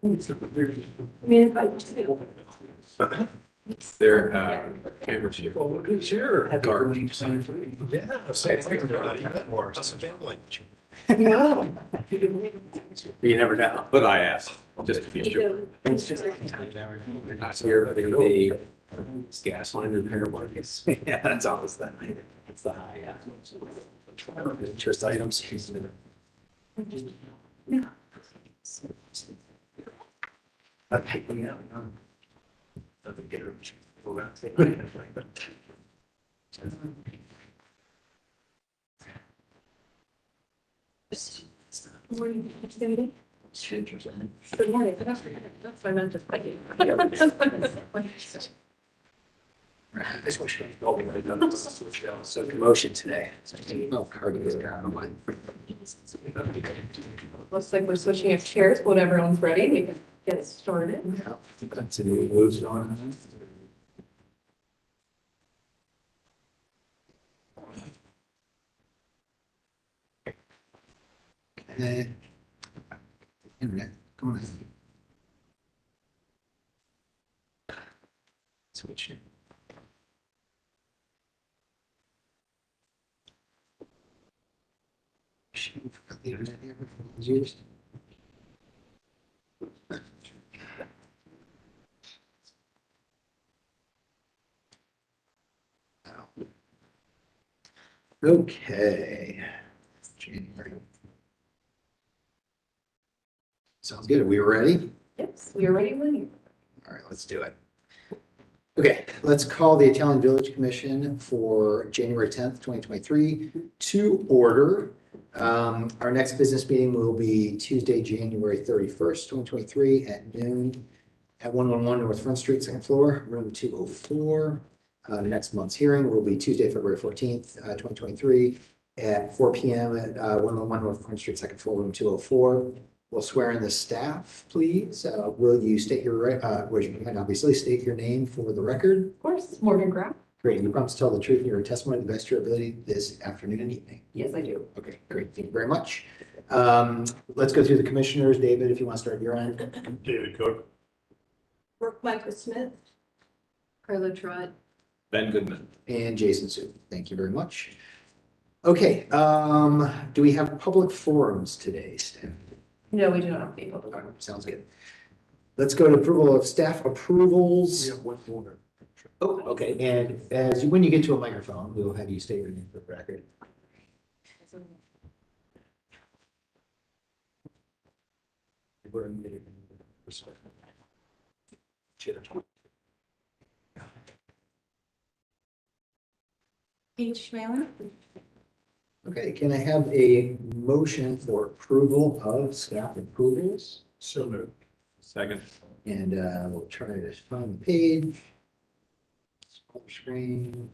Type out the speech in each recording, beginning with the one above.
if I do. Their favorite shape. Sure. Garden. Yeah. Yeah. You never know, but I asked, just to be sure. It's just. Here, the gas line repair markets. Yeah, that's always that. It's the high, yeah. Interest items. Okay, yeah. Doesn't get her. Morning, David. Good morning. That's what I meant to say. So commotion today. Oh, Cargill's got one. Looks like we're switching up chairs. When everyone's ready, we can get started. That's a new moves on. Internet, come on. Switch it. Shoot, forgot the internet here. It's yours. Okay. January. Sounds good. Are we ready? Yes, we are ready when you. All right, let's do it. Okay, let's call the Italian Village Commission for January 10th, 2023 to order. Our next business meeting will be Tuesday, January 31st, 2023 at noon at 111 North Front Street, second floor, room 204. Next month's hearing will be Tuesday, February 14th, 2023 at 4 p.m. at 111 North Front Street, second floor, room 204. We'll swear in the staff, please. Will you state your, raise your hand, obviously, state your name for the record? Of course, Morgan Graff. Great. You promise to tell the truth in your testimony to the best of your ability this afternoon and evening. Yes, I do. Okay, great. Thank you very much. Let's go through the commissioners. David, if you want to start your end. David Cook. Brooke Michael Smith. Carla Trott. Ben Goodman. And Jason Su. Thank you very much. Okay, do we have public forums today, Stan? No, we do not have people. All right, sounds good. Let's go to approval of staff approvals. One more. Oh, okay. And when you get to a microphone, we'll have you state your name for the record. Paige Schmaler. Okay, can I have a motion for approval of staff approvals? So moved. Second. And we'll try to find the page. Small screen,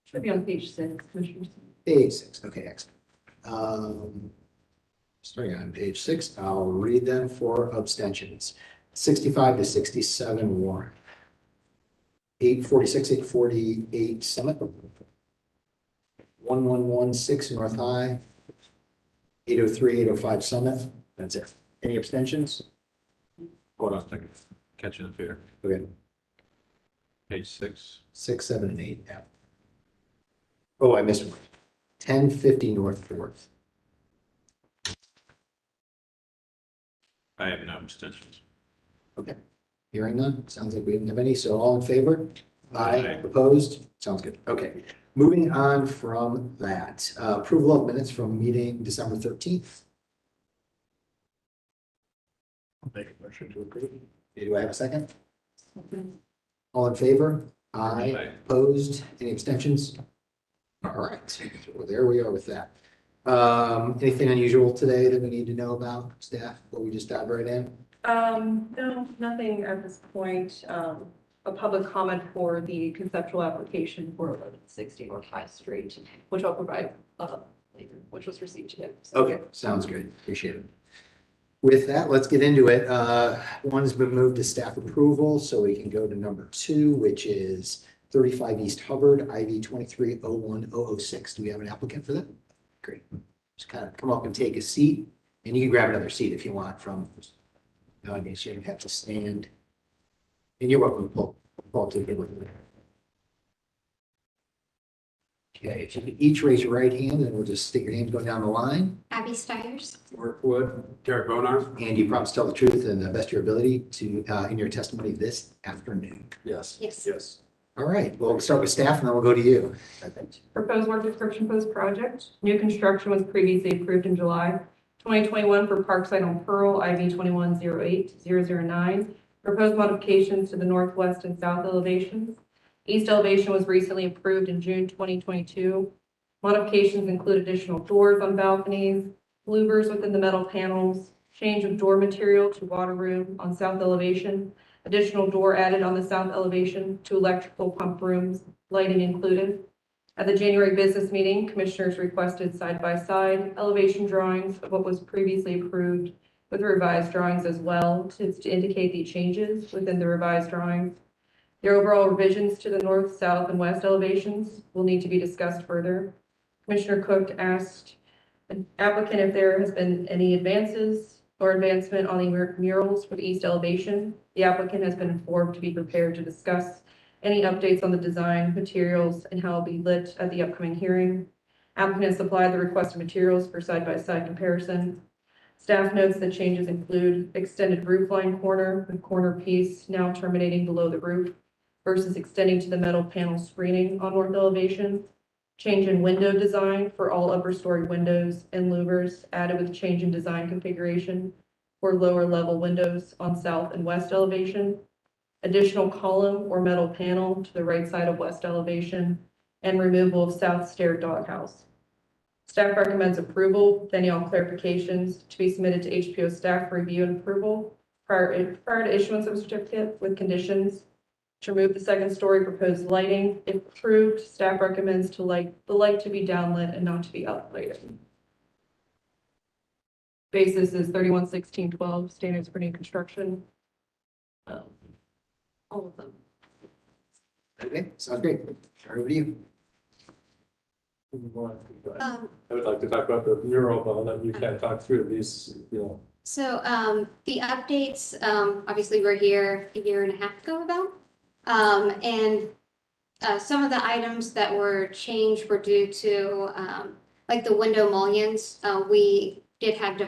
Should be on page 6, Commissioners. page 6. Okay, excellent. Starting on page 6, I'll read them for abstentions. 65 to 67 Warren. 846, 848 Summit. 1116 North High. 803, 805 Summit. That's it. Any abstentions? Hold on a second. Catching up here. Okay, Page 6. 6, 7, and 8. Yeah. Oh, I missed one. 1050 North 4th. I have no abstentions. Okay. Hearing none. Sounds like we didn't have any. So all in favor? Aye. Opposed? Sounds good. Okay. Moving on from that, approval of minutes from meeting December 13th. Make a motion to approve. Do I have a second? All in favor? Aye. Aye. Opposed? Any abstentions? All right. So there we are with that. Anything unusual today that we need to know about, staff, before we just dive right in? No, nothing at this point. A public comment for the conceptual application for 1160 North High Street, which I'll provide later, which was received today. So- Okay, sounds good. Appreciate it. With that, let's get into it. One's been moved to staff approval, so we can go to number 2, which is 35 East Hubbard, IV 2301-006. Do we have an applicant for that? Great. Just kind of come up and take a seat. And you can grab another seat if you want from, no, I guess you have to stand. And you're welcome to pull to get with me. Okay, if you could each raise your right hand and we'll just stick your names going down the line. Abby Stiers. Mark Wood. Derek Bonar. And you promise to tell the truth and the best of your ability to, in your testimony this afternoon. Yes. Yes. Yes. All right, we'll start with staff and then we'll go to you. Proposed work description for this project. New construction was previously approved in July 2021 for Parkside on Pearl, IV 2108009. Proposed modifications to the northwest and south elevations. East elevation was recently approved in June 2022. Modifications include additional doors on balconies, louvers within the metal panels, change of door material to water room on south elevation, additional door added on the south elevation to electrical pump rooms, lighting included. At the January business meeting, commissioners requested side-by-side elevation drawings of what was previously approved with revised drawings as well to indicate the changes within the revised drawings. The overall revisions to the north, south, and west elevations will need to be discussed further. Commissioner Cook asked the applicant if there has been any advances or advancement on the murals for the east elevation. The applicant has been informed to be prepared to discuss any updates on the design, materials, and how it will be lit at the upcoming hearing. Applicant has supplied the requested materials for side-by-side comparison. Staff notes that changes include extended roof line corner with corner piece now terminating below the roof versus extending to the metal panel screening on north elevation. Change in window design for all upper story windows and louvers added with change in design configuration for lower level windows on south and west elevation. Additional column or metal panel to the right side of west elevation and removal of south stair doghouse. Staff recommends approval with any all clarifications to be submitted to HPO staff for review and approval prior to issuance of a certificate with conditions. To remove the second story proposed lighting. If approved, staff recommends the light to be downlit and not to be uplighted. Basis is 311612 standards for new construction. All of them. Okay, sounds great. Start over to you. I would like to talk about the mural, though, that you kind of talk through these, So the updates, obviously we're here a year and a half ago about. And some of the items that were changed were due to like the window mullions. We did have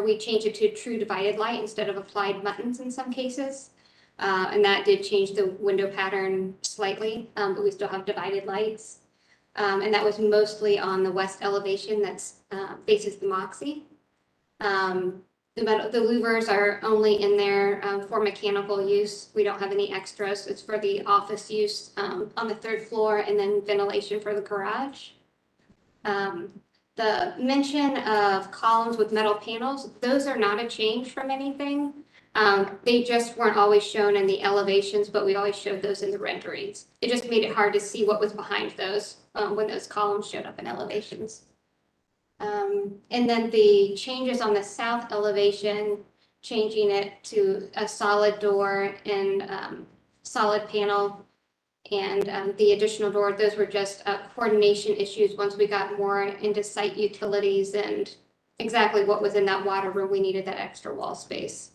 we changed it to true divided light instead of applied buttons in some cases. And that did change the window pattern slightly, but we still have divided lights. And that was mostly on the west elevation that's faces the Moxie. The louvers are only in there for mechanical use. We don't have any extras. It's for the office use on the third floor and then ventilation for the garage. The mention of columns with metal panels, those are not a change from anything. They just weren't always shown in the elevations, but we always showed those in the renderings. It just made it hard to see what was behind those when those columns showed up in elevations. And then the changes on the south elevation, changing it to a solid door and solid panel and the additional door, those were just coordination issues once we got more into site utilities and exactly what was in that water room. We needed that extra wall space.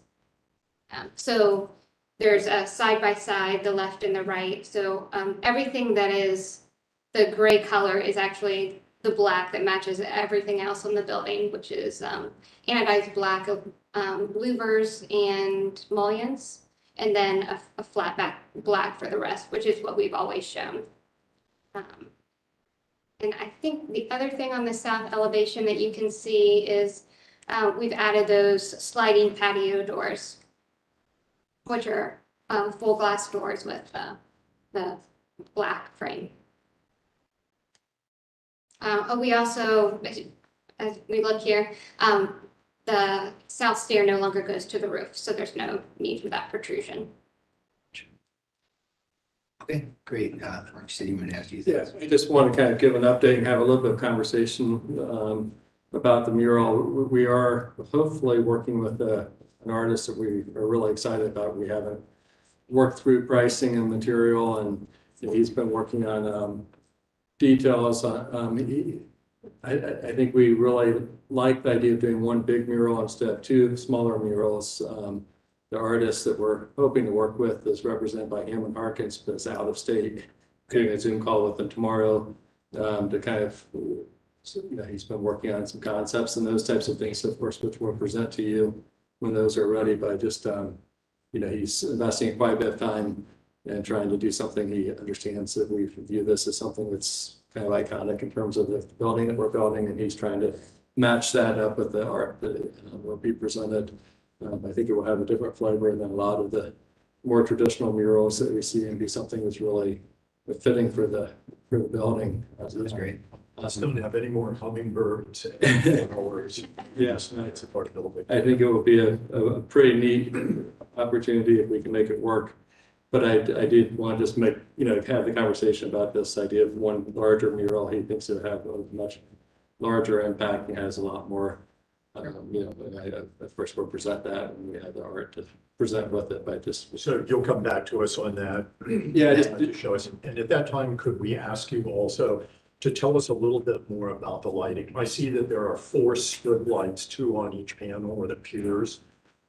So there's a side-by-side, the left and the right. So everything that is the gray color is actually the black that matches everything else on the building, which is anodized black of louvers and mullions, and then a flat back black for the rest, which is what we've always shown. And I think the other thing on the south elevation that you can see is we've added those sliding patio doors, which are full glass doors with the black frame. We also, as we look here, the south stair no longer goes to the roof, so there's no need for that protrusion. Okay, great. Mark, you said you wanted to ask you. Yeah, I just want to kind of give an update and have a little bit of conversation about the mural. We are hopefully working with an artist that we are really excited about. We haven't worked through pricing and material, and he's been working on details. I think we really like the idea of doing one big mural instead of two smaller murals. The artist that we're hoping to work with is represented by Hammond Harkins, but is out of state. Doing a Zoom call with him tomorrow to kind of, he's been working on some concepts and those types of things, of course, which we'll present to you when those are ready. But just, he's investing quite a bit of time and trying to do something he understands that we view this as something that's kind of iconic in terms of the building that we're building, and he's trying to match that up with the art that will be presented. I think it will have a different flavor than a lot of the more traditional murals that we see, and be something that's really fitting for the building. That's great. I don't have any more hummingbirds. Yes, It's a part of the building. I think it will be a pretty neat opportunity if we can make it work. But I did want to just make, have the conversation about this idea of one larger mural. He thinks it will have a much larger impact and has a lot more, of course, we'll present that and we have the art to present with it, but just. So you'll come back to us on that. Yeah, To show us. And at that time, could we ask you also to tell us a little bit more about the lighting? I see that there are 4 strip lights, 2 on each panel, or it appears.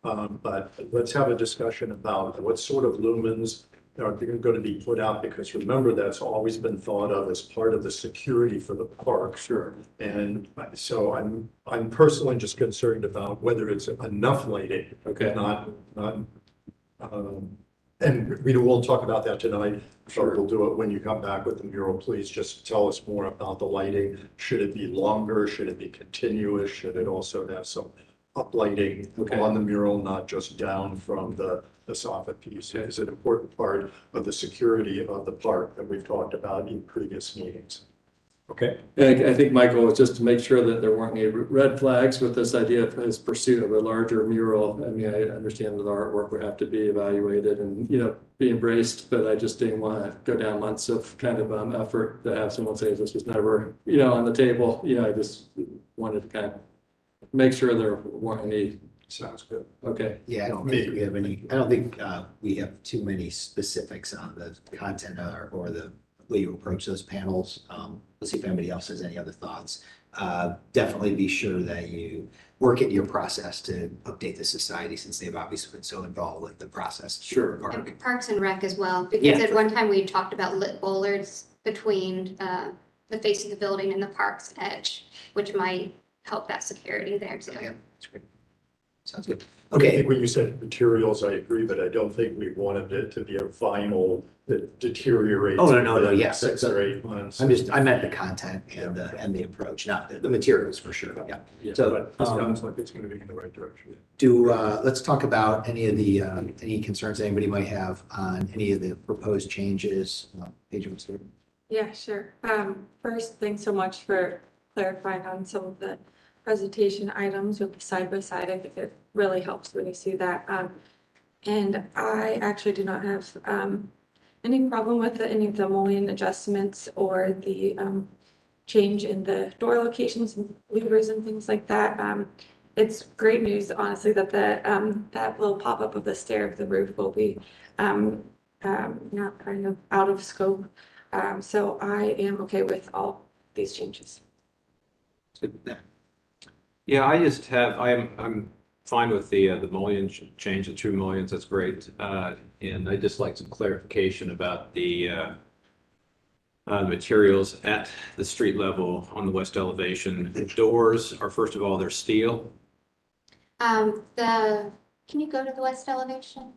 But let's have a discussion about what sort of lumens are going to be put out, because remember, that's always been thought of as part of the security for the park. Sure. And so I'm personally just concerned about whether it's enough lighting. Okay. And we will talk about that tonight. Sure. But we'll do it when you come back with the mural. Please just tell us more about the lighting. Should it be longer? Should it be continuous? Should it also have some uplighting Okay. on the mural, not just down from the soffit piece? It's an important part of the security of the park that we've talked about in previous meetings. Okay. And I think, Michael, was just to make sure that there weren't any red flags with this idea of his pursuit of a larger mural. I mean, I understand that the artwork would have to be evaluated and, be embraced, but I just didn't want to go down months of kind of effort to have someone say this was never, on the table. I just wanted to kind of make sure there weren't any. Sounds good. Okay. Yeah, I don't think we have any, I don't think we have too many specifics on the content or the way you approach those panels. Let's see if anybody else has any other thoughts. Definitely be sure that you work into your process to update the society, since they've obviously been so involved with the process. Sure. Park. And Parks and Rec as well, because Yeah. at one time we talked about lit bollards between the face of the building and the park's edge, which might help that security there too. Yeah, that's great. Sounds good. I Okay, think when you said materials, I agree, but I don't think we wanted it to be a vinyl that deteriorates. Oh, no, within yes, 6 or 8 months. I meant the content and the approach, not the materials for sure. Yeah. Yeah. So, But it sounds like it's going to be in the right direction. let's talk about any of the, any concerns anybody might have on any of the proposed changes. Paige, what's the- Yeah, sure. First, thanks so much for clarifying on some of the presentation items with the side by side. I think it really helps when you see that. And I actually do not have any problem with any of the mullion adjustments or the change in the door locations and levers and things like that. It's great news, honestly, that that little pop-up of the stair of the roof will be not kind of out of scope. So I am okay with all these changes. Yeah, I'm fine with the mullion change, the 2 mullions, that's great. And I just like some clarification about the materials at the street level on the west elevation. The doors are, first of all, they're steel. Can you go to the west elevation?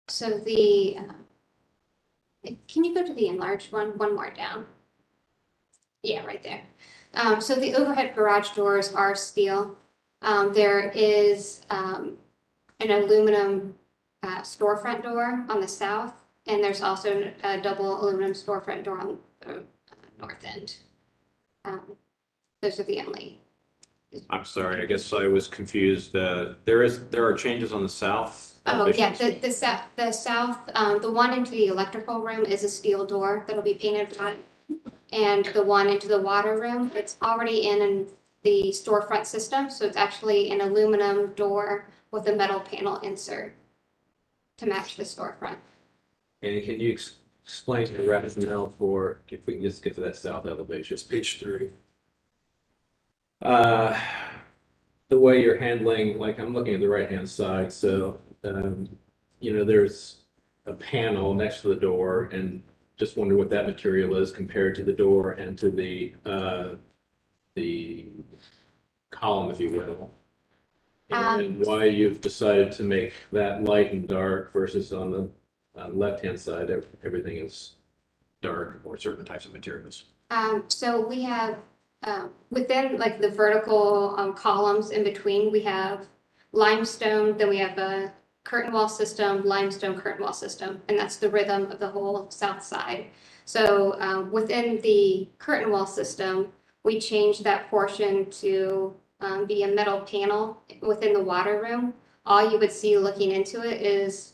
So can you go to the enlarged one more down? Yeah, right there. So the overhead garage doors are steel. There is an aluminum storefront door on the south, and there's also a double aluminum storefront door on the north end. Those are the only. I'm sorry, I guess I was confused. There are changes on the south. Oh, yeah, elevation. the south, the one into the electrical room is a steel door that'll be painted black. And the one into the water room, it's already in the storefront system, so it's actually an aluminum door with a metal panel insert to match the storefront. And can you explain the rationale for, if we can just get to that south elevation. It's page 3. Uh, the way you're handling, like I'm looking at the right-hand side, so, there's a panel next to the door and just wonder what that material is compared to the door and to the column, if you will. And why you've decided to make that light and dark versus on the left-hand side, everything is dark or certain types of materials. So we have, within like the vertical columns in between, we have limestone, then we have a curtain wall system, limestone curtain wall system, and that's the rhythm of the whole south side. So within the curtain wall system, we changed that portion to be a metal panel within the water room. All you would see looking into it is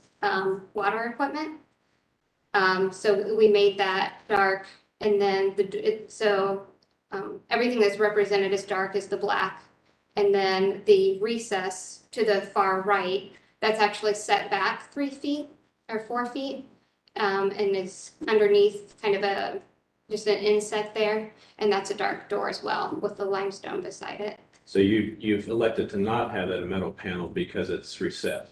water equipment. So we made that dark, and then everything that's represented as dark is the black. And then the recess to the far right, that's actually set back 3 feet or 4 feet. And it's underneath kind of just an inset there. And that's a dark door as well with the limestone beside it. So you've elected to not have that metal panel because it's recessed.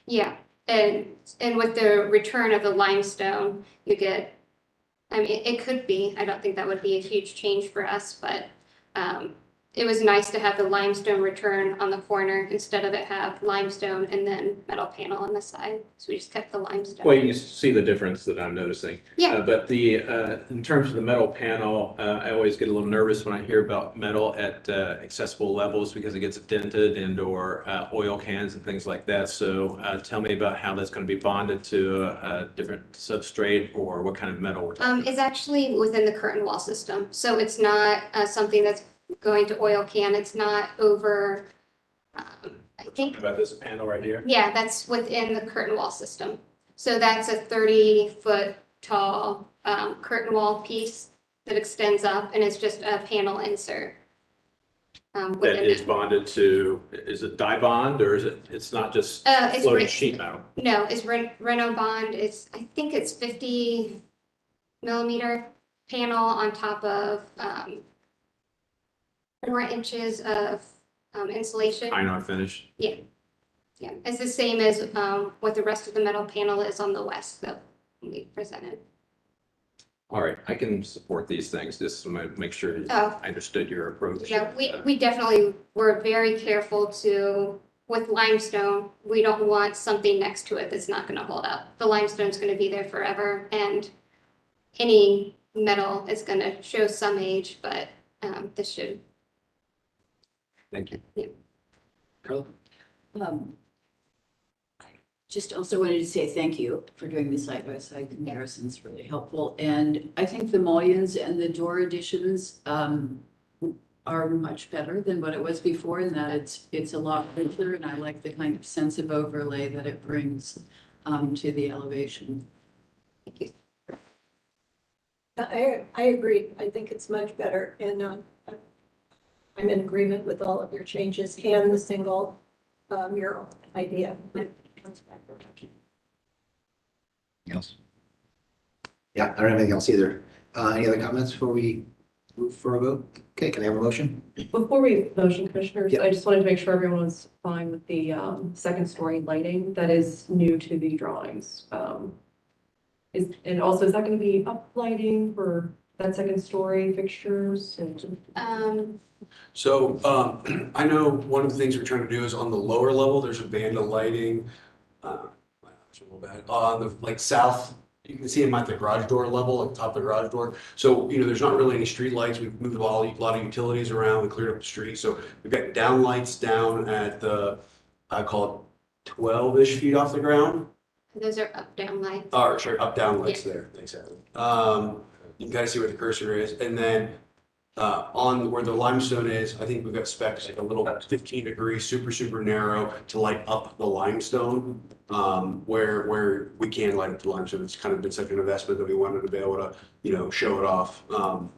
Yeah, and with the return of the limestone, you get, I mean, it could be, I don't think that would be a huge change for us, but it was nice to have the limestone return on the corner instead of it have limestone and then metal panel on the side. So we just kept the limestone. Well, you can see the difference that I'm noticing. Yeah. But in terms of the metal panel, I always get a little nervous when I hear about metal at accessible levels because it gets dented and or oil cans and things like that. So tell me about how that's going to be bonded to a different substrate or what kind of metal we're talking about. It's actually within the curtain wall system. So it's not something that's going to oil can. It's not over, I think. About this panel right here? Yeah, that's within the curtain wall system. So that's a 30-foot tall curtain wall piece that extends up, and it's just a panel insert. That is bonded to, is it die bond or is it's not just it's floating sheet metal? No, it's Reno bond. I think it's 50 millimeter panel on top of 4 inches of insulation. Iron finish? Yeah, it's the same as what the rest of the metal panel is on the west that we presented. All right, I can support these things, just to make sure Oh. I understood your approach. Yeah, we definitely were very careful with limestone, we don't want something next to it that's not gonna hold up. The limestone's gonna be there forever, and any metal is gonna show some age, but this should. Thank you. Yeah. Carla? Just also wanted to say thank you for doing the side-by-side comparisons, really helpful. And I think the mullions and the door additions are much better than what it was before, in that it's a lot richer, and I like the kind of sense of overlay that it brings to the elevation. Thank you. I agree. I think it's much better, and I'm in agreement with all of your changes and the single mural idea. Else? Yeah, I don't have anything else either. Any other comments before we move for a vote? Okay, can I have a motion? Before we motion, commissioners, Yeah. I just wanted to make sure everyone was fine with the second story lighting that is new to the drawings. And also, is that going to be up lighting for that second story fixtures and? So I know one of the things we're trying to do is on the lower level, there's a band of lighting. It's a little bad, on the like south, you can see them at the garage door level, at the top of the garage door. So, there's not really any street lights. We've moved a lot of utilities around. We cleared up the street. So we've got down lights down at I call it 12-ish feet off the ground. Those are up down lights. Or sorry, up down lights there. Thanks, Adam. You can kind of see where the cursor is. And then on where the limestone is, I think we've got specs like a little 15 degrees, super narrow to light up the limestone. Where we can light up the limestone. It's kind of been such an investment that we wanted to be able to, show it off. And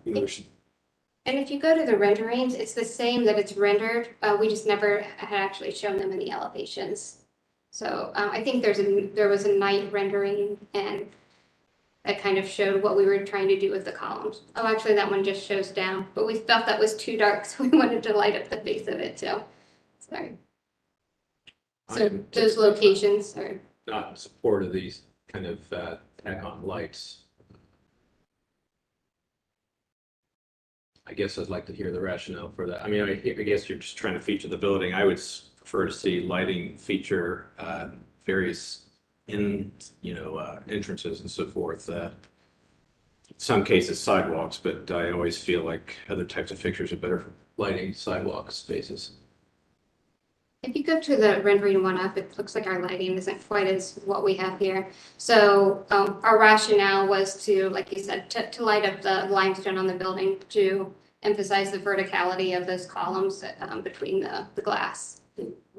if you go to the renderings, it's the same that it's rendered. We just never had actually shown them in the elevations. So I think there was a night rendering, and that kind of showed what we were trying to do with the columns. Oh, actually, that one just shows down, but we felt that was too dark, so we wanted to light up the face of it too. Sorry. I So am those locations are, not in support of these kind of tack-on lights. I guess I'd like to hear the rationale for that. I mean, I guess you're just trying to feature the building. I would prefer to see lighting feature various entrances and so forth. Some cases sidewalks, but I always feel like other types of fixtures are better for lighting sidewalk spaces. if you go to the rendering one up, it looks like our lighting isn't quite as what we have here. So our rationale was to, like you said, to light up the limestone on the building to emphasize the verticality of those columns between the glass.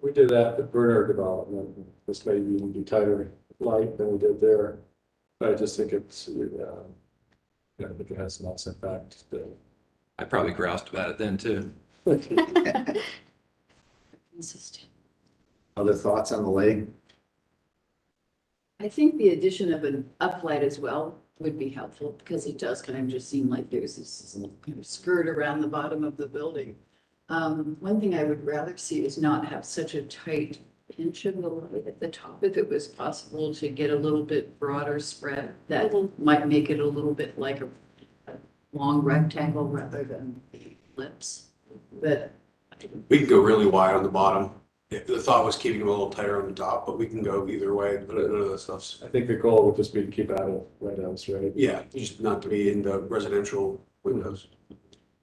We did that at Bernard development. This may even be tighter light than we did there. But I just think it's, I think it has lots of impact. I probably groused about it then too. Consistent. Other thoughts on the lighting? I think the addition of an uplight as well would be helpful because it does kind of just seem like there's this kind of skirt around the bottom of the building. One thing I would rather see is not have such a tight pinch of the light at the top. If it was possible to get a little bit broader spread, that might make it a little bit like a long rectangle rather than ellipse. But We can go really wide on the bottom. The thought was keeping them a little tighter on the top, but we can go either way. None of that stuff's, I think the goal would just be to keep out of windows, right? yeah, just not to be in the residential windows.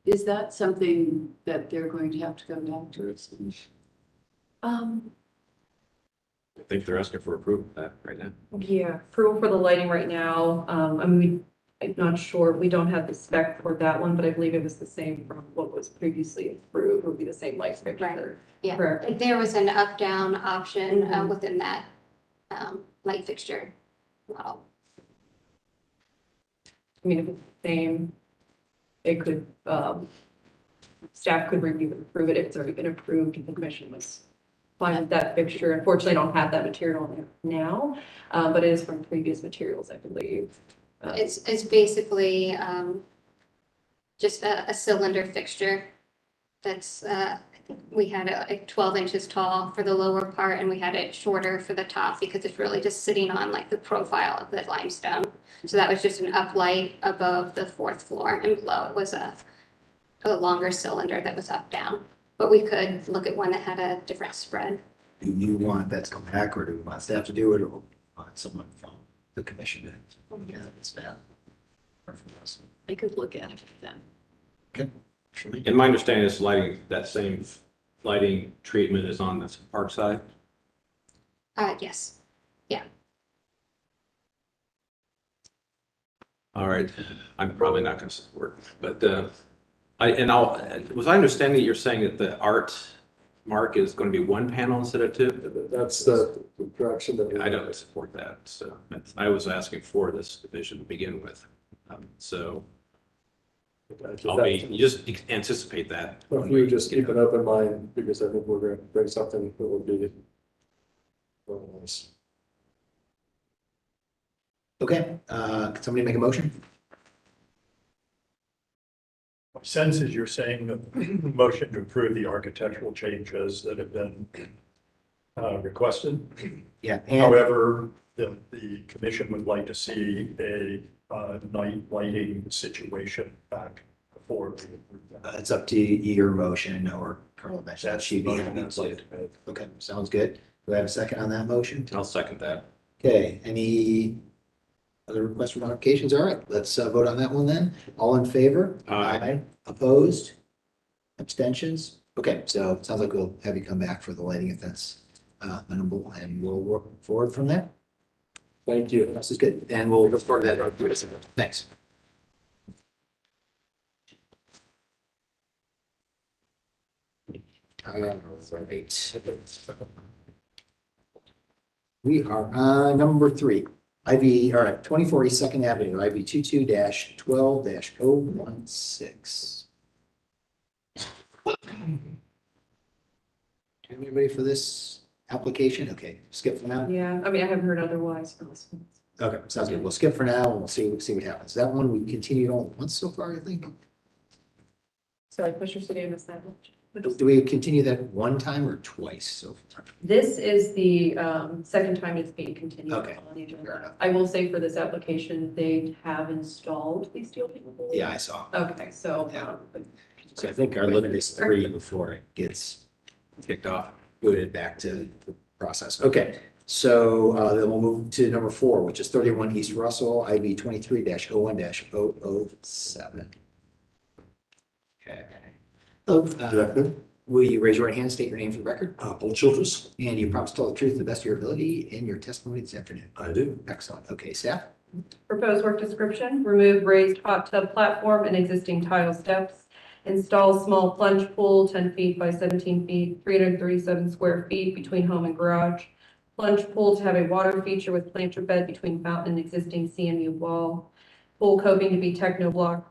is that something that they're going to have to come back to us? I think they're asking for approval of that right now. Yeah, approval for the lighting right now. I mean, I'm not sure. We don't have the spec for that one, but I believe it was the same from what was previously approved. It would be the same light fixture. Yeah, Correct. there was an up-down option within that light fixture model. I mean, if it's the same, it could, staff could review and approve it if it's already been approved and the commission was fine with that fixture. Unfortunately, I don't have that material in there now, but it is from previous materials, I believe. It's basically just a cylinder fixture that's, I think we had it like 12 inches tall for the lower part and we had it shorter for the top because it's really just sitting on like the profile of the limestone. So that was just an uplight above the fourth floor and below it was a longer cylinder that was up down. But we could look at one that had a different spread. Do you want that to come back or do you want staff to do it or want someone from the commission to? Yeah, it's that. I could look at it then. Okay. And my understanding is lighting, that same lighting treatment is on the park side. Yes. All right, I'm probably not going to support, but was I understanding you're saying that the art mark is going to be one panel instead of two? That's the direction that. I don't support that, so I was asking for this division to begin with. So you just anticipate that. If you just keep an open mind, because I think we're going to bring something that will be. Really nice. Okay, can somebody make a motion? My sense is you're saying the motion to approve the architectural changes that have been requested. Yeah. And However, the commission would like to see a night lighting situation back before we approve that. it's up to your motion or Carla mentioned that she'd be. Motion that's like to make. Okay, sounds good. Do I have a second on that motion? I'll second that. Okay, any other requests for modifications? All right, let's vote on that one then. All in favor? Aye. Opposed? Abstentions? Okay, so it sounds like we'll have you come back for the lighting if that's amenable and we'll work forward from there. Thank you. This is good. And we'll look forward to that. Thanks. All right. We are on number 3. IV, all right, 24 East Second Avenue, IV 22-12-016. Anybody for this application? Okay, skip for now. Yeah, I mean, I haven't heard otherwise for this one. Okay, sounds good. We'll skip for now and we'll see what happens. That one we continued on once so far, I think. Sorry, Commissioner City, I missed that one. Do we continue that one time or twice so far? This is the second time it's being continued Okay. on the Fair agenda. enough. I will say for this application, they have installed these steel panels. Yeah, I saw. Okay, so, So I think our limit is 3 before it gets Kicked off. booted back to the process. Okay, so then we'll move to number 4, which is 31 East Russell, IB 23-01-007. Okay. Hello, Good afternoon. will you raise your right hand, state your name for the record? Paul Childress. And you promise to tell the truth to the best of your ability in your testimony this afternoon. I do. Excellent. Okay, staff? proposed work description, remove raised hot tub platform and existing tile steps. Install small plunge pool, 10 feet by 17 feet, 337 square feet between home and garage. Plunge pool to have a water feature with planter bed between fountain and existing CMU wall. Pool coping to be Techno Block,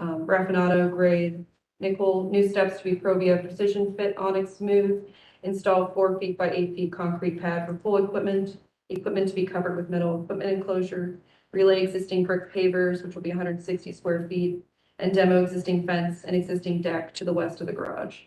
Raffinato grade nickel. New steps to be Provia precision fit Onyx smooth. Install 4 feet by 8 feet concrete pad for pool equipment. Equipment to be covered with metal equipment enclosure. Relay existing brick pavers, which will be 160 square feet. And demo existing fence and existing deck to the west of the garage.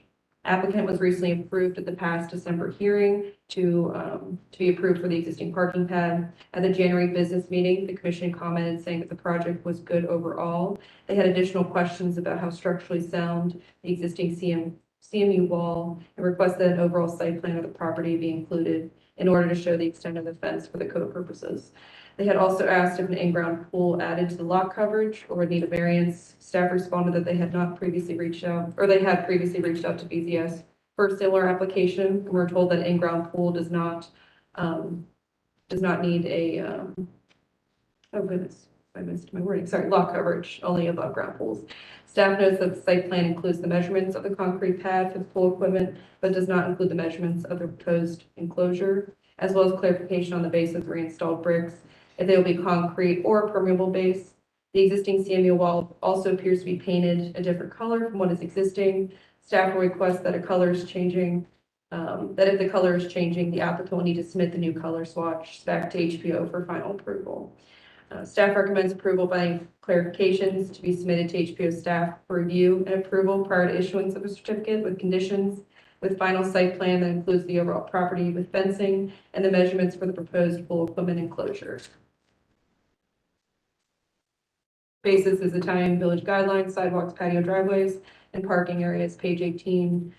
Applicant was recently approved at the past December hearing to be approved for the existing parking pad. At the January business meeting, the commission commented saying that the project was good overall. They had additional questions about how structurally sound the existing CMU wall and requested an overall site plan of the property be included in order to show the extent of the fence for the code purposes. They had also asked if an in-ground pool added to the lot coverage or would need a variance. Staff responded that they had previously reached out to BZS for a similar application. And we're told that in-ground pool does not need a, oh goodness, I missed my wording. Sorry, lot coverage, only above ground pools. Staff notes that the site plan includes the measurements of the concrete pad for the pool equipment, but does not include the measurements of the proposed enclosure, as well as clarification on the base of the reinstalled bricks, if they will be concrete or permeable base. The existing CMU wall also appears to be painted a different color from what is existing. Staff will request that if the color is changing, the applicant will need to submit the new color swatch back to HPO for final approval. Staff recommends approval by clarifications to be submitted to HPO staff for review and approval prior to issuance of a certificate with conditions, with final site plan that includes the overall property with fencing and the measurements for the proposed pool equipment enclosure. Basis is Italian Village Guidelines, sidewalks, patio driveways, and parking areas, page 18,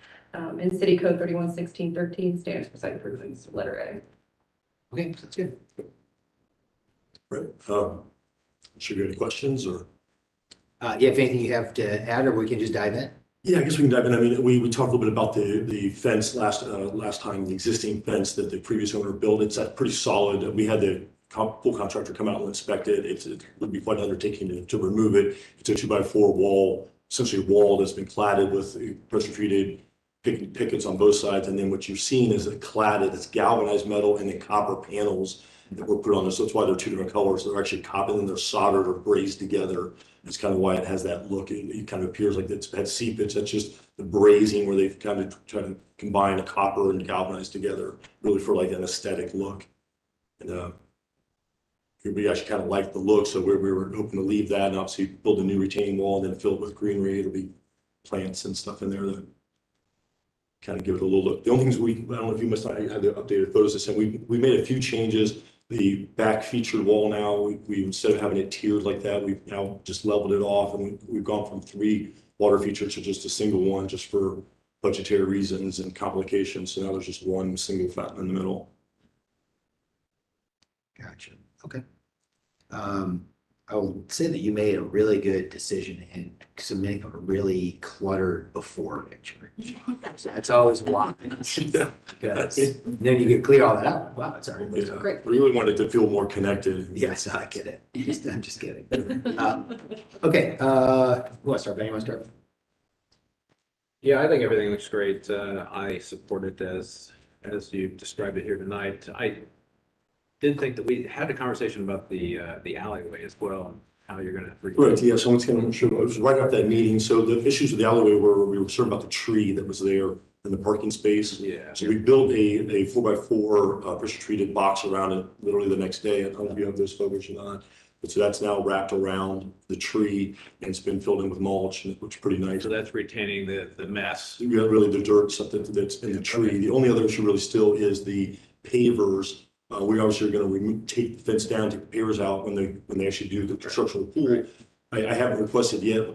in City Code 311613, standards for site improvements, letter A. Okay, that's good. Right. Should we have any questions or? You have anything you have to add, or we can just dive in? Yeah, I guess we can dive in. I mean, we talked a little bit about the fence last time, the existing fence that the previous owner built. It's pretty solid. We had the pool contractor come out and inspect it. It would be quite an undertaking to remove it. It's a 2x4 wall, essentially a wall that's been cladded with pressure treated pickets on both sides. And then what you're seeing is a cladded, it's galvanized metal and then copper panels that were put on there. So that's why they're 2 different colors. They're actually copper and they're soldered or brazed together. That's kind of why it has that look. It kind of appears like it's had seepage. That's just the brazing where they've kind of tried to combine a copper and galvanize together, really for like an aesthetic look. And we actually kind of liked the look, so we were hoping to leave that and obviously build a new retaining wall and then fill it with greenery. It'll be plants and stuff in there that kind of give it a little look. The only things I don't know if you must not have the updated photos to send. We made a few changes. The back featured wall now, we instead of having it tiered like that, we've now just leveled it off, and we've gone from 3 water features to just a single one, just for budgetary reasons and complications. So now there's just one single fountain in the middle. Gotcha. Okay. I will say that you made a really good decision in submitting a really cluttered before picture. So that's always a lot. Because then you can clear all that out. Wow, it's already looks great. We really wanted to feel more connected. Yes, I get it. I'm just kidding. Okay, who wants to start? Ben, you want to start? Yeah, I think everything looks great. I support it as you described it here tonight. I did think that we had a conversation about the alleyway as well, and how you're gonna. Right, yeah, someone's gonna show, it was right after that meeting. So the issues with the alleyway were, we were concerned about the tree that was there in the parking space. Yeah. So we built a 4x4 pressure treated box around it literally the next day. I don't know if you have those photos or not. But so that's now wrapped around the tree and it's been filled in with mulch and it looks pretty nice. So that's retaining the mess. We got really the dirt stuff that's in the tree. The only other issue really still is the pavers. We obviously are going to take the fence down, take the pavers out when they actually do the construction of the pool. I haven't requested yet.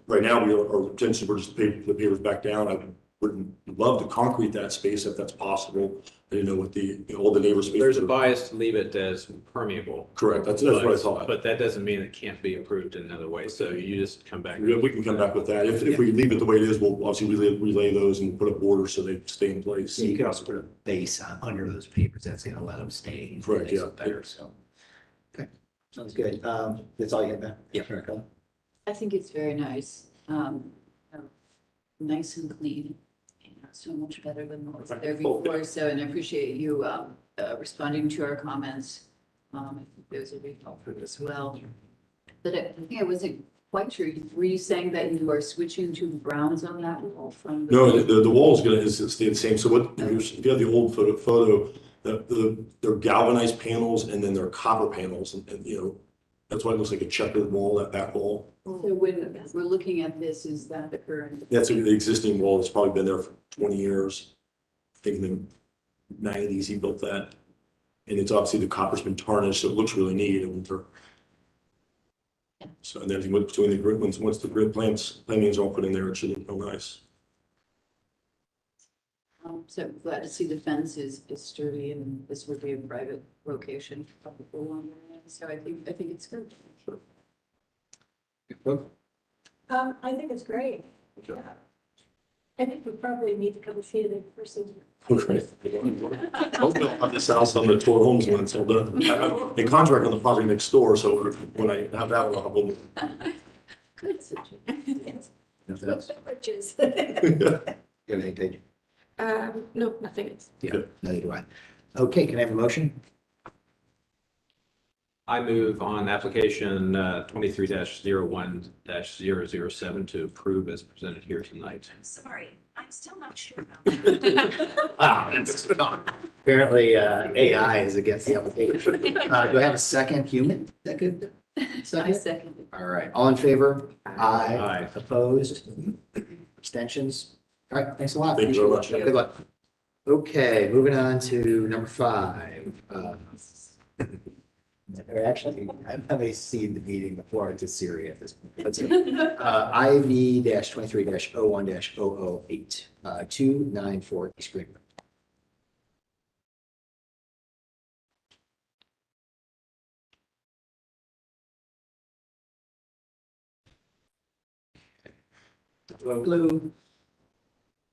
Right now, our intention, we're just to pave the pavers back down. I would love to concrete that space if that's possible. I didn't know what all the neighbors. There's a bias to leave it as permeable. Correct. That's what I thought. But that doesn't mean it can't be improved in another way. So you just come back. Yeah, we can come back with that. If we leave it the way it is, we'll obviously relay those and put a border so they stay in place. So you could also put a base under those papers. That's gonna let them stay. Correct, yeah. Better, so. Okay, sounds good. That's all you have, Matt? Yeah. I think it's very nice. Nice and clean. So much better than what was there before. So, and I appreciate you responding to our comments. I think those will be helpful as well. But I think I wasn't quite sure. Were you saying that you are switching to browns on that wall from? No, the wall is stay the same. So if you have the old photo, they're galvanized panels and then they're copper panels, and that's why it looks like a checkered wall, that back wall. So when we're looking at this, is that the current? That's the existing wall. It's probably been there for 20 years. I think in the 90s he built that. And it's obviously the copper's been tarnished, so it looks really neat in winter. So, and then between the grid, once the grid plantings all put in there, it should look real nice. So glad to see the fence is sturdy, and this would be a private location. So I think it's good. I think it's great. Yeah. I think we probably need to come see it in person. Okay. Hopefully I'll have this house on the tour homes when it's all done. In contract on the project next door, so when I have that one, I'll have Good suggestion. Nothing else? Beverages. You have anything, Paige? No, nothing else. Yeah, neither do I. Okay, can I have a motion? I move on application 23-01-007 to approve as presented here tonight. I'm sorry, I'm still not sure. Wow, that's apparently AI is against the application. Do I have a second human? Is that good? I Second? second it. All right, all in favor? Aye. Aye. Opposed? Abstentions? All right, thanks a lot. Thank you very much. Good luck. Okay, moving on to number 5. Or actually, I may see the meeting before it's Siri at this point. Let's see. IV-23-01-008, 294 East Greenwood. Hello.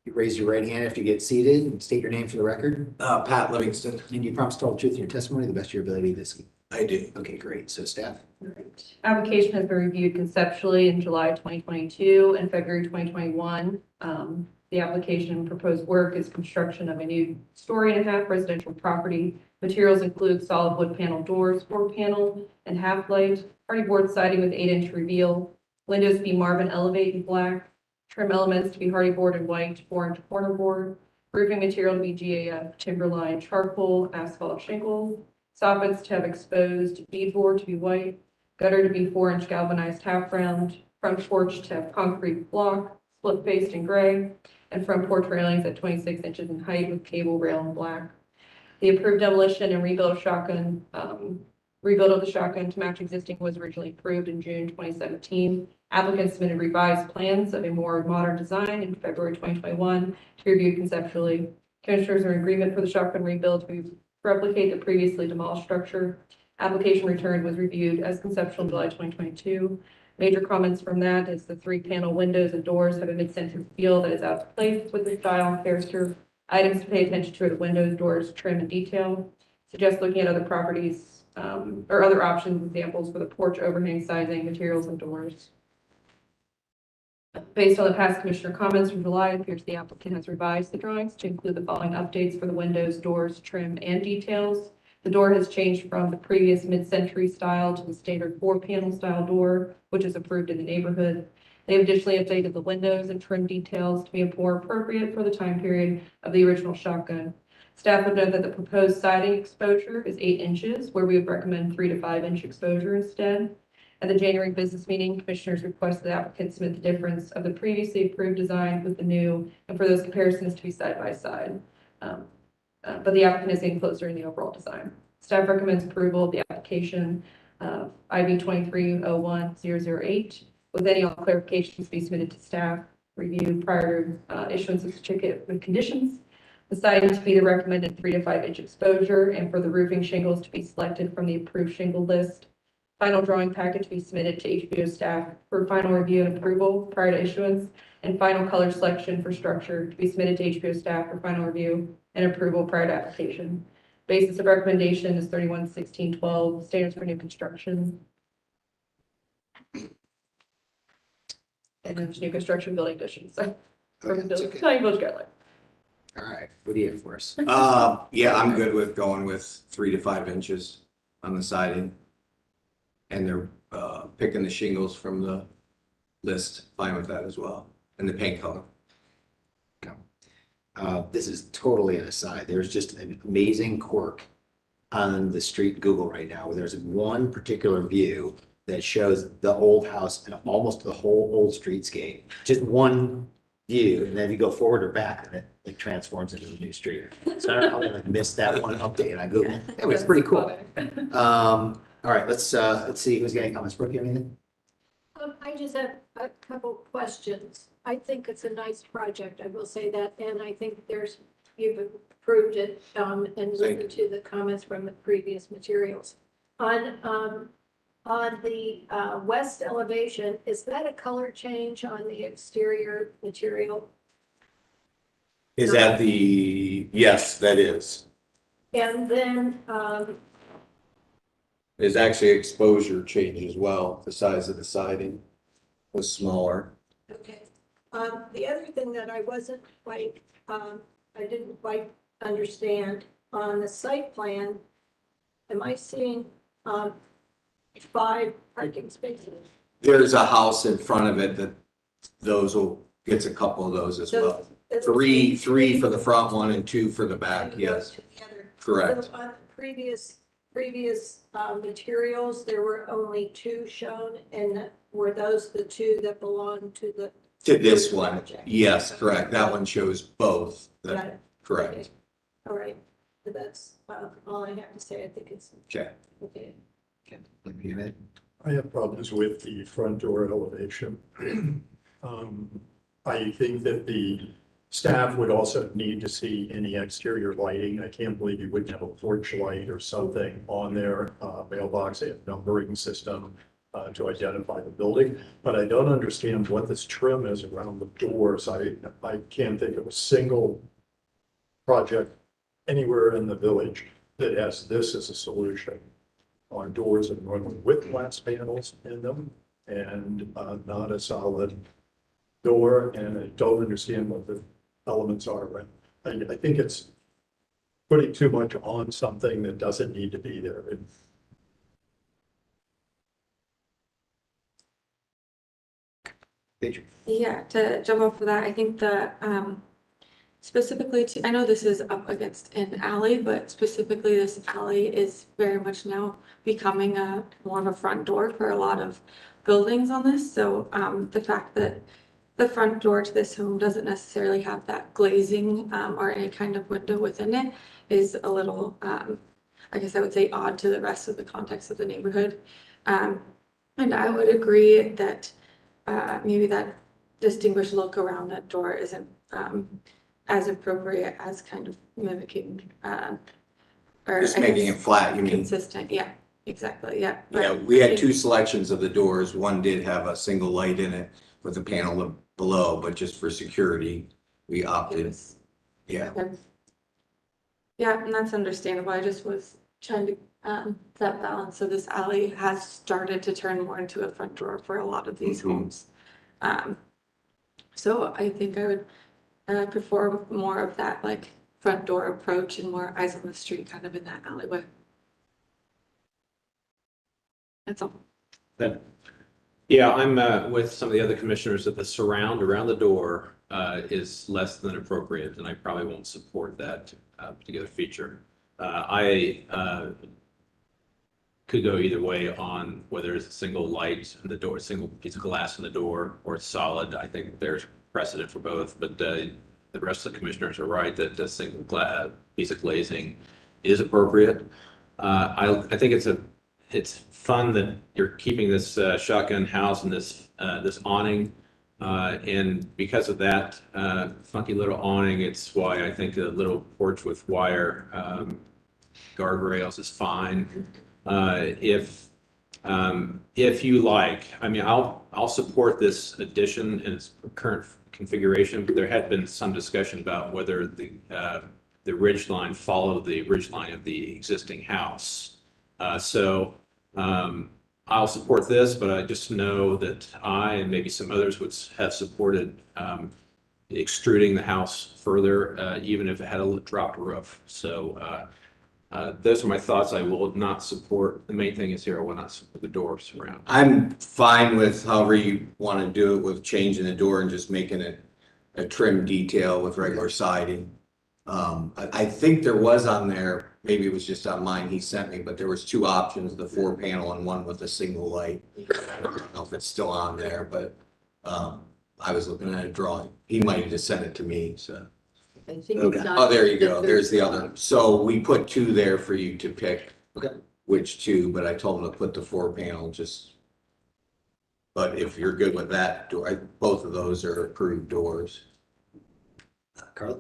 You raise your right hand after you get seated and state your name for the record. Pat Livingston. And you promise to tell the truth in your testimony to the best of your ability this week. I do. Okay, great. So staff. Application has been reviewed conceptually in July 2022 and February 2021. The application and proposed work is construction of a new 1.5-story residential property. Materials include solid wood panel doors, 4-panel and half light, party board siding with 8-inch reveal, windows to be Marvin Elevate in black, trim elements to be hardy board in white, 4-inch corner board, roofing material to be GAF timberline charcoal, asphalt shingle, soffits to have exposed beadboard to be white, gutter to be 4-inch galvanized half round, front porch to have concrete block, split faced in gray, and front porch railings at 26 inches in height with cable rail in black. The approved demolition and rebuild of the shotgun to match existing was originally approved in June 2017. Applicant submitted revised plans of a more modern design in February 2021 to be reviewed conceptually. Commissioners are in agreement for the shotgun rebuild to replicate the previously demolished structure. Application returned was reviewed as conceptual in July 2022. Major comments from that is the 3-panel windows and doors have a mid-center feel that is out of place with the style and character. Items to pay attention to are the windows, doors, trim, and detail. Suggest looking at other properties or other options, examples for the porch overhang sizing, materials, and doors. Based on the past commissioner comments from July, it appears the applicant has revised the drawings to include the following updates for the windows, doors, trim, and details. The door has changed from the previous mid-century style to the standard 4-panel style door, which is approved in the neighborhood. They've additionally updated the windows and trim details to be more appropriate for the time period of the original shotgun. Staff would note that the proposed siding exposure is 8 inches, where we would recommend 3 to 5 inch exposure instead. At the January business meeting, commissioners requested the applicant submit the difference of the previously approved design with the new, and for those comparisons to be side by side. But the applicant is getting closer in the overall design. Staff recommends approval of the application IV 2301-008, with any clarifications to be submitted to staff review prior to issuance of certificate with conditions. The siding to be the recommended 3 to 5 inch exposure, and for the roofing shingles to be selected from the approved shingle list. Final drawing packet to be submitted to HBO staff for final review and approval prior to issuance, and final color selection for structure to be submitted to HBO staff for final review and approval prior to application. Basis of recommendation is 31-16-12, standards for new construction. And then there's new construction building additions, so. Okay, that's okay. County Village guideline. All right, what do you have for us? Yeah, I'm good with going with 3 to 5 inches on the siding. And they're picking the shingles from the list, fine with that as well, and the paint color. This is totally an aside. There's just an amazing quirk on the street Google right now, where there's one particular view that shows the old house and almost the whole old streetscape. Just one view, and then if you go forward or back, and it transforms into the new street. So I don't know how I missed that one update on Google. It was pretty cool. All right, let's see who's getting comments. Brooke, you have anything? I just have a couple questions. I think it's a nice project, I will say that, and I think you've approved it, and listened to the comments from the previous materials. On the west elevation, is that a color change on the exterior material? Is that yes, that is. And then, There's actually exposure change as well. The size of the siding was smaller. okay. The other thing that I wasn't quite, I didn't quite understand on the site plan, am I seeing 5 parking spaces? There's a house in front of it that gets a couple of those as well. Three for the front one and 2 for the back, yes. Correct. So on previous materials, there were only 2 shown, and were those the 2 that belong to the? To this one, project? yes, correct. That one shows both. Got it. Correct. Okay. All right, so that's all I have to say. I think it's Okay. okay. I have problems with the front door elevation. I think that the staff would also need to see any exterior lighting. I can't believe you wouldn't have a porch light or something on their mailbox. They have a numbering system to identify the building, but I don't understand what this trim is around the doors. I can't think of a single project anywhere in the village that has this as a solution. Our doors are normally with glass panels in them and not a solid door, and I don't understand what the elements are. But I think it's putting too much on something that doesn't need to be there. Yeah, to jump off of that, I think the, specifically I know this is up against an alley, but specifically this alley is very much now becoming more of a front door for a lot of buildings on this. So, the fact that the front door to this home doesn't necessarily have that glazing, or any kind of window within it is a little, I guess I would say odd to the rest of the context of the neighborhood. And I would agree that maybe that distinguished look around that door isn't as appropriate as kind of mimicking or Just I making guess it flat, you mean? consistent. Yeah, exactly. Yeah. Yeah, But we I had think- 2 selections of the doors. One did have a single light in it with a panel below, but just for security, we it opted, was- yeah. okay. Yeah, and that's understandable. I just was trying to that balance. So this alley has started to turn more into a front door for a lot of these Mhm. homes. So I think I would prefer more of that like front door approach and more eyes on the street kind of in that alleyway. That's all. Then, Yeah, I'm with some of the other commissioners that the surround around the door is less than appropriate, and I probably won't support that particular feature. I could go either way on whether it's a single light in the door, single piece of glass in the door, or it's solid. I think there's precedent for both, but the rest of the commissioners are right that the single piece of glazing is appropriate. I think it's fun that you're keeping this shotgun house and this awning. And because of that funky little awning, it's why I think the little porch with wire guardrails is fine. If you like, I mean, I'll support this addition in its current configuration, but there had been some discussion about whether the ridge line followed the ridge line of the existing house. I'll support this, but I just know that I and maybe some others would have supported extruding the house further, even if it had a dropped roof. Those are my thoughts. I will not support, the main thing is here, I will not support the doors around. I'm fine with however you want to do it with changing the door and just making it a trim detail with regular siding. I think there was on there, maybe it was just on mine he sent me, but there was two options, the 4-panel and one with a single light. I don't know if it's still on there, but I was looking at a drawing. He might have just sent it to me, so. I think Okay. it's on Oh, there you the go. third There's the slide. other. So we put two there for you to pick. Okay. Which two, but I told him to put the 4-panel just. But if you're good with that door, both of those are approved doors. Carla?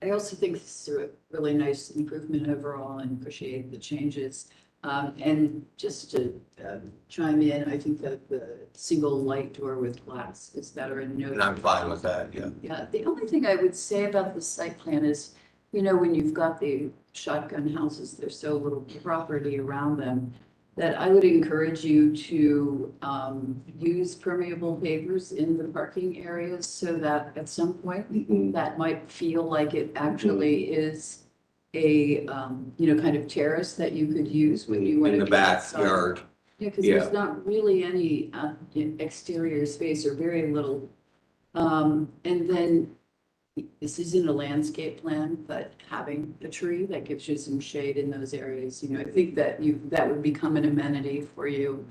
I also think this is a really nice improvement overall and appreciate the changes. And just to chime in, I think that the single light door with glass is better and no. And I'm fine with that, yeah. Yeah, the only thing I would say about the site plan is, you know, when you've got the shotgun houses, there's so little property around them, that I would encourage you to use permeable pavers in the parking areas so that at some point, that might feel like it actually is a, you know, kind of terrace that you could use when you want to. In the backyard. Yeah, because Yeah. there's not really any exterior space or very little. And then this isn't a landscape plan, but having a tree that gives you some shade in those areas, you know, I think that that would become an amenity for you.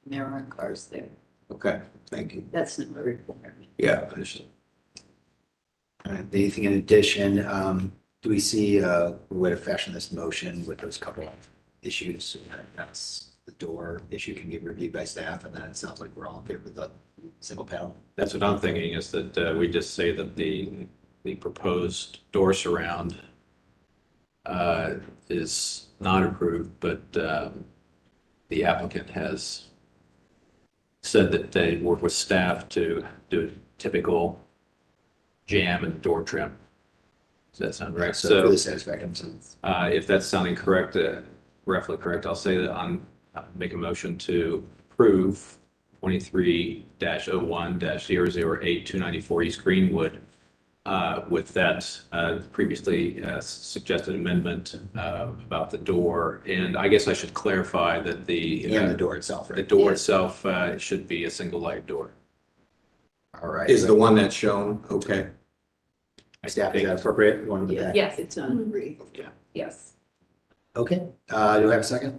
There aren't cars there. Okay, thank you. That's not a requirement. Yeah. Anything in addition, do we see a way to fashion this motion with those couple of issues? That's the door issue can get reviewed by staff, and then it sounds like we're all in favor of the single panel. That's what I'm thinking, is that we just say that the proposed door surround is not approved, but the applicant has said that they work with staff to do a typical jamb and door trim. Does that sound right? So for the satisfaction. If that's sounding correct, roughly correct, I'll say that make a motion to approve 23-01-008 294 East Greenwood with that previously suggested amendment about the door. And I guess I should clarify that And the door itself, right? the door itself should be a single light door. All right. Is the one that's shown, okay. Staff, is that appropriate? One in the back? Yes. It's on three. Yes. Okay, do I have a second?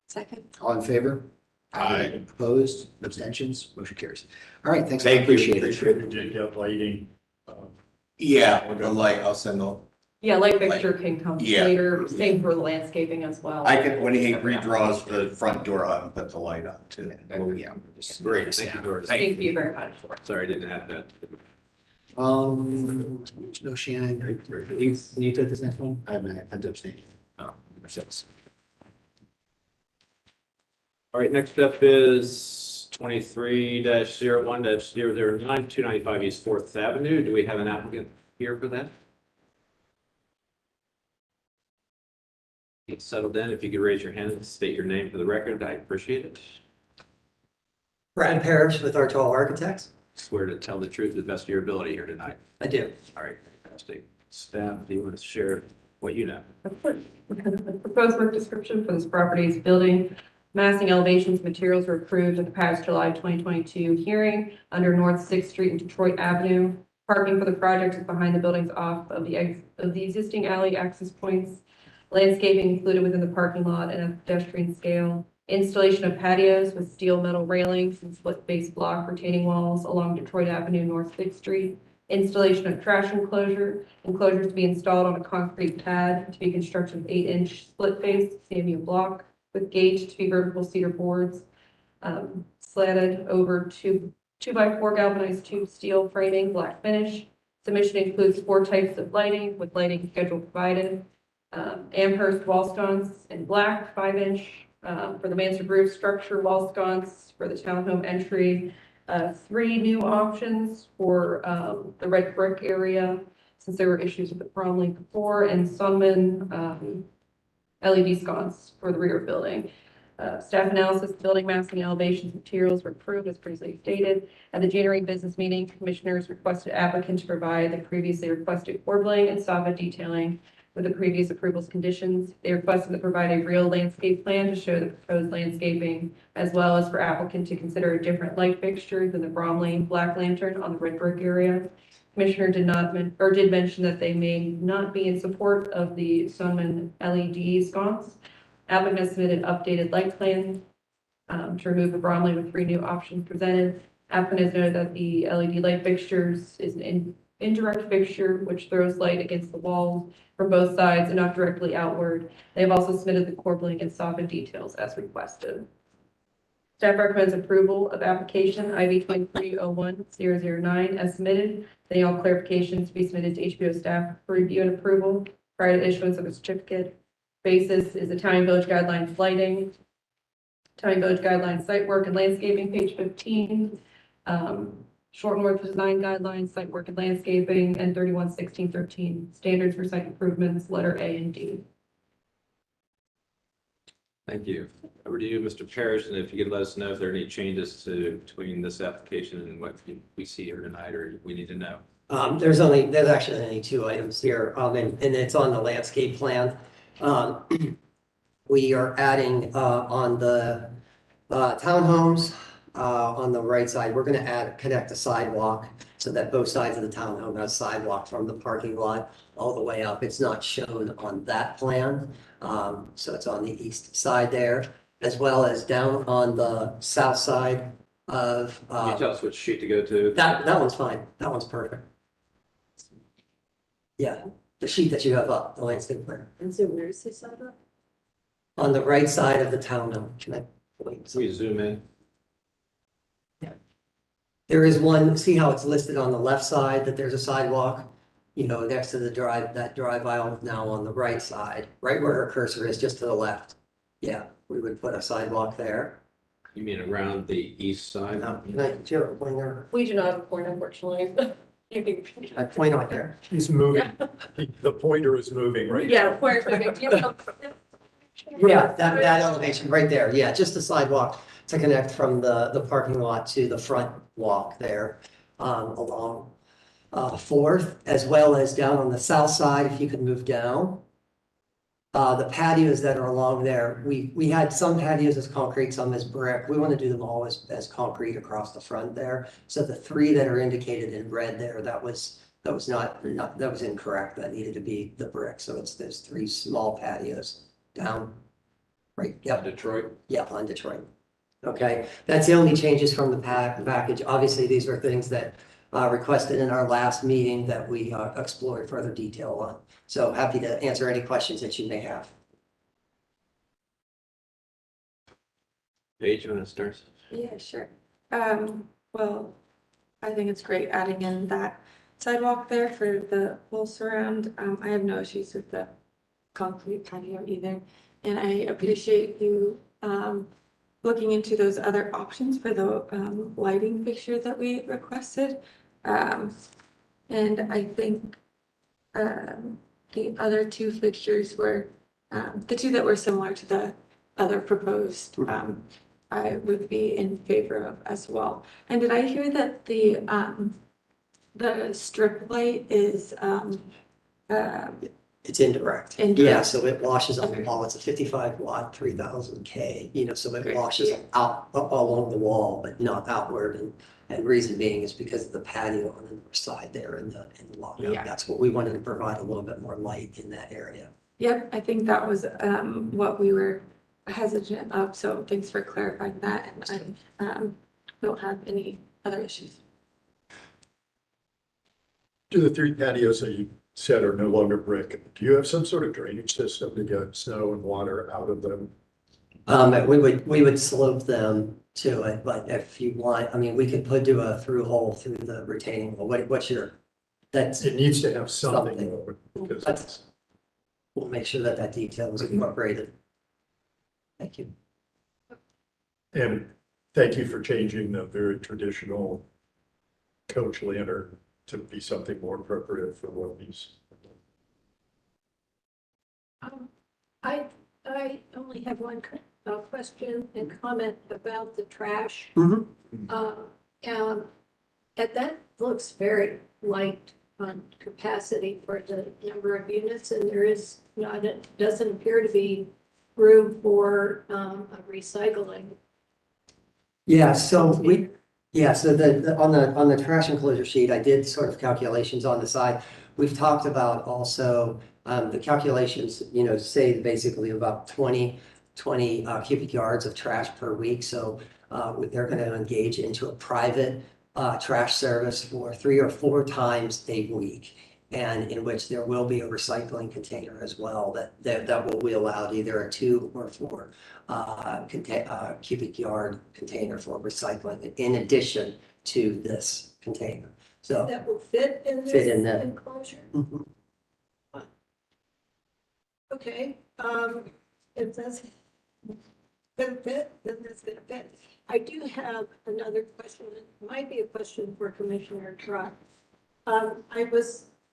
Second. All in favor? Aye. Opposed, abstentions, motion carries. All right, thanks. Thank you. Appreciate it. We did get lighting. Yeah, the light, I'll send the, Yeah, light fixture can come Yeah. later, same for landscaping as well. I could, when he redraws the front door, I'll put the light on too. Oh, yeah. just- Great. Thank you, Doris. Thank you very much. Sorry, I didn't have that. No, Shannon, you take this next one? I'm to abstain. Oh, six. All right, next up is 23-01-009 295 East 4th Avenue. Do we have an applicant here for that? Get settled in. If you could raise your hand and state your name for the record, I appreciate it. Brad Parrish with Artall Architects. Swear to tell the truth to the best of your ability here tonight. I do. All right, fantastic. Staff, do you want to share what you know? The proposed work description for this property is building Massing elevations materials were approved at the past July 2022 hearing under North Sixth Street and Detroit Avenue. Parking for the project is behind the buildings off of the existing alley access points. Landscaping included within the parking lot and at pedestrian scale. Installation of patios with steel metal railings and split face block retaining walls along Detroit Avenue, North Sixth Street. Installation of trash enclosures to be installed on a concrete pad to be constructed with 8-inch split face CMU block with gauge to be vertical cedar boards, slatted over 2x4 galvanized tube steel framing, black finish. Submission includes 4 types of lighting with lighting schedule provided. Amherst wall sconce in black, 5-inch, for the mansard roof structure, wall sconce for the townhome entry. 3 new options for the red brick area, since there were issues with the Bromley before, and Sunman LED sconce for the rear building. Staff analysis, building massing elevations materials were approved as previously stated. At the January business meeting, commissioners requested applicant to provide the previously requested corbelling and soffit detailing with the previous approvals conditions. They requested to provide a real landscape plan to show the proposed landscaping, as well as for applicant to consider a different light fixture than the Bromley black lantern on the red brick area. Commissioner did mention that they may not be in support of the Sunman LED sconce. Applicant has submitted updated light plan to remove the Bromley with 3 new options presented. Applicant has noted that the LED light fixtures is an indirect fixture which throws light against the walls from both sides and not directly outward. They have also submitted the corbelling and soffit details as requested. Staff recommends approval of application IV 2301-009 as submitted. Any all clarifications to be submitted to HBO staff for review and approval prior to issuance of a certificate. Basis is the Town and Village Guidelines lighting, Town and Village Guidelines site work and landscaping, page 15. Short North Design Guidelines, site work and landscaping, and 31-16-13 standards for site improvements, letter A and D. Thank you. Over to you, Mr. Parrish, and if you could let us know if there are any changes between this application and what we see here tonight, or we need to know. There's actually only 2 items here, and it's on the landscape plan. We are adding on the townhomes on the right side, we're going to connect a sidewalk so that both sides of the townhome has sidewalk from the parking lot all the way up. It's not shown on that plan, so it's on the east side there, as well as down on the south side of. Can you tell us which sheet to go to? That one's fine. That one's perfect. Yeah, the sheet that you have up, the landscape plan. And so where is this on? On the right side of the townhome. Can I point? We zoom in. There is one, see how it's listed on the left side that there's a sidewalk, next to the that drive aisle. Now on the right side, right where her cursor is, just to the left. Yeah, we would put a sidewalk there. You mean around the east side? No, can I do a pointer? We do not have a point, unfortunately. You can. I point on there. He's moving. The pointer is moving, right? Yeah, point. Yeah, that elevation right there. Yeah, just a sidewalk to connect from the parking lot to the front walk there along 4th, as well as down on the south side, if you could move down. The patios that are along there, we had some patios as concrete, some as brick. We want to do them all as concrete across the front there. So the 3 that are indicated in red there, that was incorrect. That needed to be the brick. So it's those 3 small patios down. Right. Yep. Detroit. Yeah, on Detroit. Okay, that's the only changes from the package. Obviously, these are things that requested in our last meeting that we explored further detail on. So happy to answer any questions that you may have. Paige, you want to start? Yeah, sure. Well, I think it's great adding in that sidewalk there for the whole surround. I have no issues with the concrete patio either. And I appreciate you looking into those other options for the lighting fixture that we requested. And I think the other 2 fixtures were, the 2 that were similar to the other proposed, I would be in favor of as well. And did I hear that the strip light is It's indirect. Indirect. Yeah, so it washes on the Okay. wall. It's a 55 watt, 3000 K, so it Great. washes out along the wall, but not outward. And reason being is because of the patio on the north side there in the lockout. Yeah. That's what we wanted to provide a little bit more light in that area. Yep, I think that was what we were hesitant of, so thanks for clarifying that, and I don't have any other issues. Do the 3 patios that you said are no longer brick, do you have some sort of drainage system to get snow and water out of them? We would slope them to it, but if you want, I mean, we could do a through hole through the retaining wall. What's your, that's, It needs to have something Something. over it, because That's- we'll make sure that that detail is incorporated. Thank you. and thank you for changing the very traditional coach lantern to be something more appropriate for what these. I only have one question and comment about the trash. Mhm. And that looks very light on capacity for the number of units, and there is not, it doesn't appear to be room for a recycling. Yeah, so on the trash enclosure sheet, I did sort of calculations on the side. We've talked about also, the calculations, say basically about 20 cubic yards of trash per week. So, they're gonna engage into a private, trash service for 3 or 4 times a week. And in which there will be a recycling container as well that will be allowed, either a 2 or 4 cubic yard container for recycling in addition to this container. So, That will fit in Fit in this that. enclosure? mhm. Okay, if that's gonna fit, then that's gonna fit. I do have another question, it might be a question for Commissioner Trot.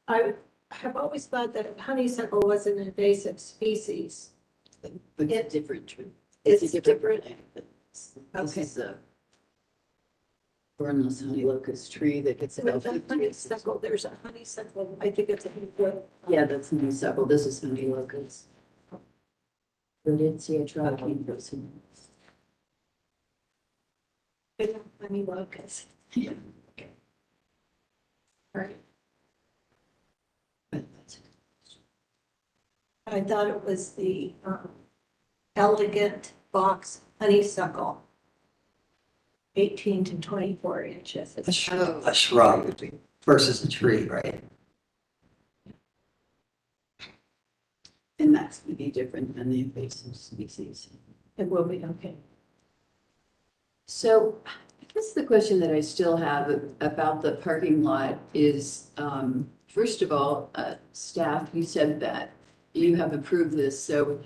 I have always thought that honeysuckle was an invasive species. But it's a different tree. It's a different. plant. This Okay. is a thornless honey locust tree that gets With about the 50 acres. honeysuckle, there's a honeysuckle, I think it's a wood. Yeah, that's honeysuckle. This is honey locust. But it's a tracking person. Honey locust. Yeah. All right. But that's- I thought it was the elegant box honeysuckle. 18 to 24 inches. A shrub versus a tree, right? And that's going to be different than the invasive species. It will be, okay. So I guess the question that I still have about the parking lot is, first of all, staff, you said that you have approved this. So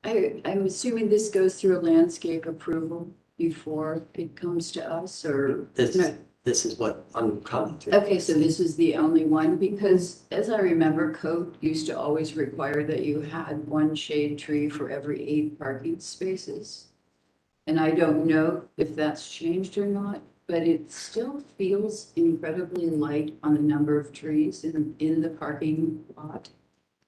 I'm assuming this goes through a landscape approval before it comes to us, or? This is what I'm commenting. Okay, so this is the only one, because as I remember, code used to always require that you had 1 shade tree for every 8 parking spaces. And I don't know if that's changed or not, but it still feels incredibly light on the number of trees in the parking lot.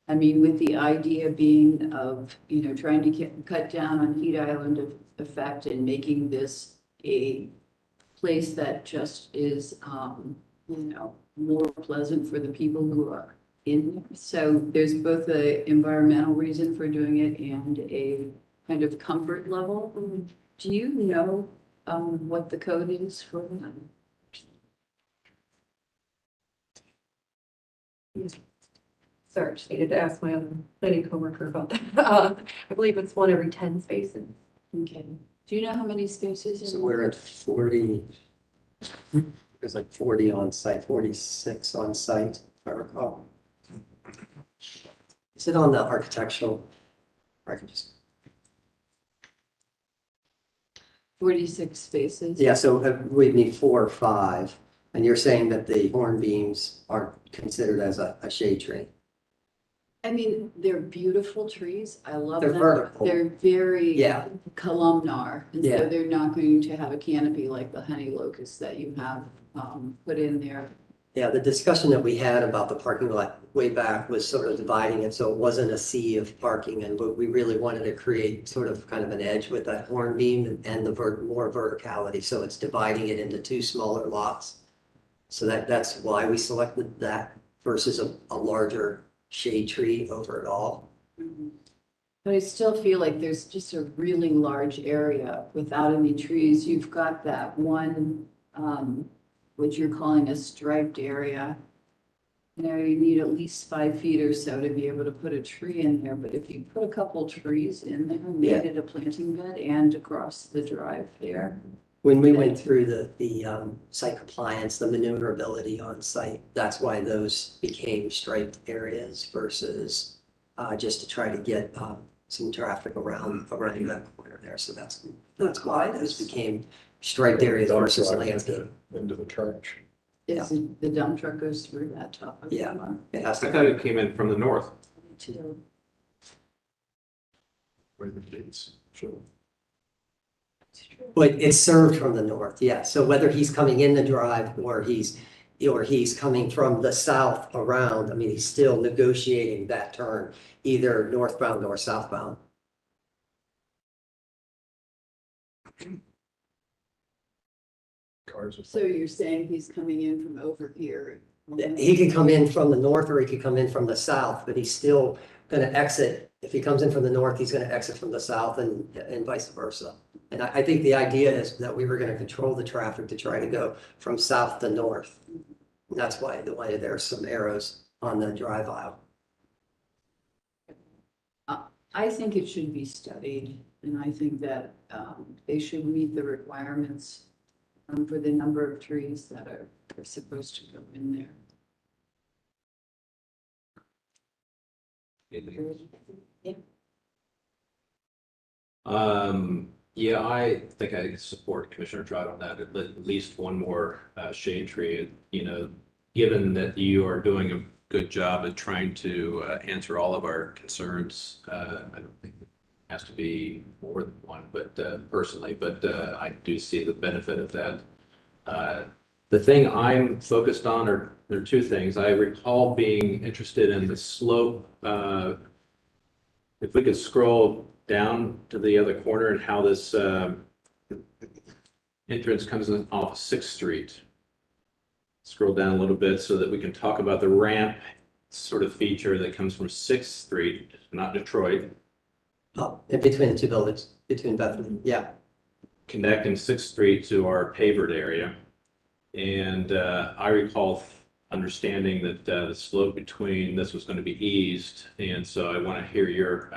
I mean, with the idea being of, trying to cut down on heat island effect and making this a place that just is, more pleasant for the people who are in there. So there's both a environmental reason for doing it and a kind of comfort level. Do you know what the code is for that? Sorry, just needed to ask my other lady coworker about that. I believe it's 1 every 10 spaces. Okay. Do you know how many spaces? So we're at 40, there's like 40 on site, 46 on site, if I recall. Is it on the architectural? I can just, 46 spaces? yeah, so we need 4 or 5, and you're saying that the horn beams aren't considered as a shade tree? I mean, they're beautiful trees. I love They're them. vertical. They're very Yeah. columnar. And Yeah. so they're not going to have a canopy like the honey locust that you have put in there. Yeah, the discussion that we had about the parking lot way back was sort of dividing it, so it wasn't a sea of parking, and we really wanted to create sort of kind of an edge with that horn beam and the more verticality, so it's dividing it into two smaller lots. So that's why we selected that versus a larger shade tree over it all. But I still feel like there's just a really large area without any trees. You've got that one, what you're calling a striped area. You know, you need at least 5 feet or so to be able to put a tree in there, but if you put a couple trees in there, made it a planting bed and across the drive there. When we went through the site compliance, the maneuverability on site, that's why those became striped areas versus just to try to get some traffic around that corner there. So that's why those became striped areas versus landscape. Into the trench. Is it, the dump truck goes through that top of the Yeah. lot? It I has to- thought it came in from the north. Too. Where the gates show. But it's served from the north, yeah. So whether he's coming in the drive or he's coming from the south around, I mean, he's still negotiating that turn, either northbound or southbound. Cars are. So you're saying he's coming in from over here? He could come in from the north or he could come in from the south, but he's still gonna exit. If he comes in from the north, he's gonna exit from the south and vice versa. And I think the idea is that we were gonna control the traffic to try to go from south to north. And that's why there's some arrows on the drive aisle. I think it should be studied, and I think that they should meet the requirements for the number of trees that are supposed to go in there. Yeah, I think I support Commissioner Trot on that, at least one more shade tree. You know, given that you are doing a good job at trying to answer all of our concerns, I don't think it has to be more than one, but personally, but I do see the benefit of that. The thing I'm focused on there are two things. I recall being interested in the slope. If we could scroll down to the other corner and how this entrance comes in off 6th Street. Scroll down a little bit so that we can talk about the ramp sort of feature that comes from 6th Street, not Detroit. Oh, in between the two buildings, between Bethany, yeah. Connecting 6th Street to our pavered area. And I recall understanding that the slope between this was going to be eased. And so I want to hear your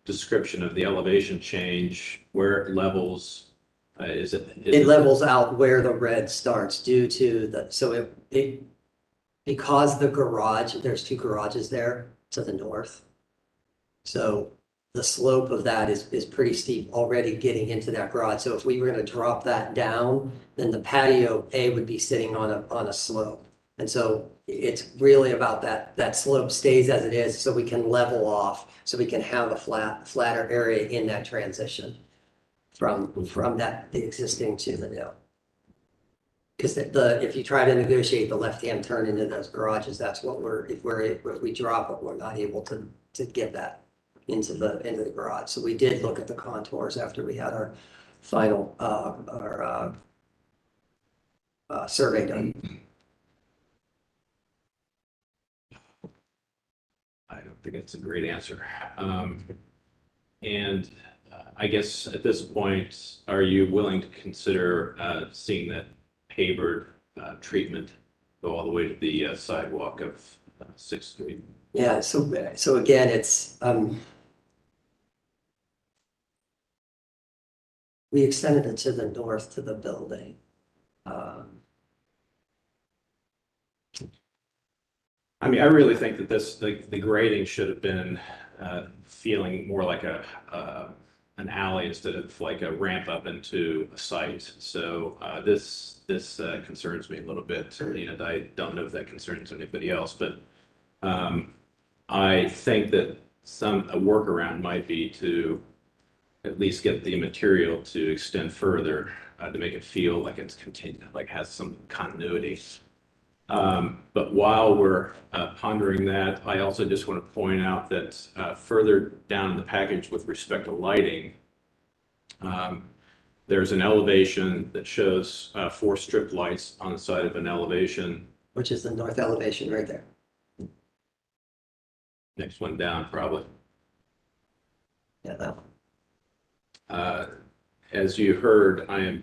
description of the elevation change, where it levels. It Levels out where the red starts due to because the garage, there's 2 garages there to the north. So the slope of that is pretty steep already getting into that garage. So if we were going to drop that down, then the patio A would be sitting on a slope. And so it's really about that slope stays as it is so we can level off, so we can have a flatter area in that transition from the existing to the new. Because if you try to negotiate the left-hand turn into those garages, that's what if we drop it, we're not able to get that into the garage. So we did look at the contours after we had our final survey done. I don't think that's a great answer. And I guess at this point, are you willing to consider seeing that pavered treatment go all the way to the sidewalk of 6th Street? Yeah, so again, it's we extended it to the north to the building. I mean, I really think that the grading should have been feeling more like an alley instead of like a ramp up into a site. So this concerns me a little bit, and I don't know if that concerns anybody else, but I think that a workaround might be to at least get the material to extend further to make it feel like it's continued, like has some continuity. But while we're pondering that, I also just want to point out that further down in the package with respect to lighting, there's an elevation that shows 4 strip lights on the side of an elevation. Which is the north elevation right there. Next one down, probably. Yeah, that one. As you heard, I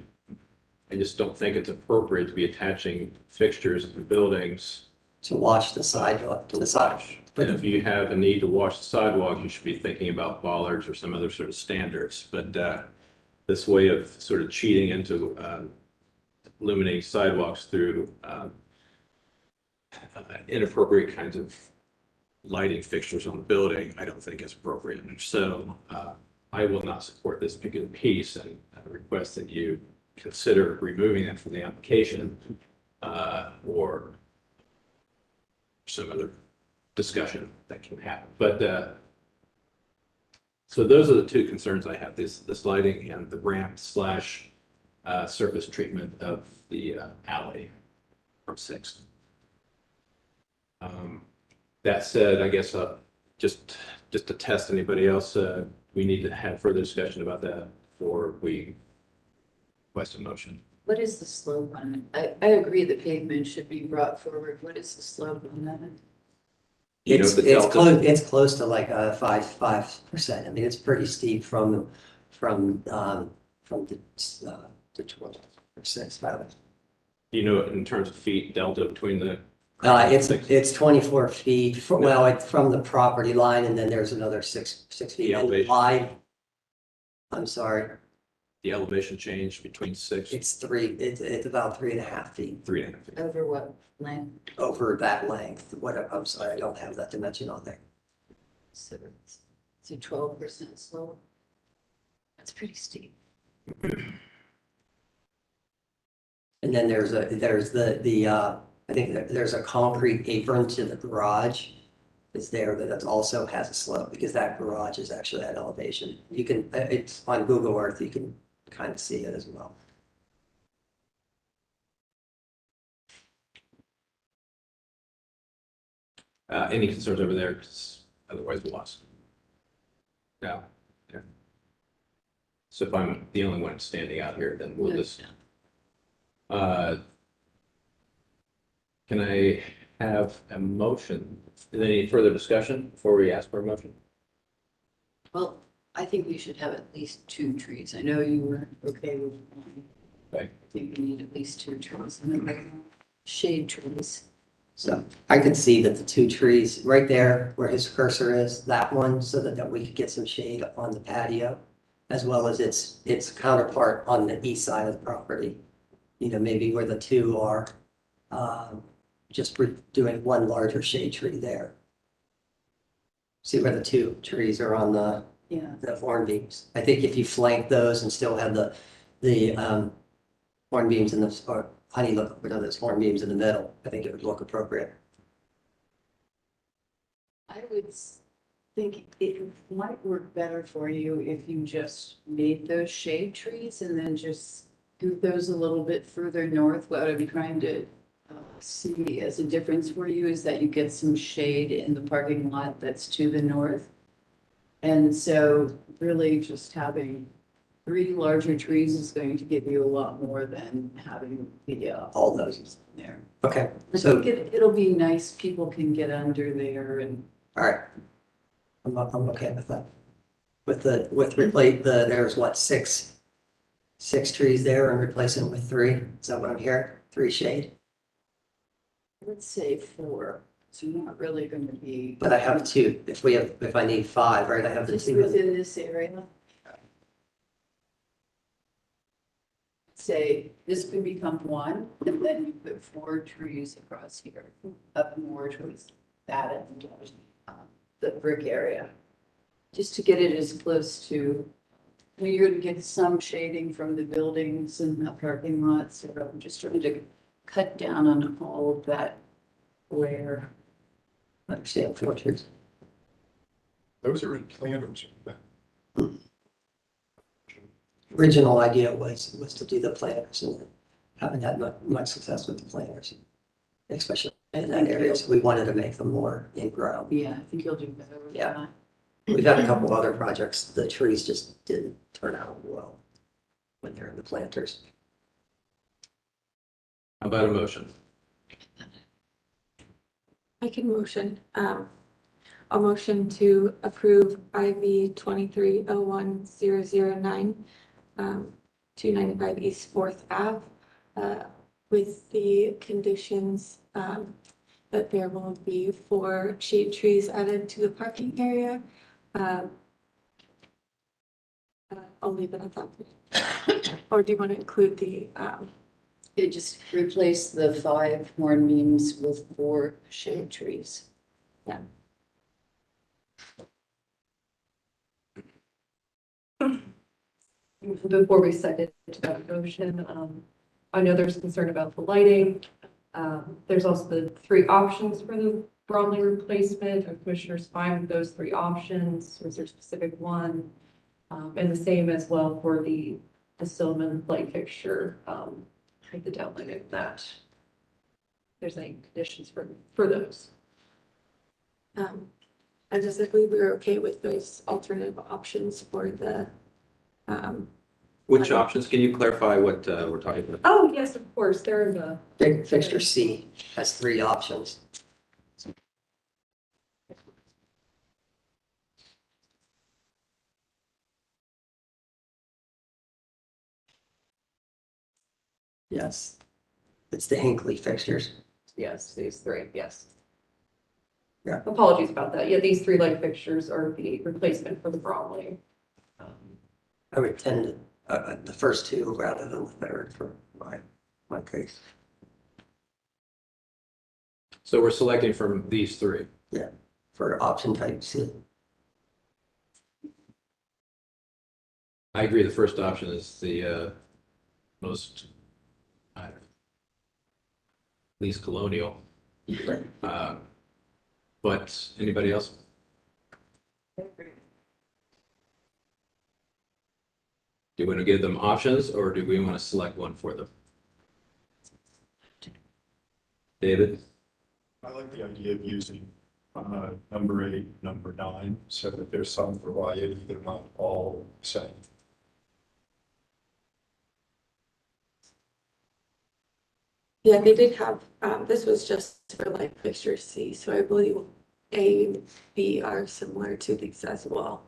just don't think it's appropriate to be attaching fixtures to buildings. To wash the sidewalk, to the side. And if you have a need to wash the sidewalk, you should be thinking about bollards or some other sort of standards. But this way of sort of cheating into illuminating sidewalks through inappropriate kinds of lighting fixtures on the building, I don't think is appropriate. So I will not support this particular piece, and I request that you consider removing that from the application or some other discussion that can happen. But so those are the 2 concerns I have: this lighting and the ramp / surface treatment of the alley from 6th. That said, I guess just to test anybody else, we need to have further discussion about that before we request a motion. What is the slope on it? I agree the pavement should be brought forward. What is the slope on that? You know, It's, the delta- it's close to like a 5%. I mean, it's pretty steep from the 12%, by the way. You know, in terms of feet delta between the. It's 24 feet, well, it's from the property line, and then there's another 6 feet. The elevation. Wide. I'm sorry, The elevation change between 6. it's about 3.5 feet 3.5 feet. Over what length? over that length. I'm sorry, I don't have that dimension on there. So it's a 12% slope. That's pretty steep. And then there's I think there's a concrete apron to the garage is there that also has a slope, because that garage is actually at elevation. You can, it's on Google Earth, you can kind of see it as well. Any concerns over there? 'Cause otherwise we're lost. No. Yeah. So if I'm the only one standing out here, then we'll just. Can I have a motion? Any further discussion before we ask for a motion? Well, I think we should have at least 2 trees. I know you were okay with one. Okay. I think we need at least 2 trees, and then shade trees. So I could see that the 2 trees right there where his cursor is, that one, so that we could get some shade on the patio, as well as its counterpart on the east side of the property. You know, maybe where the 2 are, just we're doing one larger shade tree there. See where the 2 trees are on the horn beams. I think if you flank those and still have the horn beams in the, or honey look, those horn beams in the middle, I think it would look appropriate. I would think it might work better for you if you just made those shade trees and then just scoot those a little bit further north. What I'm trying to see as a difference for you is that you get some shade in the parking lot that's to the north. And so really just having 3 larger trees is going to give you a lot more than having the All those there. Okay, I so, think it'll be nice. People can get under there and all right. I'm okay with that. There's what, 6 trees there and replacing it with 3? Is that what I'm hearing? 3 shade? let's say 4. So you're not really going to be. But I have 2. If I need 5, right? I have the Just 2. within this area. Say this could become 1, and then you put 4 trees across here, up more towards that end, the brick area. Just to get it as close to, you're gonna get some shading from the buildings and the parking lots, so I'm just trying to cut down on all of that glare. I understand 4 trees. Those are in planners. Original idea was to do the planters, and haven't had much success with the planters. especially in that area. So we wanted to make them more in-ground. Yeah, I think you'll do better with Yeah. that. We've had a couple other projects, the trees just didn't turn out well when they're in the planters. How about a motion? I can motion, a motion to approve IV 2301-009, 295 East Fourth Ave, with the conditions, that there will be 4 shade trees added to the parking area. I'll leave it at that. Or do you want to include the, It just replace the 5 hornbeams with 4 shade trees. Before we second that motion, I know there's concern about the lighting. There's also the 3 options for the Bromley replacement. Are commissioners fine with those 3 options? Or is there a specific one? And the same as well for the Stillman light fixture, like the downlighting of that. If there's any conditions for those. I just, if we were okay with those alternative options for the, Which options? Can you clarify what we're talking about? Oh, yes, of course, they're in the. Big fixture C has 3 options. Yes, it's the Hinckley fixtures. Yes, these 3, yes. Yeah. Apologies about that. Yeah, these 3 light fixtures are the replacement for the Bromley. I would tend to, the first 2 rather than the third for my case. So we're selecting from these 3. Yeah, for option type C. I agree the first option is the most least colonial. But anybody else? Do we want to give them options or do we want to select one for them? David? I like the idea of using number 8, number 9, so that there's some variety, they're not all the same. yeah, they did have, this was just for light fixture C, so I believe A and B are similar to these as well.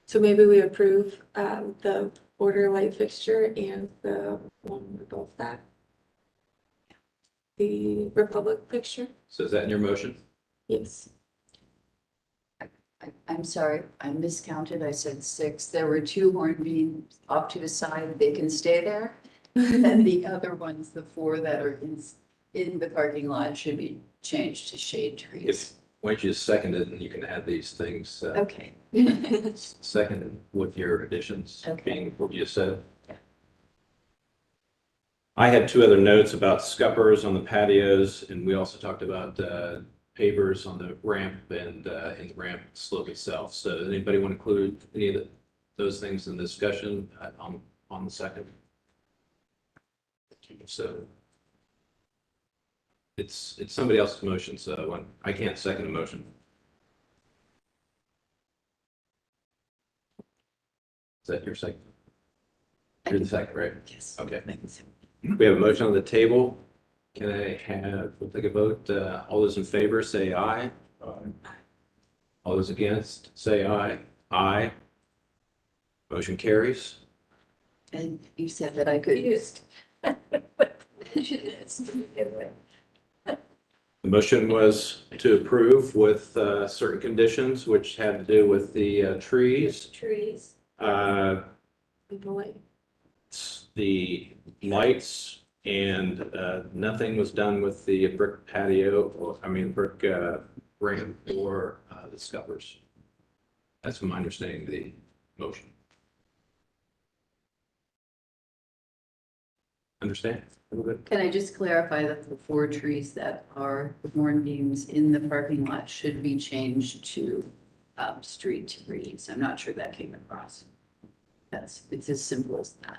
So maybe we approve, the border light fixture and the one above that. The Republic fixture, So is that in your motion? yes. I'm sorry, I miscounted. I said 6. There were 2 hornbeams off to the side. They can stay there. And the other ones, the 4 that are in the parking lot, should be changed to shade trees. If, why don't you just second it and you can add these things, Okay. seconded with your additions, Okay. being what you said. I had 2 other notes about scuppers on the patios, and we also talked about pavers on the ramp and in the ramp slope itself. So does anybody want to include any of those things in the discussion on the second? So it's somebody else's motion, so when I can't second a motion. Is that your second? You're the second, right? Yes. Okay. We have a motion on the table. Can I have, we'll take a vote. All those in favor, say aye. All those against, say aye. Aye. Motion carries. And you said that I could. The motion was to approve with certain conditions, which had to do with the trees. Trees. The lights, and nothing was done with the brick patio, or, I mean, brick ramp or the scuppers. That's my understanding of the motion. Understand? Everybody? Can I just clarify that the 4 trees that are the hornbeams in the parking lot should be changed to street trees? I'm not sure that came across. It's as simple as that.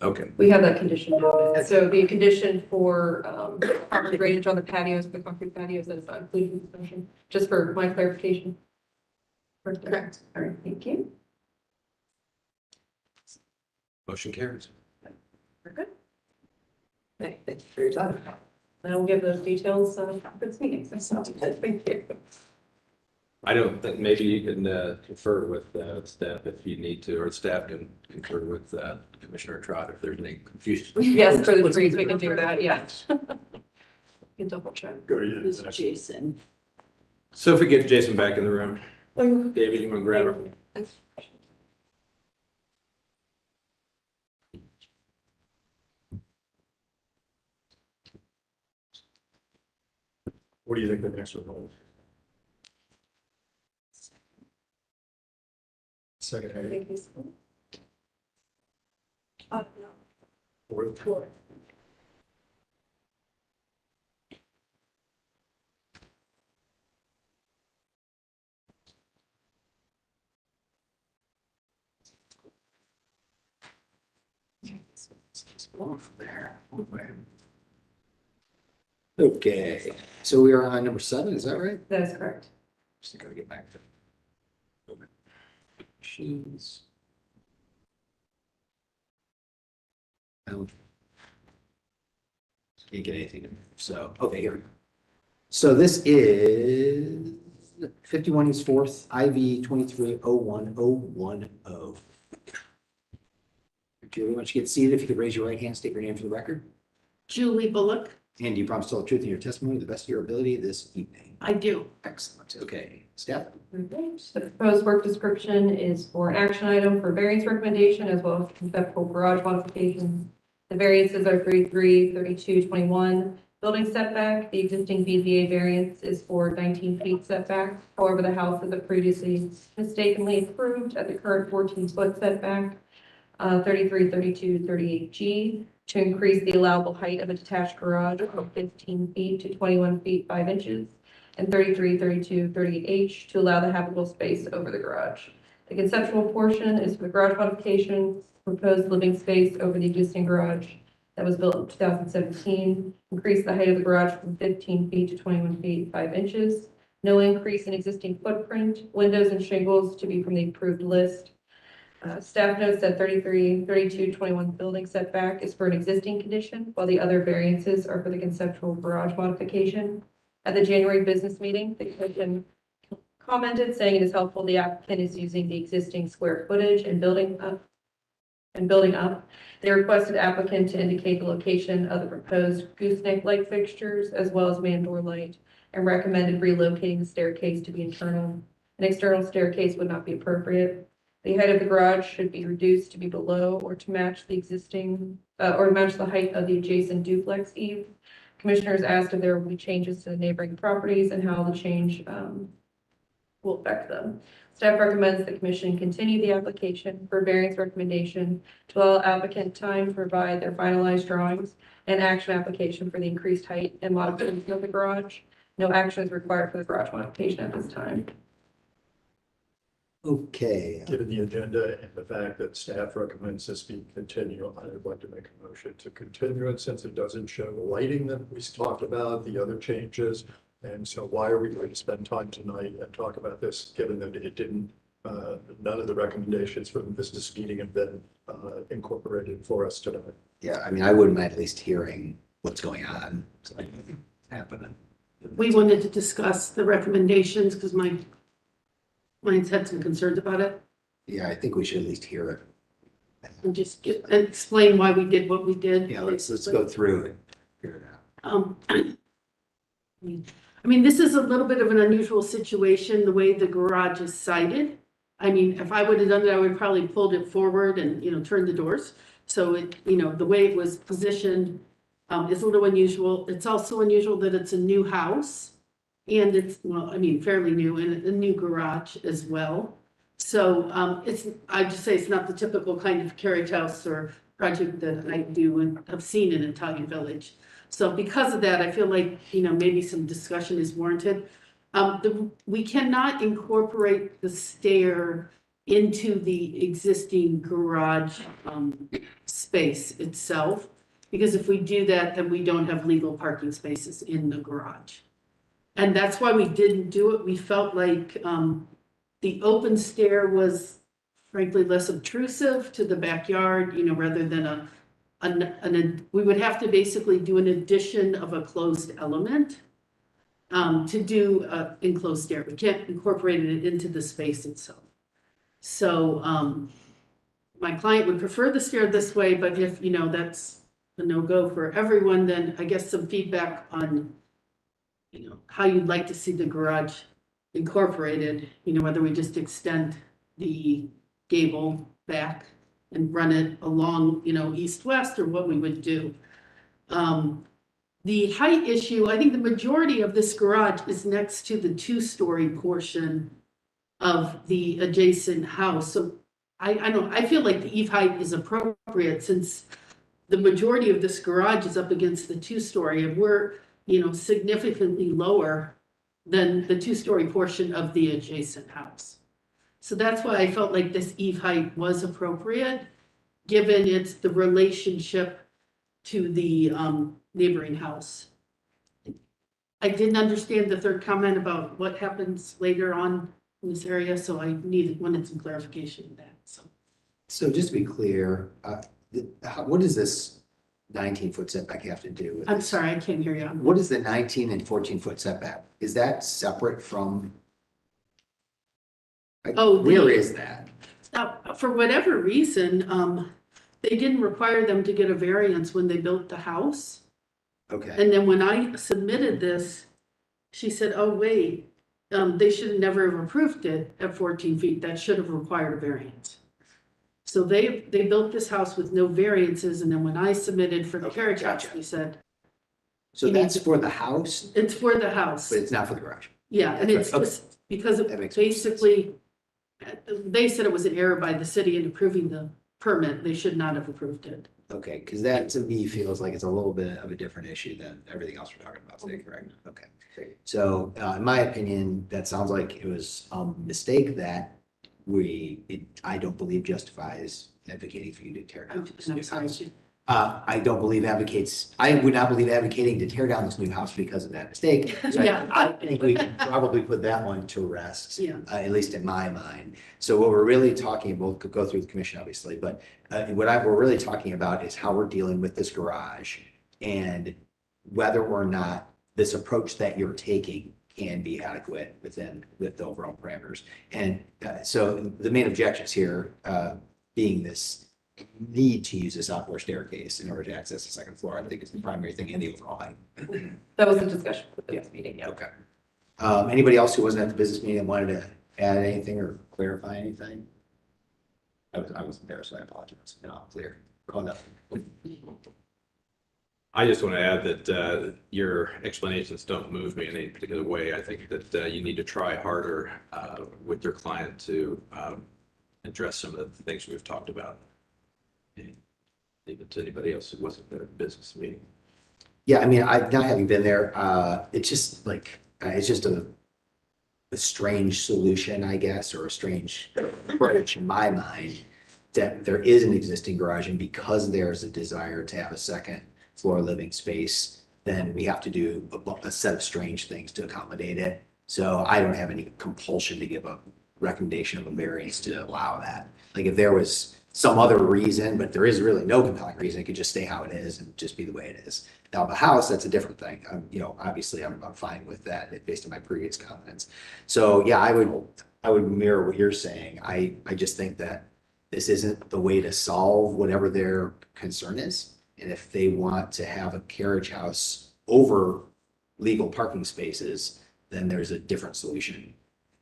Okay. We have that condition noted. So the condition for proper drainage on the patios, the concrete patios, that is not included in this motion, just for my clarification. Correct. All right, thank you. Motion carries. We're good. Thank you for your time. And I'll give those details for this meeting. So, thank you. I don't think, maybe you can confer with staff if you need to, or staff can confer with Commissioner Trot if there's any confusion. Yes, for the trees, we can do that, yeah. You can double check. Go ahead. Who's Jason? So if we get Jason back in the room, David, you want to grab her? What do you think the next one will? Second, Thank you. fourth. Okay, so we are on number 7, is that right? That is correct. Just gotta get back to machines. Can't get anything, so, okay, here we go. So this is 51 East 4th, IV 2301010. Julie, why don't you get seated? If you could raise your right hand, state your name for the record. Julie Bullock, And do you promise to tell the truth in your testimony to the best of your ability this evening? I do. Excellent, okay. Steph? Okay, so the proposed work description is for an action item for variance recommendation as well as conceptual garage modifications. The variances are 33, 32, 21. Building setback, the existing BZA variance is for 19 feet setback. However, the house is previously mistakenly approved at the current 14-foot setback, 33, 32, 38G, to increase the allowable height of a detached garage from 15 feet to 21 feet 5 inches, and 33, 32, 38H to allow the habitable space over the garage. The conceptual portion is for the garage modification, proposed living space over the existing garage that was built in 2017, increase the height of the garage from 15 feet to 21 feet 5 inches, no increase in existing footprint, windows and shingles to be from the approved list. Staff notes that 33, 32, 21 building setback is for an existing condition, while the other variances are for the conceptual garage modification. At the January business meeting, the commission commented saying it is helpful the applicant is using the existing square footage and building up. They requested applicant to indicate the location of the proposed gooseneck light fixtures as well as man door light, and recommended relocating the staircase to be internal. An external staircase would not be appropriate. The height of the garage should be reduced to be below or to match the existing, or match the height of the adjacent duplex eave. Commissioners asked if there will be changes to the neighboring properties and how the change will affect them. Staff recommends the commission continue the application for variance recommendation to allow applicant time to provide their finalized drawings and action application for the increased height and modification of the garage. No action is required for the garage modification at this time. Okay. Given the agenda and the fact that staff recommends this be continued, I would like to make a motion to continue it since it doesn't show the lighting that we talked about, the other changes. And so why are we going to spend time tonight and talk about this, given that it didn't, none of the recommendations from this meeting have been incorporated for us tonight? Yeah, I mean, I wouldn't mind at least hearing what's going on. Happening. We wanted to discuss the recommendations because mine's had some concerns about it, Yeah, I think we should at least hear it. and just and explain why we did what we did. Yeah, let's go through it. Figure it out. I mean, this is a little bit of an unusual situation, the way the garage is sited. I mean, if I would have done it, I would have probably pulled it forward and, turned the doors. So it, the way it was positioned is a little unusual. It's also unusual that it's a new house. And it's, well, I mean, fairly new, and a new garage as well. So I just say it's not the typical kind of carriage house or project that I do and have seen in Italian Village. So because of that, I feel like, maybe some discussion is warranted. We cannot incorporate the stair into the existing garage space itself. Because if we do that, then we don't have legal parking spaces in the garage. And that's why we didn't do it. We felt like the open stair was frankly less obtrusive to the backyard, rather than we would have to basically do an addition of a closed element to do an enclosed stair. We can't incorporate it into the space itself. So my client would prefer the stair this way, but if, that's a no-go for everyone, then I guess some feedback on, how you'd like to see the garage incorporated, whether we just extend the gable back and run it along, east-west, or what we would do. The height issue, I think the majority of this garage is next to the two-story portion of the adjacent house. So I feel like the eve height is appropriate since the majority of this garage is up against the two-story, and we're, significantly lower than the two-story portion of the adjacent house. So that's why I felt like this eve height was appropriate, given it's the relationship to the neighboring house. I didn't understand the third comment about what happens later on in this area, so I wanted some clarification of that, so. So just to be clear, what does this 19-foot setback have to do with? I'm sorry, I can't hear you. What is the 19 and 14-foot setback? Is that separate from? Where is that? For whatever reason, they didn't require them to get a variance when they built the house. Okay, And then when I submitted this, she said, oh, wait, they should never have approved it at 14 feet. That should have required a variance. So they built this house with no variances, and then when I submitted for the carriage house, gotcha. they said, so that's for the house, it's for the house. but it's not for the garage. Yeah, and it's Okay. just because That it makes more basically, they said it was an error by the city in approving the permit. They should not have approved it. Okay, because that to me feels like it's a little bit of a different issue than everything else we're talking about today, correct? Okay. So in my opinion, that sounds like it was a mistake that I don't believe justifies advocating for you to tear down this I'm new sorry. house. I would not believe advocating to tear down this new house because of that mistake. So Yeah. I think we can probably put that one to rest. Yeah. At least in my mind. So what we're really talking, we'll go through the commission obviously, but we're really talking about is how we're dealing with this garage and whether or not this approach that you're taking can be adequate with the overall parameters. And so the main objections here being this need to use this outdoor staircase in order to access the second floor, I think is the primary thing in the overall height. That was a discussion with this meeting, yeah. Okay. Anybody else who wasn't at the business meeting and wanted to add anything or clarify anything? I wasn't there, so I apologize. No, clear. Go on up. I just want to add that your explanations don't move me in any particular way. I think that you need to try harder with your client to address some of the things we've talked about. Leave it to anybody else who wasn't there at the business meeting. Yeah, I mean, not having been there, it's just like, it's just a strange solution, I guess, or a strange approach in my mind that there is an existing garage, and because there's a desire to have a second floor living space, then we have to do a set of strange things to accommodate it. So I don't have any compulsion to give a recommendation of a variance to allow that. Like if there was some other reason, but there is really no compelling reason, it could just stay how it is and just be the way it is. Now the house, that's a different thing. Obviously I'm fine with that based on my previous comments. So yeah, I would mirror what you're saying. I just think that this isn't the way to solve whatever their concern is. And if they want to have a carriage house over legal parking spaces, then there's a different solution.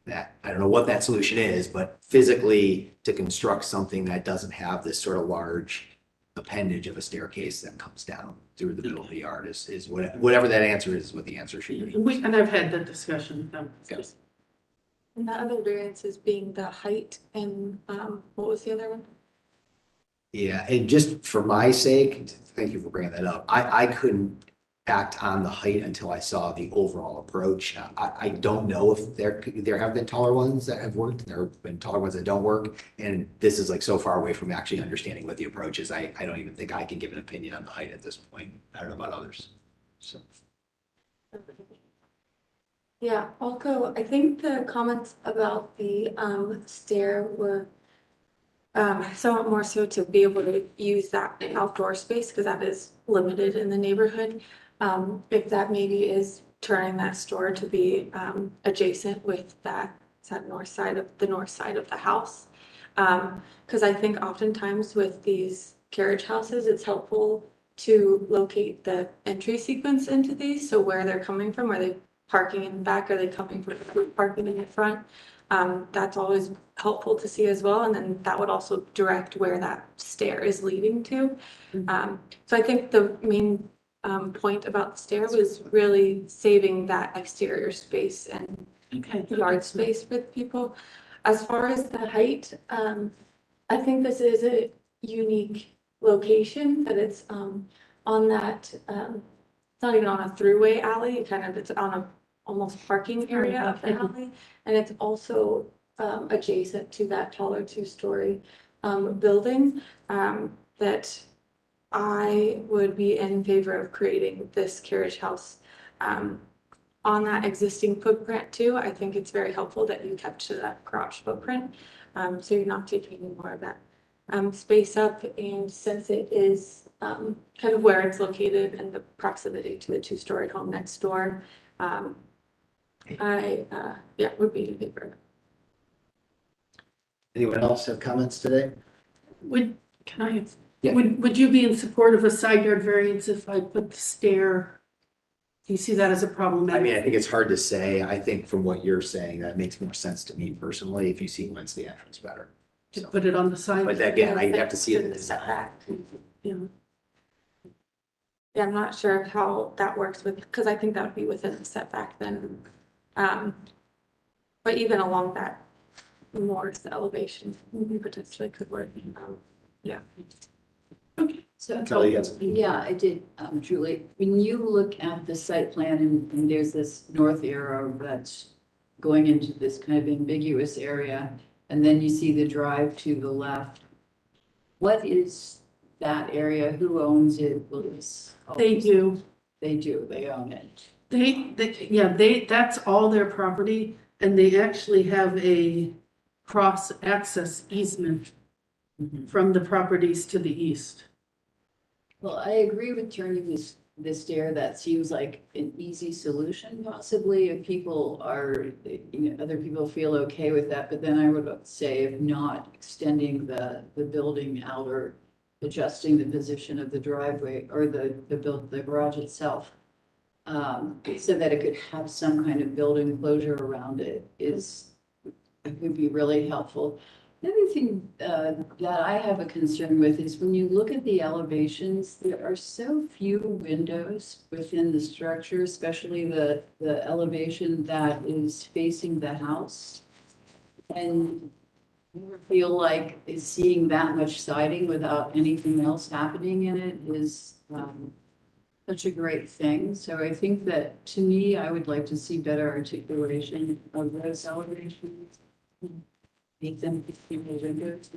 That I don't know what that solution is, but physically to construct something that doesn't have this sort of large appendage of a staircase that comes down through the middle of the yard is whatever that answer is what the answer should be. And I've had that discussion with them. Yes. And the other variances being the height and, what was the other one? Yeah, and just for my sake, thank you for bringing that up. I couldn't act on the height until I saw the overall approach. I don't know if there have been taller ones that have worked. There have been taller ones that don't work. And this is like so far away from actually understanding what the approach is. I don't even think I can give an opinion on the height at this point. I don't know about others. So. Yeah, also, I think the comments about the stair were somewhat more so to be able to use that outdoor space, because that is limited in the neighborhood. If that maybe is turning that store to be adjacent with that north side of the house. Because I think oftentimes with these carriage houses, it's helpful to locate the entry sequence into these, so where they're coming from. Are they parking in the back? Are they coming from parking in the front? That's always helpful to see as well, and then that would also direct where that stair is leading to. So I think the main point about the stair was really saving that exterior space and yard space for people. As far as the height, I think this is a unique location, that it's on that, it's not even on a throughway alley, it's on a almost parking area of the alley. And it's also adjacent to that taller two-story building that I would be in favor of creating this carriage house on that existing footprint too. I think it's very helpful that you kept to that garage footprint. So you're not taking any more of that space up. And since it is kind of where it's located and the proximity to the two-story home next door, I would be in favor. Anyone else have comments today? Yeah. Would you be in support of a side yard variance if I put the stair? Do you see that as a problem? I mean, I think it's hard to say. I think from what you're saying, that makes more sense to me personally, if you sequence the entrance better. To put it on the side? But again, I'd have to see it in the setback. Yeah. Yeah, I'm not sure how that works because I think that would be within the setback then. But even along that north elevation, potentially could work. Yeah. So, Kelly, you got something? yeah, I did, Julie. When you look at the site plan and there's this north arrow that's going into this kind of ambiguous area, and then you see the drive to the left, what is that area? Who owns it? They do. They do, they own it. That's all their property, and they actually have a cross-access easement from the properties to the east. Well, I agree with turning the stair. That seems like an easy solution, possibly, if people are, other people feel okay with that. But then I would say, if not, extending the building out or adjusting the position of the driveway or the garage itself, so that it could have some kind of building closure around it would be really helpful. The other thing that I have a concern with is when you look at the elevations, there are so few windows within the structure, especially the elevation that is facing the house. And I feel like seeing that much siding without anything else happening in it is such a great thing. So I think that, to me, I would like to see better articulation of those elevations. Make them windows.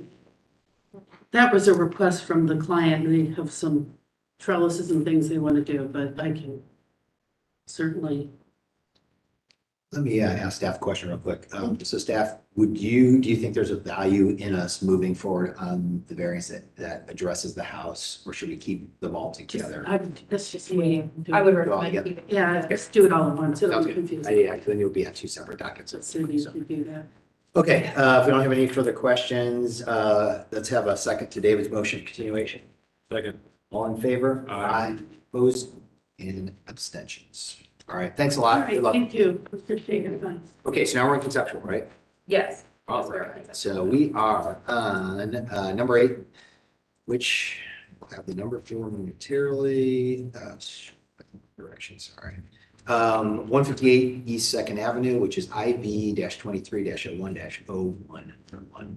That was a request from the client. They have some trellises and things they want to do, but I can certainly. Let me ask staff a question real quick. So staff, do you think there's a value in us moving forward on the variance that addresses the house, or should we keep them all together? That's just me. I would Go all recommend together. keeping. Yeah, let's do it all at once. It'll Sounds be good. confusing. Then you'll be at two separate dockets. So you can do that. Okay, if we don't have any further questions, let's have a second to David's motion continuation. Second. All in favor? Aye. Opposed and abstentions. All right, thanks a All lot. right, Good luck. thank you. Appreciate your time. Okay, so now we're in conceptual, right? Yes. All right, so we are on number 8, which will have the number for momentarily. Directions, all right. 158 East 2nd Avenue, which is IV-23-01-01.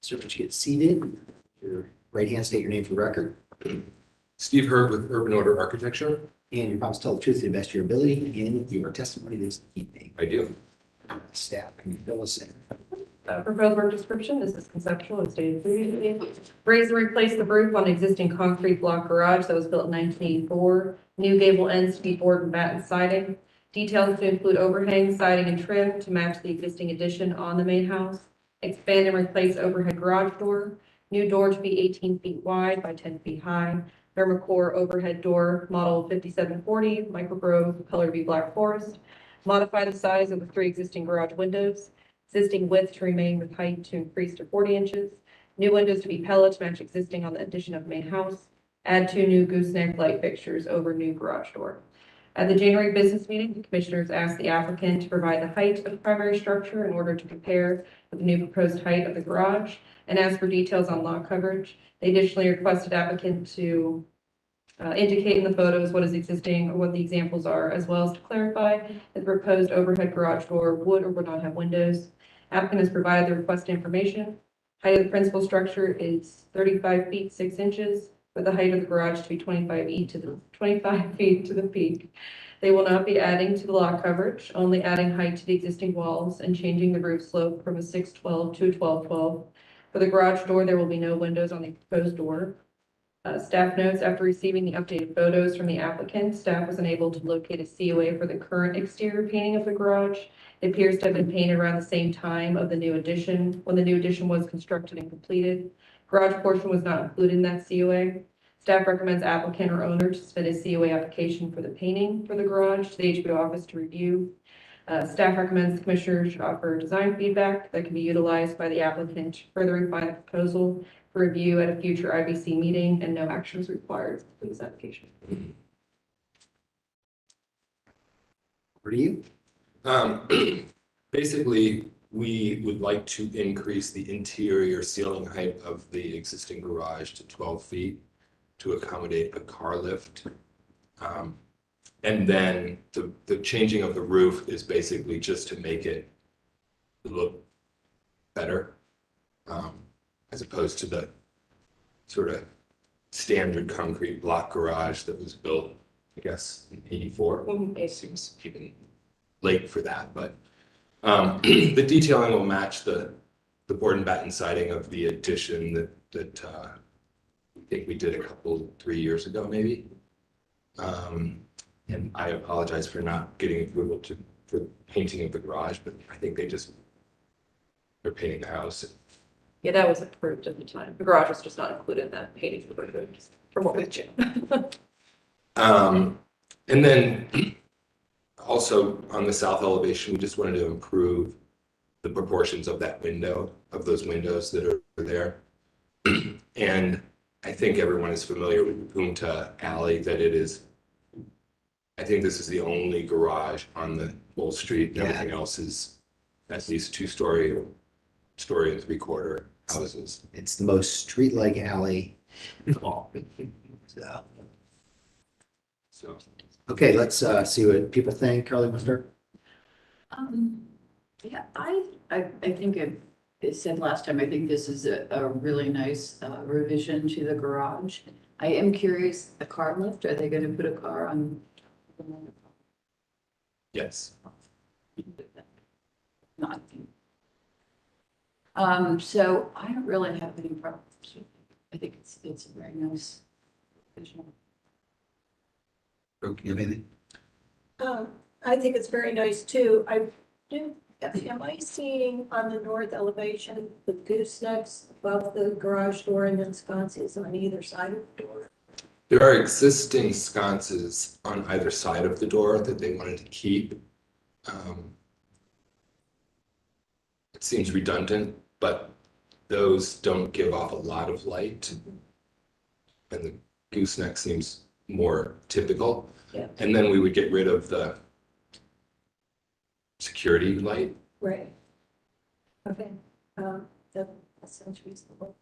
So would you get seated? Your right hand, state your name for the record. Steve Hurd with Urban Order Architecture. And you promise to tell the truth to the best of your ability in your testimony this evening. I do. Staff, can you fill us in? Proposed work description, this is conceptual, as stated previously. Raise and replace the roof on existing concrete block garage that was built in 1984. New gable ends to be board and batten siding. Details to include overhang, siding, and trim to match the existing addition on the main house. Expand and replace overhead garage door. New door to be 18 feet wide by 10 feet high. Thermocore overhead door, model 5740, microgrove, color to be black forest. Modify the size of the 3 existing garage windows. Existing width to remain with height to increase to 40 inches. New windows to be pellet to match existing on the addition of main house. Add 2 new gooseneck light fixtures over new garage door. At the January business meeting, the commissioners asked the applicant to provide the height of the primary structure in order to compare with the new proposed height of the garage and ask for details on lot coverage. They additionally requested applicant to indicate in the photos what is existing or what the examples are, as well as to clarify that the proposed overhead garage door would or would not have windows. Applicant has provided the requested information. Height of the principal structure is 35 feet 6 inches, with the height of the garage to be 25 feet to the peak. They will not be adding to the lot coverage, only adding height to the existing walls and changing the roof slope from a 612 to a 1212. For the garage door, there will be no windows on the proposed door. Staff notes, after receiving the updated photos from the applicant, staff was unable to locate a COA for the current exterior painting of the garage. It appears to have been painted around the same time of the new addition, when the new addition was constructed and completed. Garage portion was not included in that COA. Staff recommends applicant or owner to submit a COA application for the painting for the garage to the HBO office to review. Staff recommends the commissioners should offer design feedback that can be utilized by the applicant to further refine the proposal for review at a future IBC meeting, and no action is required for this application. Over to you. Basically, we would like to increase the interior ceiling height of the existing garage to 12 feet to accommodate a car lift. And then the changing of the roof is basically just to make it look better, as opposed to the sort of standard concrete block garage that was built, I guess, in 84. It seems even late for that, but the detailing will match the board and batten siding of the addition that I think we did 3 years ago, maybe. And I apologize for not getting approval for painting of the garage, but I think they're painting the house. Yeah, that was approved at the time. The garage was just not included in that painting for the just from what we did. And then also on the south elevation, we just wanted to improve the proportions of that window, of those windows that are there. And I think everyone is familiar with Punta Alley, that it is, I think this is the only garage on the whole street. Yeah. Everything else is at least 2-story and 3/4 houses. It's the most street-like alley. So, Okay, let's see what people think. Carly, want to start? Yeah, I think it said last time, I think this is a really nice revision to the garage. I am curious, a car lift, are they gonna put a car on? yes. Not. So I don't really have any problems with it. I think it's a very nice vision. You have anything? I think it's very nice too. Am I seeing on the north elevation the goosenecks above the garage door and then sconces on either side of the door? There are existing sconces on either side of the door that they wanted to keep. It seems redundant, but those don't give off a lot of light. And the gooseneck seems more typical. Yeah. And then we would get rid of the security light. Right. Okay, that sounds reasonable.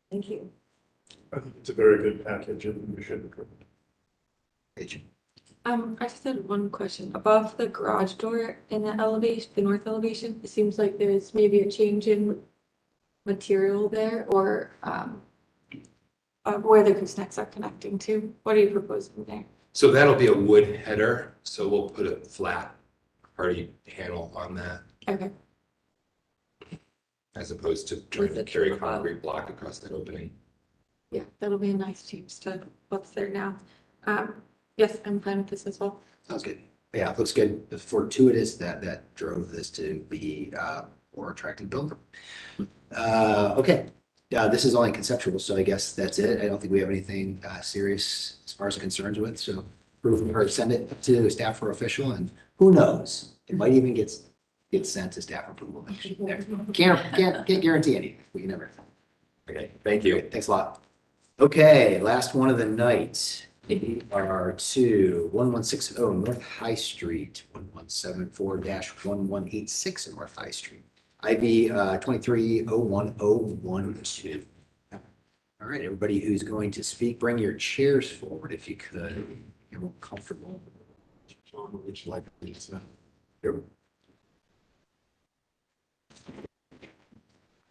Thank you. I think it's a very good package and we should approve it. I just had one question. Above the garage door in the elevation, the north elevation, it seems like there's maybe a change in material there, or where the goosenecks are connecting to. What are you proposing there? So that'll be a wood header, so we'll put a flat hardy panel on that Okay. as opposed to trying With to the carry a profile. concrete block across that opening. Yeah, that'll be a nice change to what's there now. Yes, I'm fine with this as well. Sounds good. Yeah, it looks good. Fortuitous that drove this to be more attractive building. Okay, this is only conceptual, so I guess that's it. I don't think we have anything serious as far as concerns with, so approve or send it to staff for official, and who knows? It might even get sent to staff approval. Can't guarantee anything. We can never. Okay, thank you. Thanks a lot. Okay, last one of the night. AR2-1160 North High Street, 1174-1186 North High Street. IB 230112. All right, everybody who's going to speak, bring your chairs forward if you could. You're more comfortable. John, would you like to Here.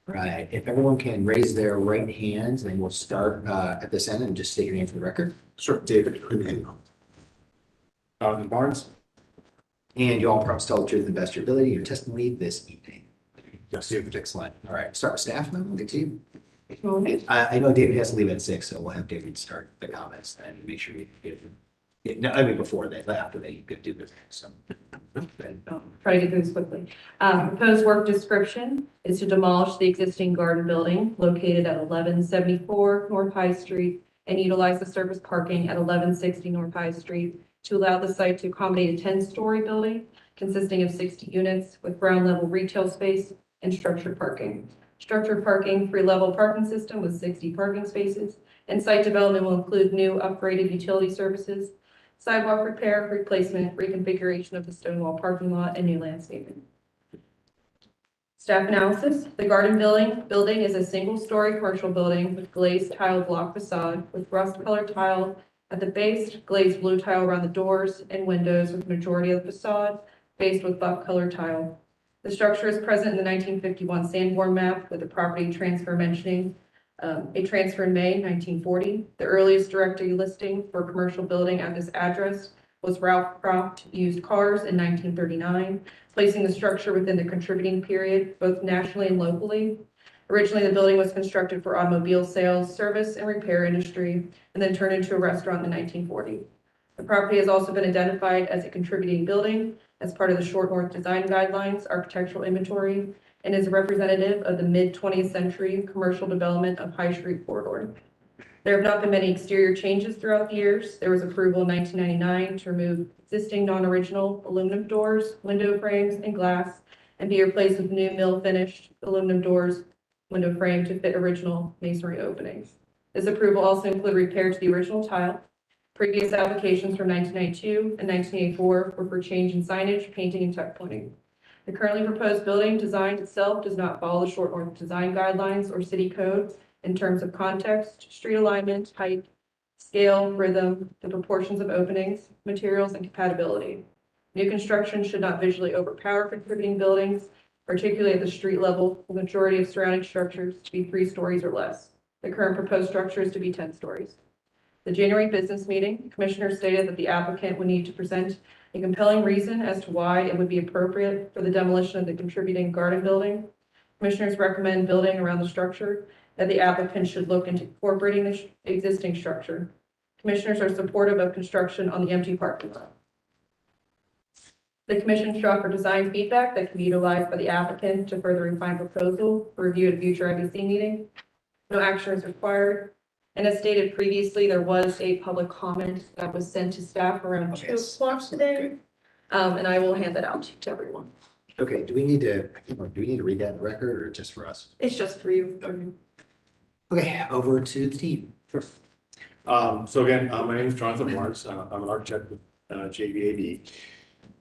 Right, if everyone can raise their right hands, then we'll start at this end and just state your name for the record. Sure, David. Barnes. And you all promise to tell the truth and best of your ability, your testimony this evening. Yes. Excellent. All right, start with staff then, we'll get to you. I know David has to leave at 6, so we'll have David start the comments and make sure you no, I mean, before they, after they could do this, so. Try to get through this quickly. Proposed work description is to demolish the existing garden building located at 1174 North High Street and utilize the surface parking at 1160 North High Street to allow the site to accommodate a 10-story building consisting of 60 units with ground level retail space and structured parking. Structured parking, free-level parking system with 60 parking spaces, and site development will include new upgraded utility services, sidewalk repair, replacement, reconfiguration of the stone wall parking lot, and new landscaping. Staff analysis, the garden building is a single-story commercial building with glazed tile block facade with rust-colored tile at the base, glazed blue tile around the doors and windows with majority of the facade faced with buff-colored tile. The structure is present in the 1951 Sanborn map with the property transfer mentioning a transfer in May 1940. The earliest directory listing for a commercial building at this address was Ralph Croft Used Cars in 1939, placing the structure within the contributing period, both nationally and locally. Originally, the building was constructed for automobile sales, service, and repair industry, and then turned into a restaurant in 1940. The property has also been identified as a contributing building as part of the Short North Design Guidelines Architectural Inventory, and is representative of the mid-20th century commercial development of High Street corridor. There have not been many exterior changes throughout the years. There was approval in 1999 to remove existing non-original aluminum doors, window frames, and glass, and be replaced with new mill-finished aluminum doors, window frame to fit original masonry openings. This approval also included repair to the original tile. Previous applications from 1992 and 1984 were for change in signage, painting, and tuck pointing. The currently proposed building design itself does not follow the Short North Design Guidelines or City Code in terms of context, street alignment, height, scale, rhythm, the proportions of openings, materials, and compatibility. New construction should not visually overpower contributing buildings, particularly at the street level, the majority of surrounding structures to be 3 stories or less. The current proposed structure is to be 10 stories. The January business meeting, commissioners stated that the applicant would need to present a compelling reason as to why it would be appropriate for the demolition of the contributing garden building. Commissioners recommend building around the structure that the applicant should look into incorporating the existing structure. Commissioners are supportive of construction on the empty parking lot. The commission should offer design feedback that can be utilized by the applicant to further refine proposal for review at a future IBC meeting. No action is required. And as stated previously, there was a public comment that was sent to staff around 2 o'clock today. And I will hand that out to everyone. Okay, do we need to read that in the record or just for us? It's just for you. Okay, over to the team. Sure. So again, my name is Jonathan Lawrence. I'm an architect with JVAB.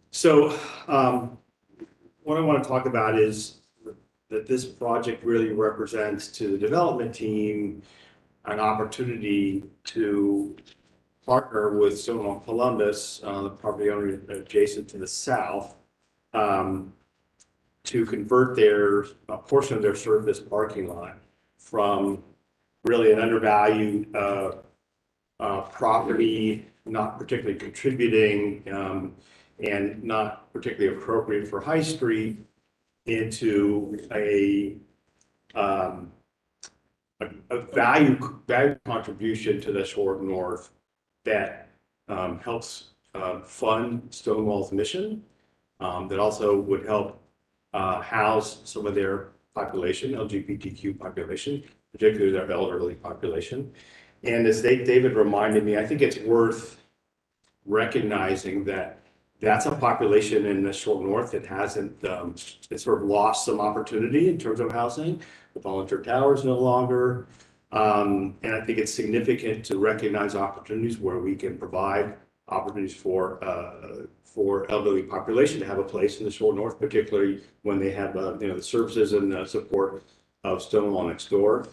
So what I want to talk about is that this project really represents to the development team an opportunity to partner with Stonewall Columbus, the property owner adjacent to the south, to convert a portion of their surface parking lot from really an undervalued property, not particularly contributing, and not particularly appropriate for High Street, into a value contribution to the short north that helps fund Stonewall's mission, that also would help house some of their population, LGBTQ population, particularly their elderly population. And as David reminded me, I think it's worth recognizing that that's a population in the short north that hasn't, it sort of lost some opportunity in terms of housing. The volunteer towers no longer. And I think it's significant to recognize opportunities where we can provide opportunities for elderly population to have a place in the short north, particularly when they have, the services and the support of Stonewall next door.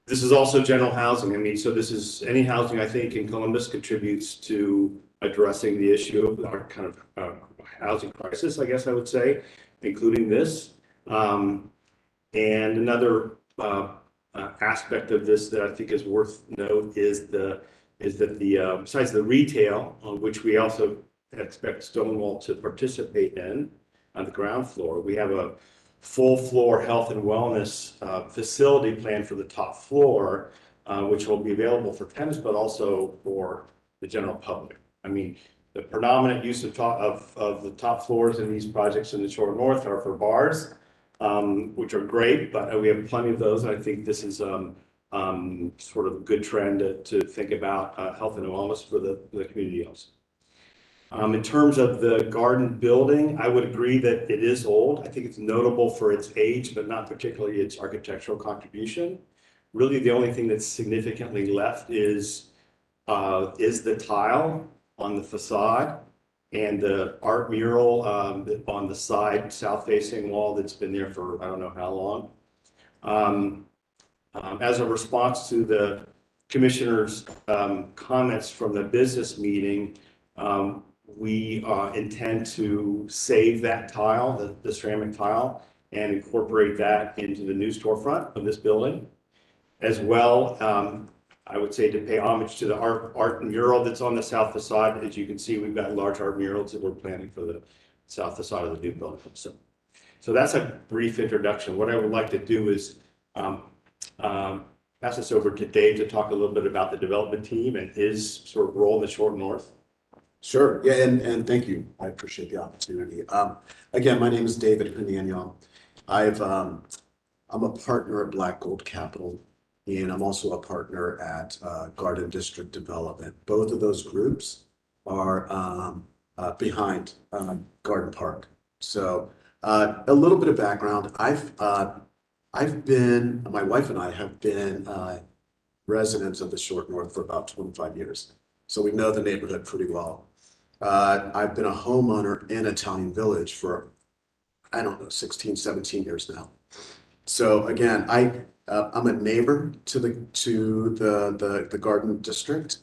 This is also general housing. I mean, so this is any housing, I think, in Columbus contributes to addressing the issue of our kind of housing crisis, I guess I would say, including this. And another aspect of this that I think is worth note is that besides the retail, which we also expect Stonewall to participate in on the ground floor, we have a full floor health and wellness facility plan for the top floor, which will be available for tenants, but also for the general public. I mean, the predominant use of the top floors in these projects in the short north are for bars, which are great, but we have plenty of those. And I think this is sort of a good trend to think about health and wellness for the community also. In terms of the garden building, I would agree that it is old. I think it's notable for its age, but not particularly its architectural contribution. Really, the only thing that's significantly left is the tile on the facade and the art mural on the side south-facing wall that's been there for I don't know how long. As a response to the commissioner's comments from the business meeting, we intend to save that tile, the ceramic tile, and incorporate that into the new storefront of this building. As well, I would say to pay homage to the art mural that's on the south facade. As you can see, we've got large art murals that we're planning for the south facade of the new building. So that's a brief introduction. What I would like to do is pass this over to Dave to talk a little bit about the development team and his sort of role in the short north. Sure. Yeah, and thank you. I appreciate the opportunity. Again, my name is David Hernanian. I'm a partner at Black Gold Capital, and I'm also a partner at Garden District Development. Both of those groups are behind Garden Park. So a little bit of background. My wife and I have been residents of the short north for about 25 years. So we know the neighborhood pretty well. I've been a homeowner in Italian Village for, I don't know, 16, 17 years now. So again, I'm a neighbor to the Garden District.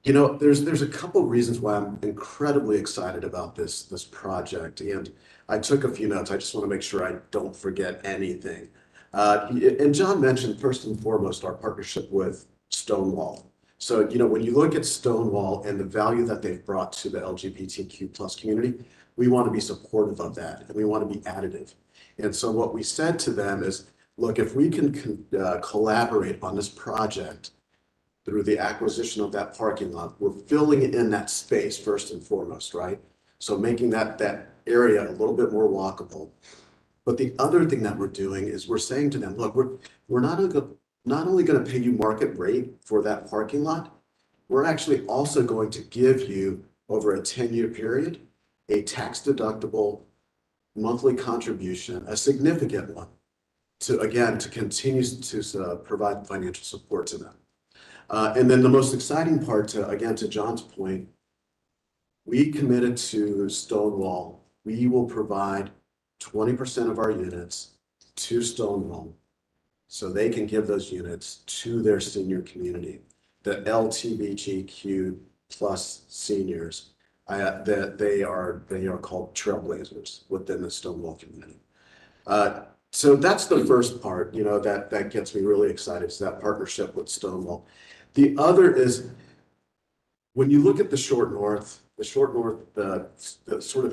There's a couple reasons why I'm incredibly excited about this project. And I took a few notes. I just want to make sure I don't forget anything. And John mentioned first and foremost our partnership with Stonewall. So, when you look at Stonewall and the value that they've brought to the LGBTQ plus community, we want to be supportive of that and we want to be additive. And so what we said to them is, look, if we can collaborate on this project through the acquisition of that parking lot, we're filling in that space first and foremost, right? So making that area a little bit more walkable. But the other thing that we're doing is we're saying to them, look, we're not only going to pay you market rate for that parking lot, we're actually also going to give you over a 10-year period, a tax deductible monthly contribution, a significant one, to continue to provide financial support to them. And then the most exciting part, to John's point, we committed to Stonewall. We will provide 20% of our units to Stonewall so they can give those units to their senior community, the LGBTQ plus seniors. They are called trailblazers within the Stonewall community. So that's the first part, that gets me really excited, is that partnership with Stonewall. The other is, when you look at the short north, the sort of the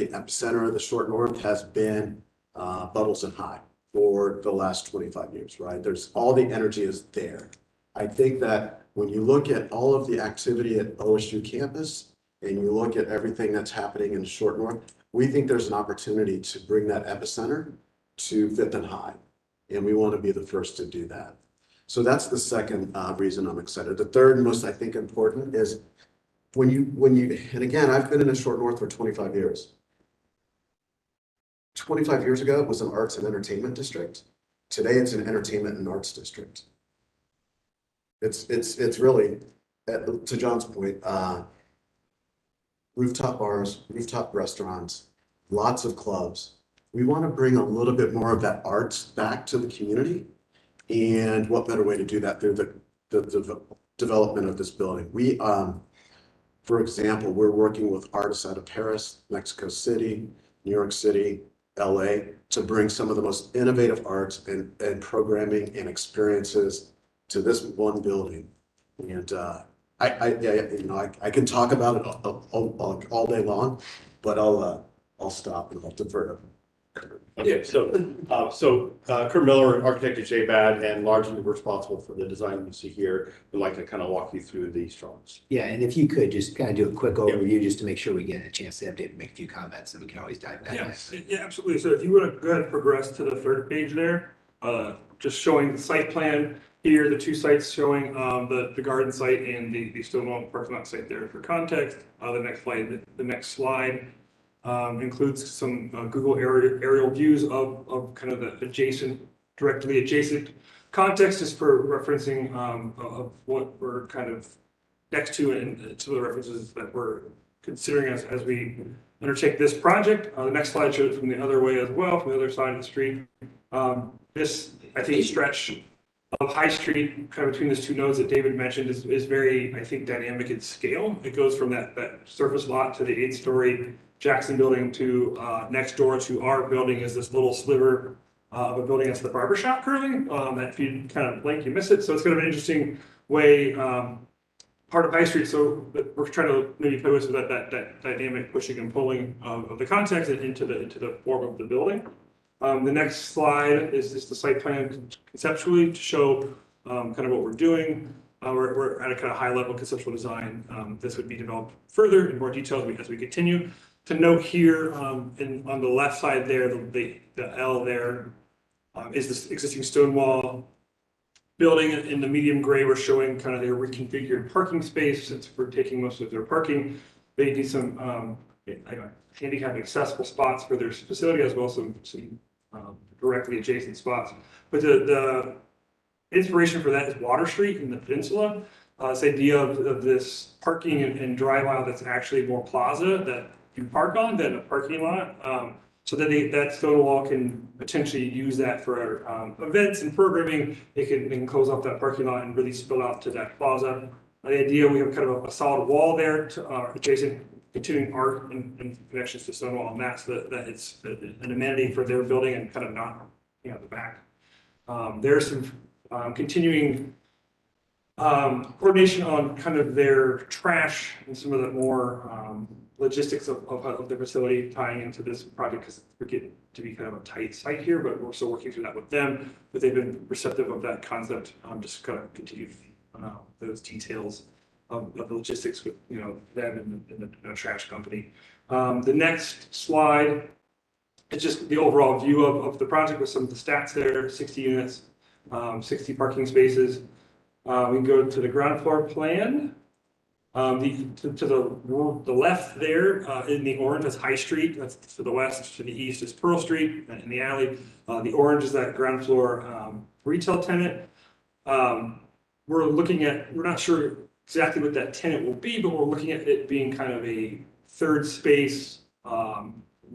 epicenter of the short north has been Bubbles and High for the last 25 years, right? All the energy is there. I think that when you look at all of the activity at OSU campus and you look at everything that's happening in the short north, we think there's an opportunity to bring that epicenter to Fifth and High. And we want to be the first to do that. So that's the second reason I'm excited. The third most, I think, important is when you, and again, I've been in the short north for 25 years. 25 years ago, it was an arts and entertainment district. Today, it's an entertainment and arts district. It's really, to John's point, rooftop bars, rooftop restaurants, lots of clubs. We want to bring a little bit more of that arts back to the community. And what better way to do that through the development of this building? For example, we're working with artists out of Paris, Mexico City, New York City, LA, to bring some of the most innovative arts and programming and experiences to this one building. And I can talk about it all day long, but I'll stop and I'll defer to Kurt. Okay, so Kurt Miller, architect at JBAD, and largely responsible for the design you see here. Would like to kind of walk you through these drawings. Yeah, and if you could just kind of do a quick overview, just to make sure we get a chance to have David make a few comments, and we can always dive back. Yes, yeah, absolutely. So if you want to go ahead and progress to the third page there, just showing the site plan here, the two sites showing the garden site and the Stonewall parking lot site there for context. The next slide includes some Google aerial views of kind of the directly adjacent context, just for referencing of what we're kind of next to and some of the references that we're considering as we undertake this project. The next slide shows it from the other way as well, from the other side of the street. This, I think, stretch of High Street, kind of between those two nodes that David mentioned, is very, I think, dynamic in scale. It goes from that surface lot to the 8-story Jackson building to next door to our building is this little sliver of a building that's the barber shop currently. That if you kind of blink, you miss it. So it's kind of an interesting way, part of High Street. So we're trying to maybe play with that dynamic pushing and pulling of the context into the form of the building. The next slide is just the site plan conceptually to show kind of what we're doing. We're at a kind of high level conceptual design. This would be developed further in more detail as we continue. To note here, on the left side there, the L there is this existing Stonewall building. In the medium gray, we're showing kind of their reconfigured parking space. Since we're taking most of their parking, they need some handicap accessible spots for their facility, as well as some directly adjacent spots. But the inspiration for that is Water Street in the peninsula. This idea of this parking and drive aisle that's actually more plaza that you park on than a parking lot. So that Stonewall can potentially use that for events and programming. They can close off that parking lot and really spill out to that plaza. The idea, we have kind of a solid wall there to adjacent continuing art and connections to Stonewall on that, so that it's an amenity for their building and kind of not the back. There's some continuing coordination on kind of their trash and some of the more logistics of the facility tying into this project, because we're getting to be kind of a tight site here, but we're still working through that with them. But they've been receptive of that concept. Just kind of continue those details of the logistics with them and the trash company. The next slide is just the overall view of the project with some of the stats there: 60 units, 60 parking spaces. We can go to the ground floor plan. To the left there, in the orange, that's High Street. That's to the west. To the east is Pearl Street in the alley. The orange is that ground floor retail tenant. We're not sure exactly what that tenant will be, but we're looking at it being kind of a third space,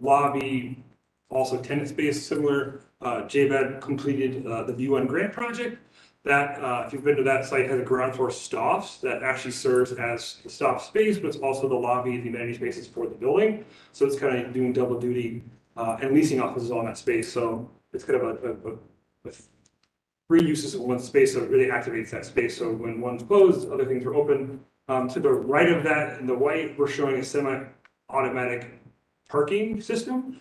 lobby, also tenant space, similar. JBAD completed the View on Grant project. That, if you've been to that site, has a ground floor Stoffs that actually serves as the stop space, but it's also the lobby, the amenity spaces for the building. So it's kind of doing double duty and leasing offices on that space. So it's kind of a three uses in one space, so it really activates that space. So when one's closed, other things are open. To the right of that, in the white, we're showing a semi-automatic parking system.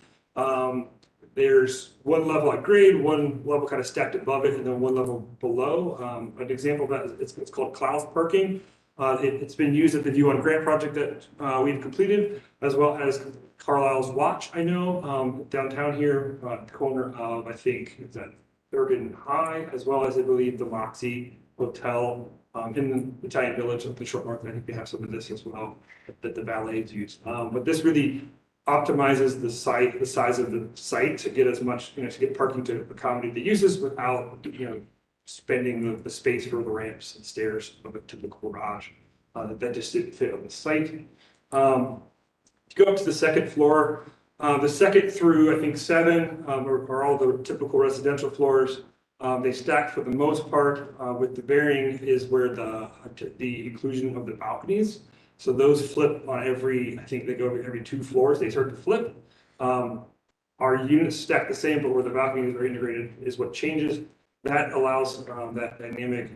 There's one level at grade, one level kind of stacked above it, and then one level below. An example of that, it's called cloud parking. It's been used at the View on Grant project that we've completed, as well as Carlisle's Watch, I know, downtown here, corner of, I think, is that Third and High, as well as I believe the Moxie Hotel in the Italian Village of the Short North. I think they have some of this as well that the valets use. But this really optimizes the size of the site to get as much, to get parking to accommodate the uses without, spending the space for the ramps and stairs of a typical garage. That just didn't fit on the site. Go up to the second floor. The second through, I think, 7 are all the typical residential floors. They stack for the most part, with the varying is where the inclusion of the balconies. So those flip on I think they go every 2 floors, they start to flip. Our units stack the same, but where the balconies are integrated is what changes. That allows that dynamic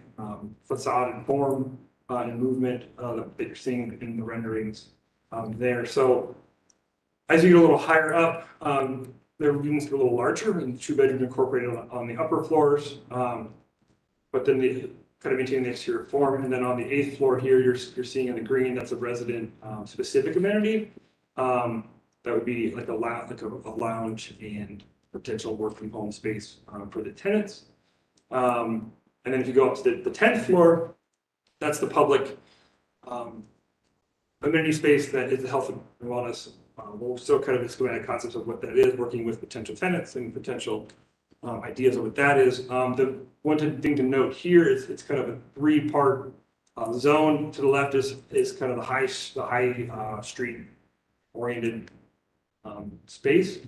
facade and form and movement that you're seeing in the renderings there. So as you get a little higher up, their units get a little larger, and 2-bedroom incorporated on the upper floors. But then they kind of maintain the exterior form. And then on the 8th floor here, you're seeing in the green, that's a resident specific amenity. That would be like a lounge and potential work from home space for the tenants. And then if you go up to the 10th floor, that's the public amenity space that is the health and wellness. We'll still kind of explain the concepts of what that is, working with potential tenants and potential ideas of what that is. The one thing to note here is it's kind of a 3-part zone. To the left is kind of the high street oriented space.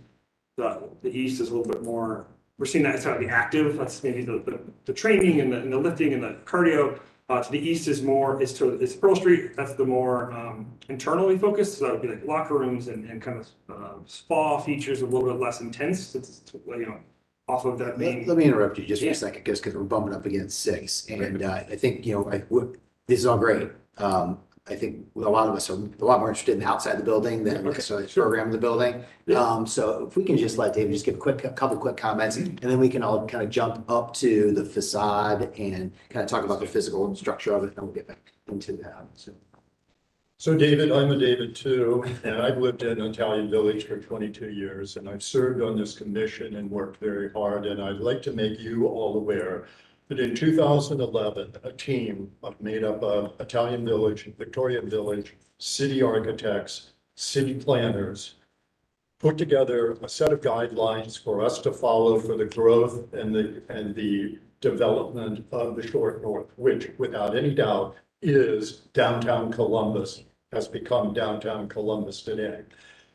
The east is a little bit more. We're seeing that it's kind of the active. That's maybe the training and the lifting and the cardio. To the east is Pearl Street. That's the more internally focused. So that would be like locker rooms and kind of spa features, a little bit less intense. It's off of that main. Let me interrupt you just for a second, because we're bumping up against 6, and I think this is all great. I think a lot of us are a lot more interested in outside the building than necessarily the program of the building. So if we can just let David just give a couple quick comments, and then we can all kind of jump up to the facade and kind of talk about the physical structure of it, and we'll get back into that. So David, I'm a David too, and I've lived in Italian Village for 22 years, and I've served on this commission and worked very hard, and I'd like to make you all aware that in 2011, a team made up of Italian Village, Victorian Village, city architects, city planners, put together a set of guidelines for us to follow for the growth and the development of the Short North, which without any doubt is downtown Columbus, has become downtown Columbus today.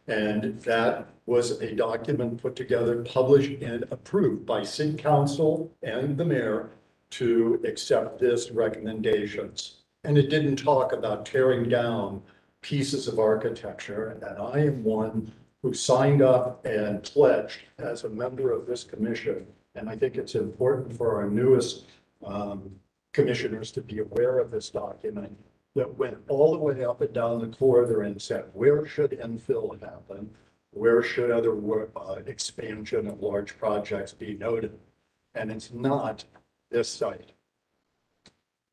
And that was a document put together, published and approved by City Council and the mayor to accept this recommendations. And it didn't talk about tearing down pieces of architecture. And I am one who signed up and pledged as a member of this commission. And I think it's important for our newest commissioners to be aware of this document that went all the way up and down the corridor and said, where should infill happen? Where should other expansion of large projects be noted? And it's not this site.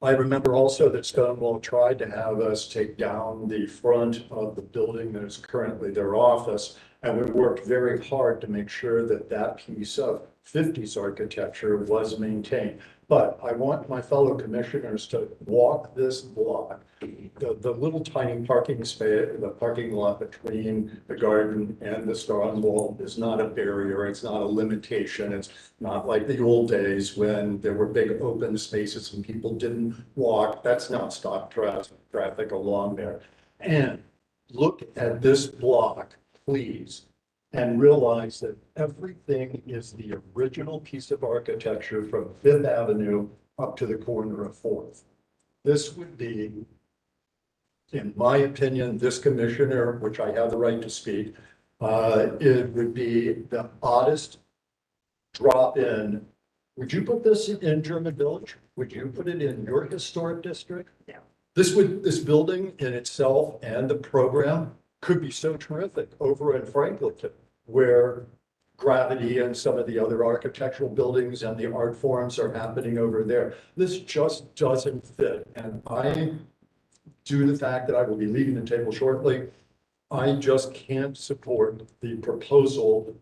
I remember also that Stonewall tried to have us take down the front of the building that is currently their office, and we worked very hard to make sure that that piece of 50s architecture was maintained. But I want my fellow commissioners to walk this block. The little tiny parking space, the parking lot between the garden and the stone wall is not a barrier. It's not a limitation. It's not like the old days when there were big open spaces and people didn't walk. That's not stop traffic along there. And look at this block, please, and realize that everything is the original piece of architecture from 5th Avenue up to the corner of 4th. This would be, in my opinion, this commissioner, which I have the right to speak, it would be the oddest drop in, would you put this in German Village? Would you put it in your historic district? Yeah. This building in itself and the program could be so terrific over in Franklinton, where Gravity and some of the other architectural buildings and the art forms are happening over there. This just doesn't fit. And I, due to the fact that I will be leaving the table shortly, I just can't support the proposal,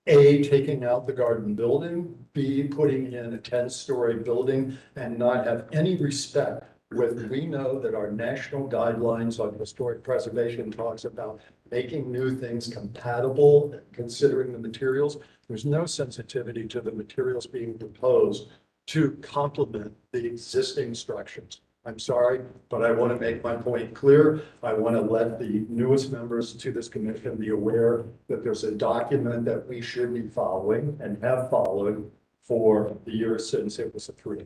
A, taking out the garden building, B, putting in a 10-story building and not have any respect with, we know that our national guidelines on historic preservation talks about making new things compatible, considering the materials. There's no sensitivity to the materials being proposed to complement the existing structures. I'm sorry, but I want to make my point clear. I want to let the newest members to this commission be aware that there's a document that we should be following and have followed for the years since it was approved.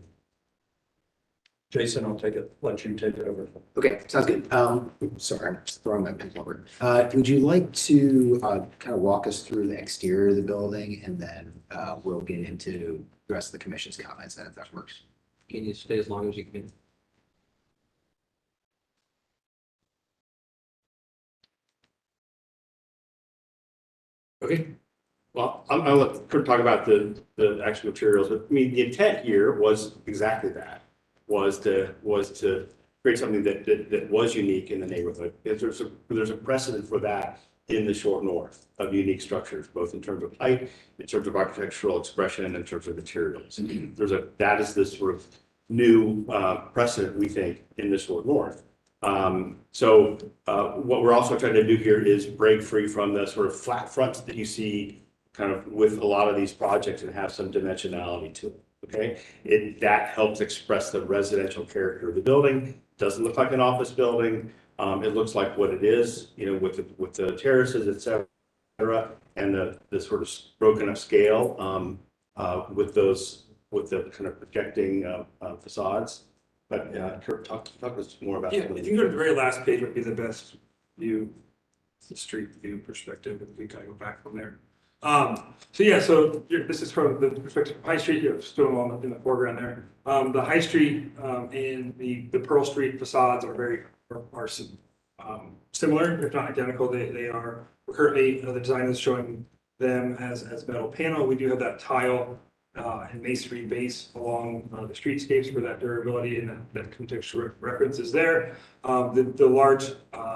Jason, let you take it over. Okay, sounds good. Sorry, I'm just throwing my pen over. Would you like to kind of walk us through the exterior of the building, and then we'll get into the rest of the commission's comments, then, if that works? Can you stay as long as you can? Okay, well, I'll let Kurt talk about the actual materials, but I mean, the intent here was exactly that, was to create something that was unique in the neighborhood. There's a precedent for that in the short north of unique structures, both in terms of height, in terms of architectural expression, and in terms of materials. That is this sort of new precedent, we think, in the short north. What we're also trying to do here is break free from the sort of flat fronts that you see kind of with a lot of these projects and have some dimensionality to it. Okay, that helps express the residential character of the building. Doesn't look like an office building. It looks like what it is, you know, with the terraces, et cetera, and the sort of broken up scale with the kind of projecting facades. But Kurt, talk us more about. Yeah, if you go to the very last page, would be the best view, the street view perspective, if we kind of go back from there. So this is from the perspective of High Street. You have Stonewall in the foreground there. The High Street and the Pearl Street facades are similar, if not identical. They are currently the design is showing them as metal panel. We do have that tile and masonry base along the streetscapes for that durability, and that contextual reference is there. The large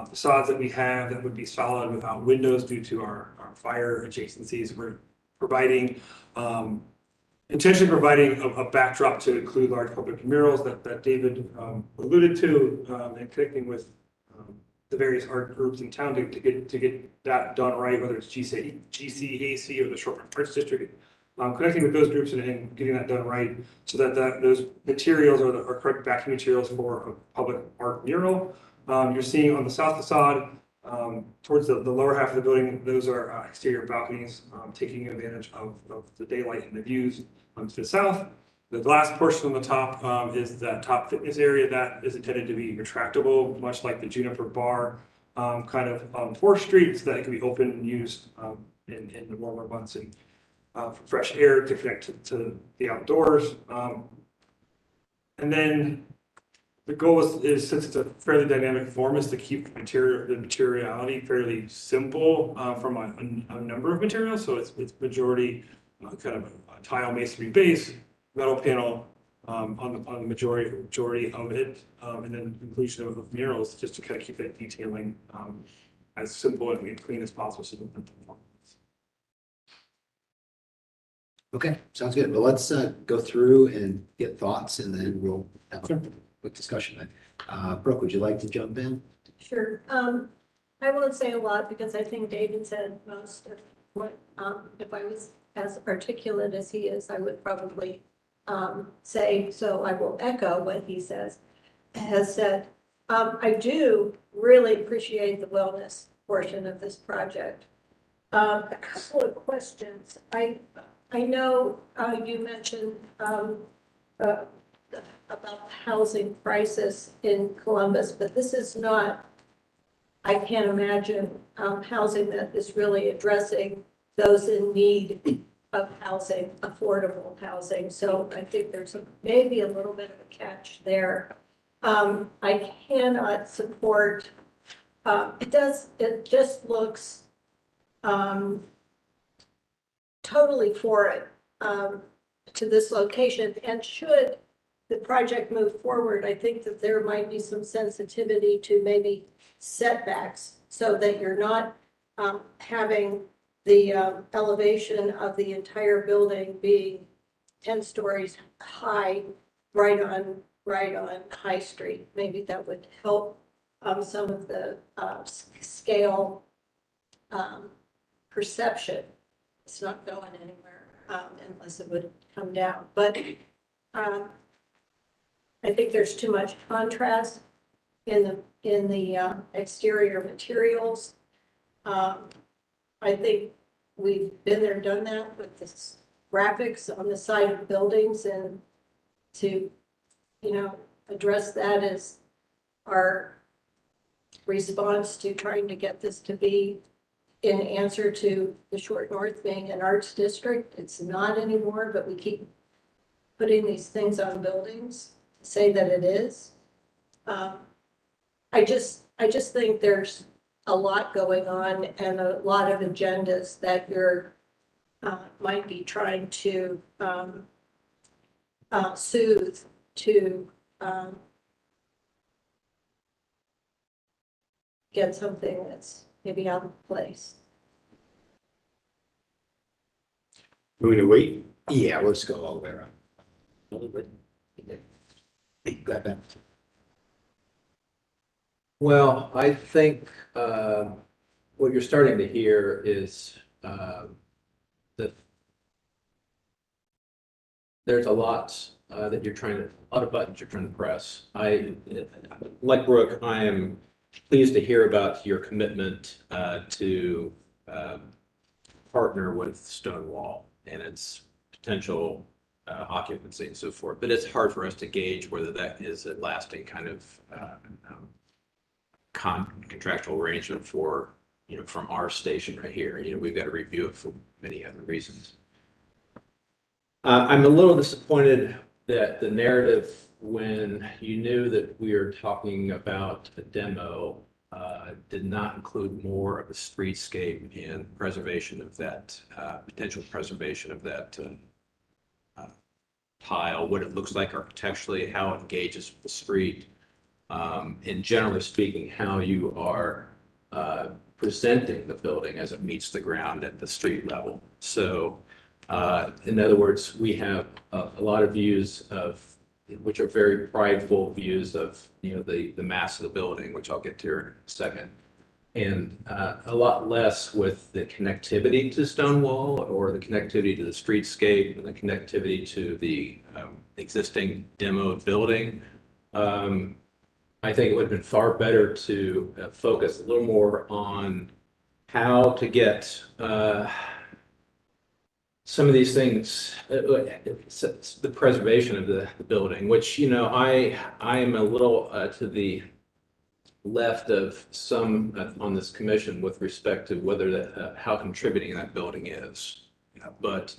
facades that we have that would be solid without windows due to our fire adjacencies, we're providing intentionally providing a backdrop to include large public murals that David alluded to, and connecting with the various art groups in town to get that done right, whether it's GCAC or the Short Arts District. Connecting with those groups and getting that done right, so that those materials are the correct backing materials for a public art mural. You're seeing on the south facade, towards the lower half of the building, those are exterior balconies, taking advantage of the daylight and the views to the south. The glass portion on the top is that top fitness area that is intended to be retractable, much like the Juniper Bar kind of on 4th Street, so that it can be open and used in the warmer months and for fresh air to connect to the outdoors. And then the goal is, since it's a fairly dynamic form, is to keep the materiality fairly simple from a number of materials. So it's majority kind of a tile masonry base, metal panel on the majority of it, and then inclusion of murals just to kind of keep that detailing as simple and clean as possible. So Okay, sounds good. Well, let's go through and get thoughts, and then we'll have a quick discussion. Brooke, would you like to jump in? Sure. I won't say a lot because I think David said most of what, if I was as articulate as he is, I would probably say, so I will echo what he has said. I do really appreciate the wellness portion of this project. A couple of questions. I know you mentioned about the housing crisis in Columbus, but this is not, I can't imagine housing that is really addressing those in need of housing, affordable housing. So I think there's maybe a little bit of a catch there. I cannot support, it just looks totally foreign to this location. And should the project move forward, I think that there might be some sensitivity to maybe setbacks so that you're not having the elevation of the entire building being 10 stories high right on High Street. Maybe that would help some of the scale perception. It's not going anywhere unless it would come down. But I think there's too much contrast in the exterior materials. I think we've been there, done that with this graphics on the side of buildings, and to, address that as our response to trying to get this to be in answer to the Short North being an arts district. It's not anymore, but we keep putting these things on buildings to say that it is. I just think there's a lot going on and a lot of agendas that you're might be trying to soothe to get something that's maybe out of place. Moving to wait? Yeah, let's go all the way around. A little bit. Got that. Well, I think what you're starting to hear is that there's a lot that you're trying to, a lot of buttons you're trying to press. Like Brooke, I am pleased to hear about your commitment to partner with Stonewall and its potential occupancy and so forth. But it's hard for us to gauge whether that is a lasting kind of contractual arrangement for, from our station right here. We've got to review it for many other reasons. I'm a little disappointed that the narrative, when you knew that we were talking about a demo, did not include more of the streetscape and preservation of that, potential preservation of that tile, what it looks like architecturally, how it engages with the street, and generally speaking, how you are presenting the building as it meets the ground at the street level. So in other words, we have a lot of views of, which are very prideful views of, the mass of the building, which I'll get to in a second, and a lot less with the connectivity to Stonewall or the connectivity to the streetscape and the connectivity to the existing demoed building. I think it would have been far better to focus a little more on how to get some of these things, the preservation of the building, which, I am a little to the left of some on this commission with respect to whether that, how contributing that building is. But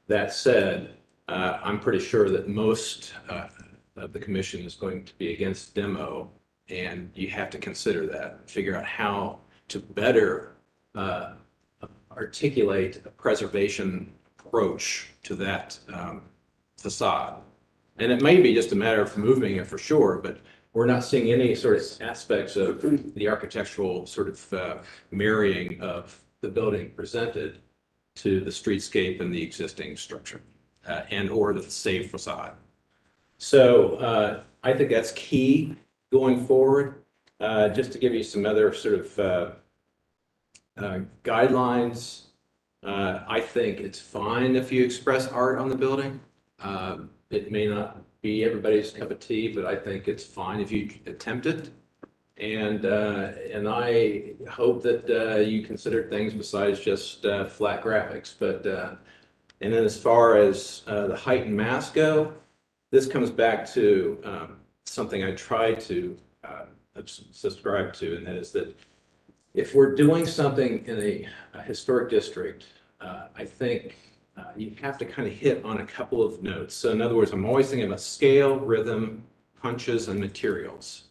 that said, I'm pretty sure that most of the commission is going to be against demo, and you have to consider that, figure out how to better articulate a preservation approach to that facade. And it may be just a matter of moving it for sure, but we're not seeing any sort of aspects of the architectural sort of marrying of the building presented to the streetscape and the existing structure and or the safe facade. So I think that's key going forward. Just to give you some other sort of guidelines, I think it's fine if you express art on the building. It may not be everybody's cup of tea, but I think it's fine if you attempt it. And I hope that you consider things besides just flat graphics. But and then as far as the height and mass go, this comes back to something I try to subscribe to, and that is that if we're doing something in a historic district, I think you have to kind of hit on a couple of notes. So in other words, I'm always thinking about scale, rhythm, punches, and materials.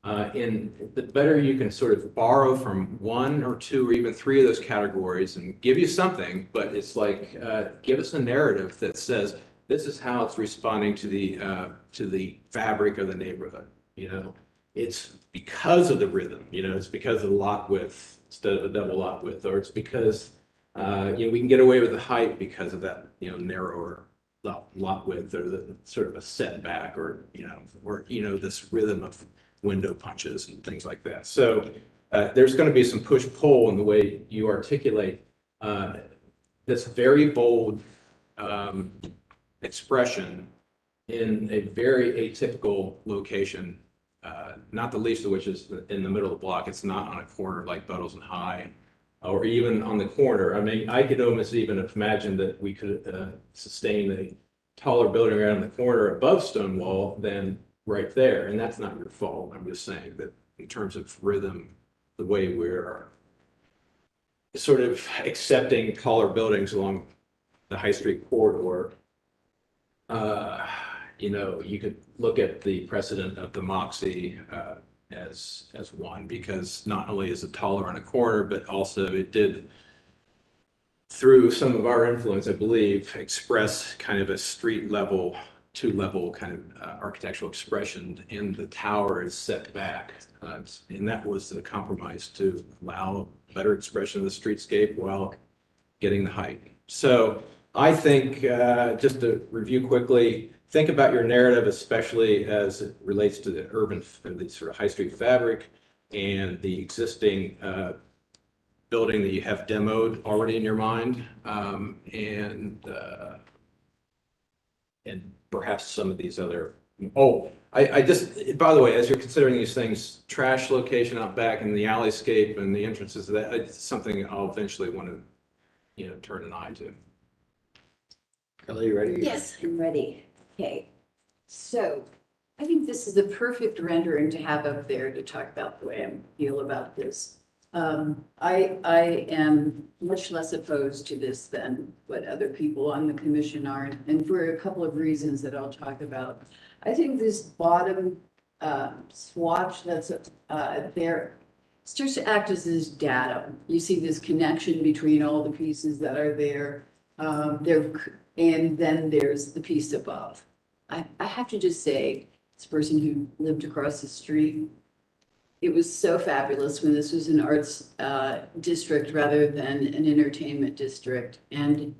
And the better you can sort of borrow from one or two or even three of those categories and give you something, but it's like, give us a narrative that says, this is how it's responding to the fabric of the neighborhood, you know? It's because of the rhythm, you know, it's because of the lot width instead of a double lot width, or it's because, you know, we can get away with the height because of that, you know, narrower lot width or the sort of a setback or, you know, this rhythm of window punches and things like that. So there's going to be some push-pull in the way you articulate this very bold expression in a very atypical location, not the least of which is in the middle of the block. It's not on a corner like Buttles and High, or even on the corner. I mean, I could almost even imagine that we could sustain a taller building around the corner above Stonewall than right there, and that's not your fault. I'm just saying that in terms of rhythm, the way we're sort of accepting taller buildings along the High Street corridor, you know, you could look at the precedent of the Moxie as one, because not only is it taller on a corner, but also it did, through some of our influence, I believe, express kind of a street level, two-level kind of architectural expression, and the tower is set back. And that was the compromise to allow better expression of the streetscape while getting the height. So I think, just to review quickly, think about your narrative, especially as it relates to the urban, the sort of high street fabric and the existing building that you have demoed already in your mind, and perhaps some of these other. Oh, I just, by the way, as you're considering these things, trash location out back and the alleyscape and the entrances, it's something I'll eventually want to, you know, turn an eye to. Kelly, you ready? Yes, I'm ready. Okay, so I think this is the perfect rendering to have up there to talk about the way I feel about this. I am much less opposed to this than what other people on the commission are, and for a couple of reasons that I'll talk about. I think this bottom swatch that's there starts to act as this data. You see this connection between all the pieces that are there. And then there's the piece above. I have to just say, this person who lived across the street, it was so fabulous when this was an arts district rather than an entertainment district. And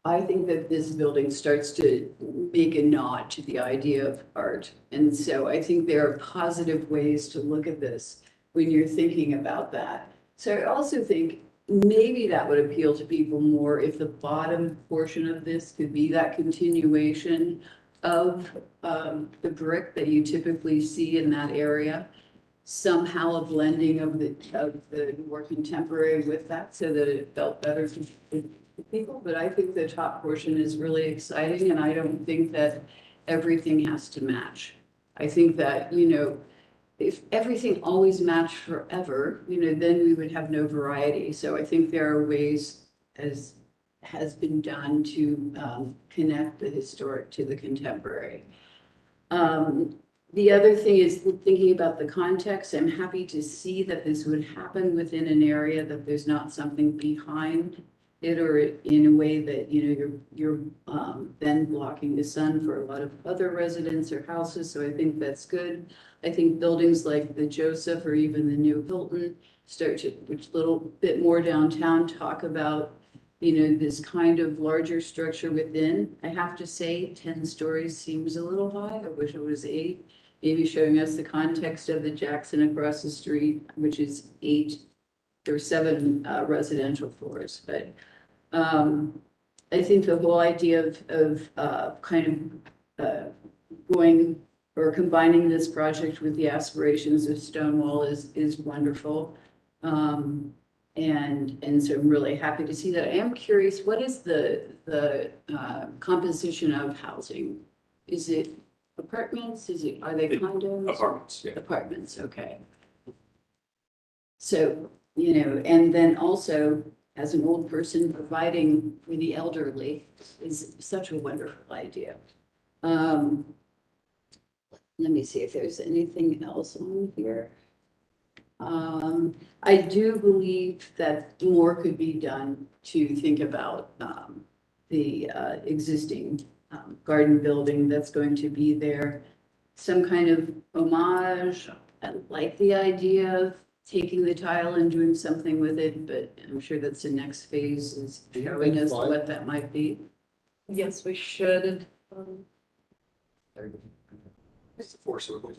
I think that this building starts to make a nod to the idea of art. And so I think there are positive ways to look at this when you're thinking about that. So I also think maybe that would appeal to people more if the bottom portion of this could be that continuation of the brick that you typically see in that area. Somehow a blending of the more contemporary with that so that it felt better to people. But I think the top portion is really exciting, and I don't think that everything has to match. I think that, you know, if everything always matched forever, you know, then we would have no variety. So I think there are ways, as has been done, to connect the historic to the contemporary. The other thing is thinking about the context. I'm happy to see that this would happen within an area, that there's not something behind it or in a way that, you know, you're then blocking the sun for a lot of other residents or houses. So I think that's good. I think buildings like the Joseph or even the new Hilton start to, which a little bit more downtown, talk about, you know, this kind of larger structure within. I have to say 10 stories seems a little high. I wish it was 8. Maybe showing us the context of the Jackson across the street, which is 8 or 7 residential floors. But I think the whole idea of kind of going or combining this project with the aspirations of Stonewall is wonderful. And so I'm really happy to see that. I am curious, what is the composition of housing? Is it apartments? Are they condos? Apartments, yeah. Apartments, okay. So, you know, and then also as an old person, providing for the elderly is such a wonderful idea. Let me see if there's anything else on here. I do believe that more could be done to think about the existing garden building that's going to be there. Some kind of homage. I like the idea of taking the tile and doing something with it, but I'm sure that's the next phase is showing us what that might be. Yes, we should. It's 4 circles.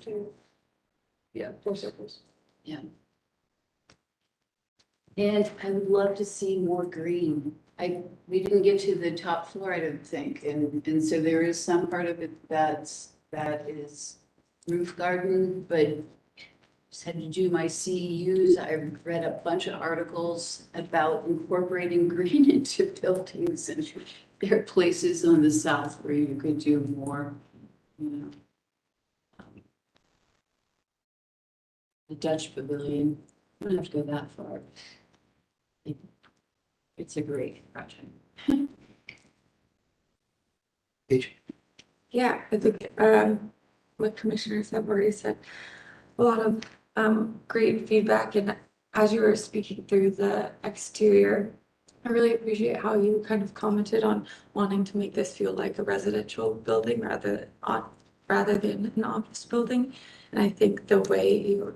Yeah, 4 circles. Yeah. And I would love to see more green. We didn't get to the top floor, I don't think, and so there is some part of it that is roof garden, but just had to do my CEUs. I read a bunch of articles about incorporating green into buildings, and there are places on the south where you could do more, you know. The Dutch Pavilion, you don't have to go that far. It's a great project. Paige? Yeah, I think, what commissioners have already said, a lot of, great feedback, and as you were speaking through the exterior, I really appreciate how you kind of commented on wanting to make this feel like a residential building rather than an office building. And I think the way you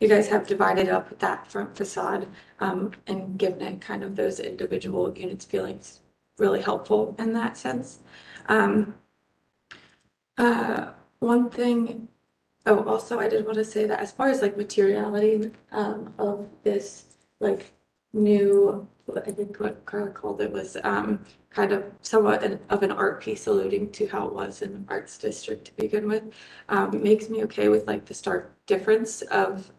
guys have divided up that front facade, and given it kind of those individual units feelings really helpful in that sense. One thing, oh, also I did want to say that as far as like materiality, of this like new, I think what Carla called it was, kind of somewhat of an art piece alluding to how it was in the arts district to begin with, makes me okay with like the stark difference of,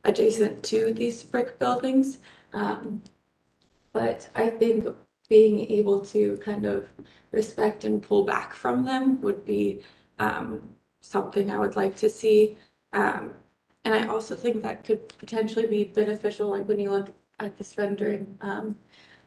adjacent to these brick buildings. But I think being able to kind of respect and pull back from them would be something I would like to see. And I also think that could potentially be beneficial, like when you look at this rendering.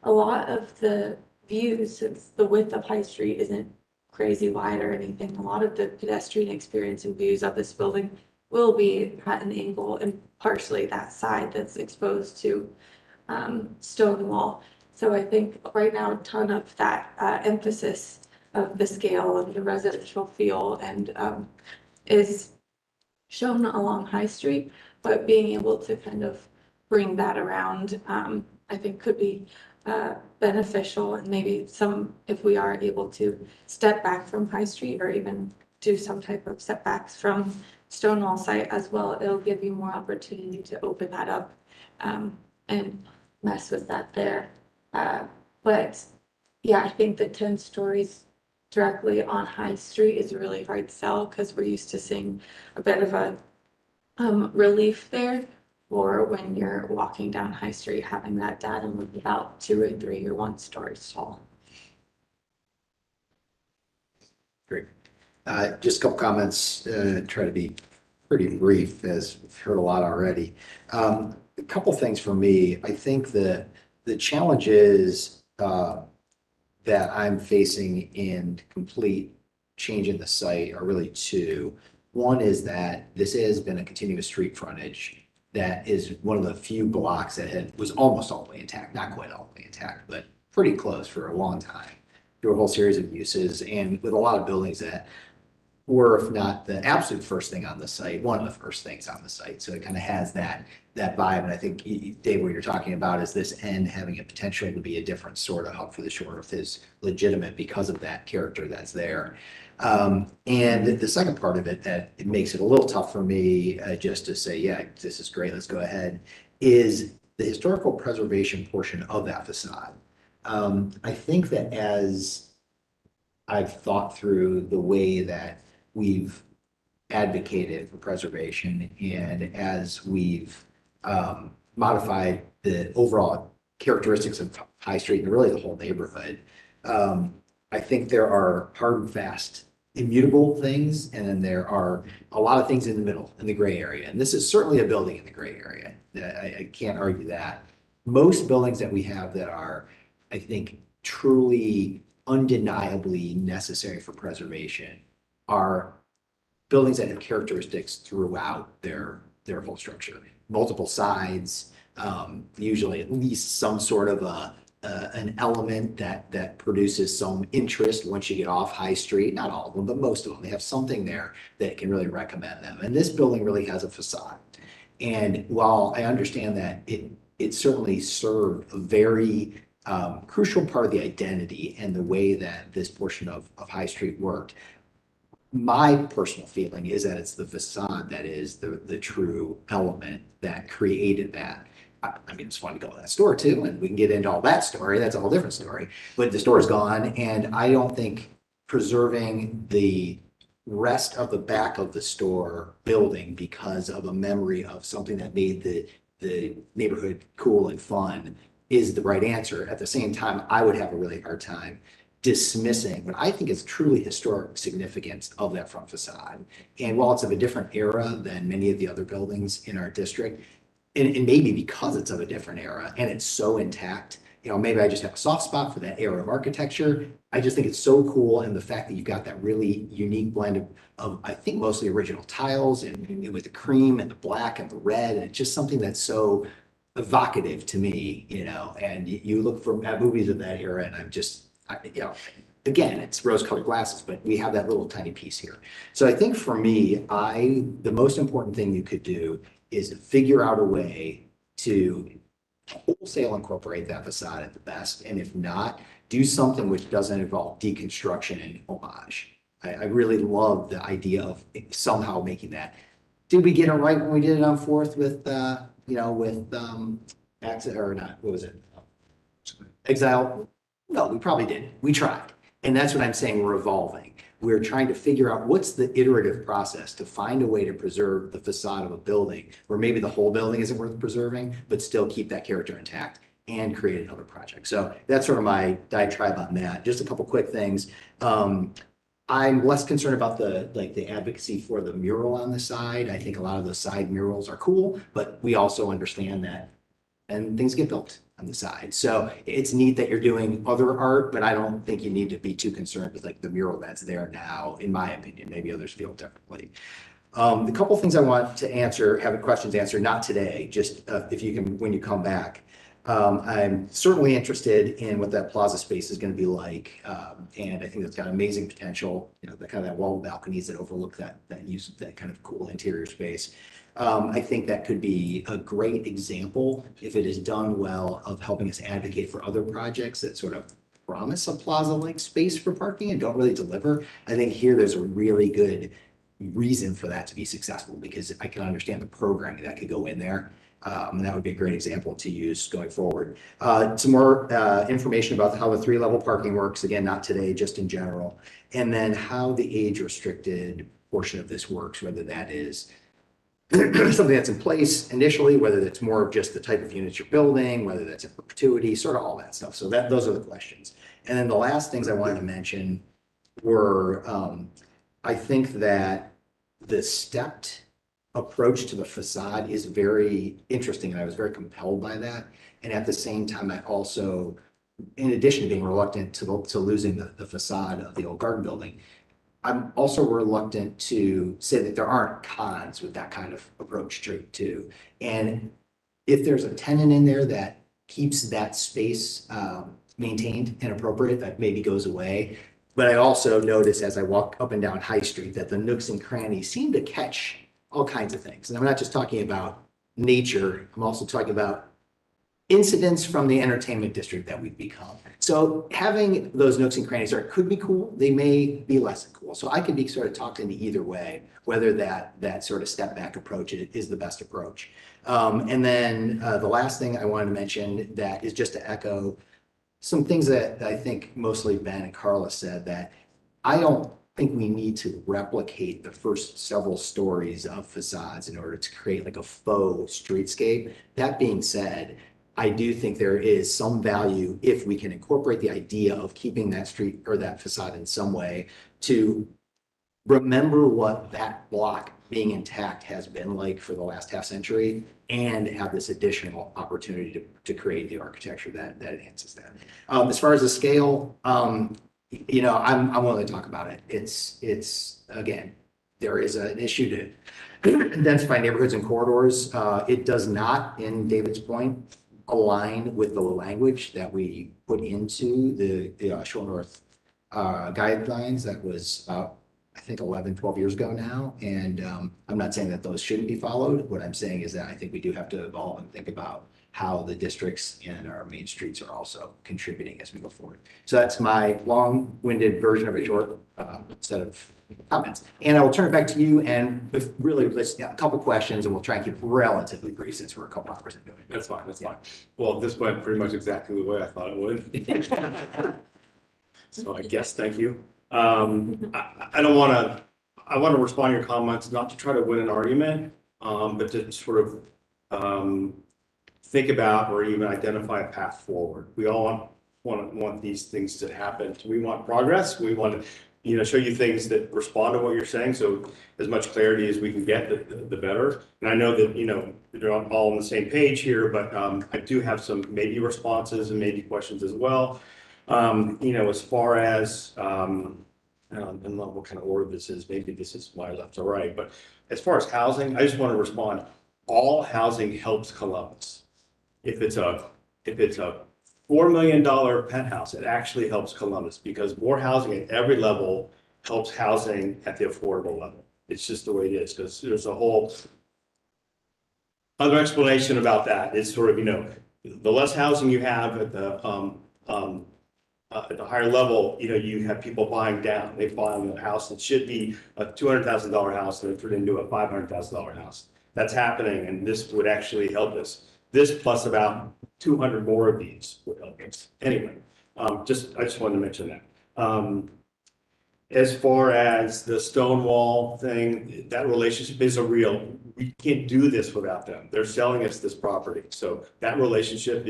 A lot of the views, since the width of High Street isn't crazy wide or anything, a lot of the pedestrian experience and views of this building will be at an angle, and partially that side that's exposed to stone wall. So I think right now a ton of that emphasis of the scale and the residential feel and is shown along High Street, but being able to kind of bring that around, I think could be beneficial, and maybe if we are able to step back from High Street or even do some type of setbacks from Stonewall site as well, it'll give you more opportunity to open that up and mess with that there. But yeah, I think the 10 stories directly on High Street is a really hard sell because we're used to seeing a bit of a relief there, or when you're walking down High Street, having that datum of about 2 or 3 or 1 stories tall. Great. Just a couple comments, try to be pretty brief as we've heard a lot already. A couple things for me. I think the challenges that I'm facing in complete change in the site are really two. One is that this has been a continuous street frontage that is one of the few blocks that was almost all the way intact, not quite all the way intact, but pretty close for a long time through a whole series of uses, and with a lot of buildings that were, if not the absolute first thing on the site, one of the first things on the site. So it kind of has that vibe. And I think, Dave, what you're talking about is this end having a potential to be a different sort of hub for the shore is legitimate because of that character that's there. And the second part of it that it makes it a little tough for me just to say, yeah, this is great, let's go ahead, is the historical preservation portion of that facade. I think that as I've thought through the way that we've advocated for preservation and as we've modified the overall characteristics of High Street and really the whole neighborhood, I think there are hard and fast immutable things, and then there are a lot of things in the middle, in the gray area. And this is certainly a building in the gray area. I can't argue that. most buildings that we have that are, I think, truly undeniably necessary for preservation are buildings that have characteristics throughout their whole structure, multiple sides, usually at least some sort of an element that produces some interest once you get off High Street. Not all of them, but most of them. They have something there that can really recommend them. And this building really has a facade. And while I understand that it certainly served a very crucial part of the identity and the way that this portion of High Street worked, my personal feeling is that it's the facade that is the true element that created that. I mean, it's fun to go to that store too, and we can get into all that story. That's a whole different story. But the store is gone, and I don't think preserving the rest of the back of the store building because of a memory of something that made the neighborhood cool and fun is the right answer. At the same time, I would have a really hard time dismissing what I think is truly historic significance of that front facade. And while it's of a different era than many of the other buildings in our district, and maybe because it's of a different era and it's so intact, you know, maybe I just have a soft spot for that era of architecture. I just think it's so cool. And the fact that you've got that really unique blend of I think, mostly original tiles and with the cream and the black and the red, and it's just something that's so evocative to me, you know, and you look at movies of that era and I'm just, you know, again, it's rose-colored glasses, but we have that little tiny piece here. So I think for me, the most important thing you could do is figure out a way to wholesale incorporate that facade at the best. And if not, do something which doesn't involve deconstruction and homage. I really love the idea of somehow making that. Did we get it right when we did it on Fourth with, you know, with Exit or not? What was it? Exile? No, we probably didn't. We tried. And that's what I'm saying, we're evolving. We're trying to figure out what's the iterative process to find a way to preserve the facade of a building where maybe the whole building isn't worth preserving, but still keep that character intact and create another project. So that's sort of my diatribe on that. Just a couple quick things. I'm less concerned about the advocacy for the mural on the side. I think a lot of those side murals are cool, but we also understand that and things get built on the side. So it's neat that you're doing other art, but I don't think you need to be too concerned with like the mural that's there now, in my opinion. Maybe others feel differently. The couple things I want to answer, have questions answered, not today, just if you can, when you come back. I'm certainly interested in what that plaza space is going to be like. And I think that's got amazing potential, you know, the kind of that wall balconies that overlook that use of that kind of cool interior space. I think that could be a great example, if it is done well, of helping us advocate for other projects that sort of promise a plaza-like space for parking and don't really deliver. I think here there's a really good reason for that to be successful because I can understand the programming that could go in there. And that would be a great example to use going forward. Some more information about how the 3-level parking works, again, not today, just in general. And then how the age-restricted portion of this works, whether that is something that's in place initially, whether that's more of just the type of units you're building, whether that's in perpetuity, sort of all that stuff. So those are the questions. And then the last things I wanted to mention were, I think that the stepped approach to the facade is very interesting, and I was very compelled by that. And at the same time, I also, in addition to being reluctant to losing the facade of the old garden building, I'm also reluctant to say that there aren't cons with that kind of approach too. And if there's a tenant in there that keeps that space maintained and appropriate, that maybe goes away. But I also notice as I walk up and down High Street that the nooks and crannies seem to catch all kinds of things. And I'm not just talking about nature, I'm also talking about incidents from the entertainment district that we've become. So having those nooks and crannies could be cool, they may be less than cool. So I can be sort of talked into either way, whether that sort of step back approach is the best approach. And then the last thing I wanted to mention that is just to echo some things that I think mostly Ben and Carla said, that I don't think we need to replicate the first several stories of facades in order to create like a faux streetscape. That being said, I do think there is some value if we can incorporate the idea of keeping that street or that facade in some way to remember what that block being intact has been like for the last half century, and have this additional opportunity to create the architecture that enhances that. As far as the scale, you know, I'm willing to talk about it. It's again, there is an issue to densify neighborhoods and corridors. It does not, in David's point, align with the language that we put into the Shore North guidelines that was I think 11, 12 years ago now. And I'm not saying that those shouldn't be followed. What I'm saying is that I think we do have to evolve and think about how the districts and our main streets are also contributing as we go forward. So that's my long-winded version of a short set of comments. And I will turn it back to you, and with really a couple questions, and we'll try and keep it relatively brief since we're a couple hours into it. That's fine, that's fine. Well, this went pretty much exactly the way I thought it would. So I guess, thank you. I don't want to, I want to respond to your comments, not to try to win an argument, but to sort of think about or even identify a path forward. We all want these things to happen. We want progress. We want to, you know, show you things that respond to what you're saying. So as much clarity as we can get, the better. And I know that, you know, they're not all on the same page here, but I do have some maybe responses and maybe questions as well. You know, as far as, I don't know what kind of order this is, maybe this is why left to right, but as far as housing, I just want to respond. All housing helps Columbus. If it's a $4 million penthouse, it actually helps Columbus because more housing at every level helps housing at the affordable level. It's just the way it is, because there's a whole other explanation about that. It's sort of, you know, the less housing you have at the higher level, you know, you have people buying down. They buy a house that should be a $200,000 house and they turn into a $500,000 house. That's happening, and this would actually help us. This plus about 200 more of these would help us. Anyway, I just wanted to mention that. As far as the Stonewall thing, that relationship is a real. We can't do this without them. They're selling us this property, so that relationship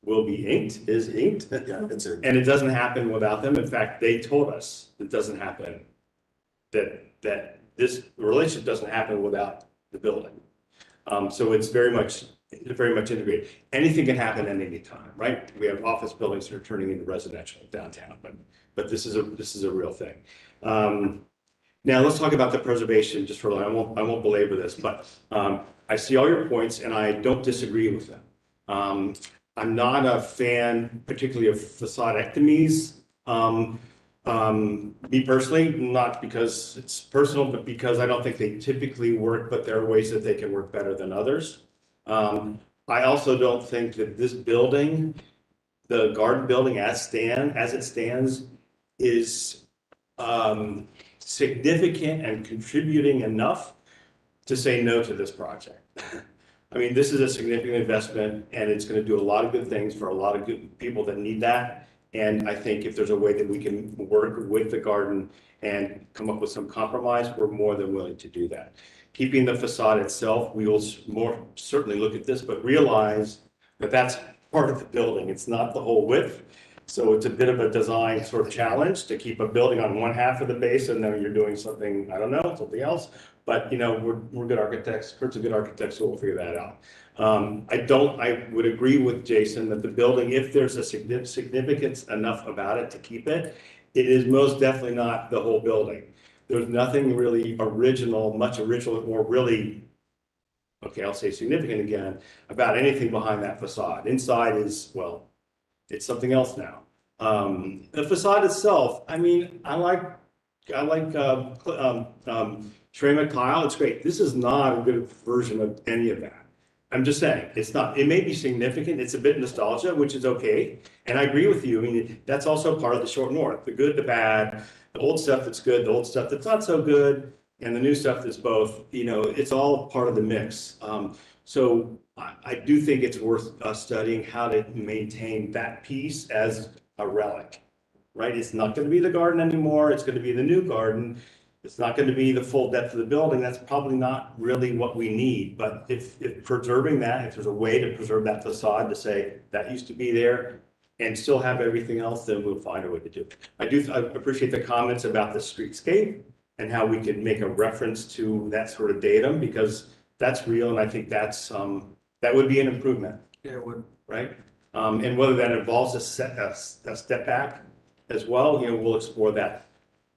will be inked. Yeah, and it doesn't happen without them. In fact, they told us it doesn't happen. That this relationship doesn't happen without the building. So it's very much integrated. Anything can happen at any time, right? We have office buildings that are turning into residential downtown, but this is a real thing. Now let's talk about the preservation just for a little. I won't belabor this, but I see all your points and I don't disagree with them. I'm not a fan, particularly of facadectomies. Me personally, not because it's personal, but because I don't think they typically work, but there are ways that they can work better than others. I also don't think that this building, the garden building as it stands, is significant and contributing enough to say no to this project. I mean, this is a significant investment and it's going to do a lot of good things for a lot of good people that need that. And I think if there's a way that we can work with the garden and come up with some compromise, we're more than willing to do that. Keeping the facade itself, we will more certainly look at this, but realize that that's part of the building. It's not the whole width. So it's a bit of a design sort of challenge to keep a building on one half of the base and then you're doing something, I don't know, something else. But, you know, we're good architects. Kurt's a good architect, so we'll figure that out. I would agree with Jason that the building, if there's a significance enough about it to keep it, it is most definitely not the whole building. There's nothing really original, much original, or really, okay, I'll say significant again, about anything behind that facade. Inside is, well, it's something else now. The facade itself, I mean, I like Trey McKyle, it's great. This is not a good version of any of that. I'm just saying, it's not, it may be significant, it's a bit nostalgia, which is okay. And I agree with you, I mean, that's also part of the Short North, the good, the bad, the old stuff that's good, the old stuff that's not so good, and the new stuff that's both, you know, it's all part of the mix. So I do think it's worth us studying how to maintain that piece as a relic, right? It's not going to be the garden anymore. It's going to be the new garden. It's not going to be the full depth of the building. That's probably not really what we need. But if preserving that, if there's a way to preserve that facade to say that used to be there and still have everything else, then we'll find a way to do it. I appreciate the comments about the streetscape. and how we can make a reference to that sort of datum, because that's real, and I think that's, that would be an improvement, Yeah, it would. right? And whether that involves a step back as well, we'll explore that.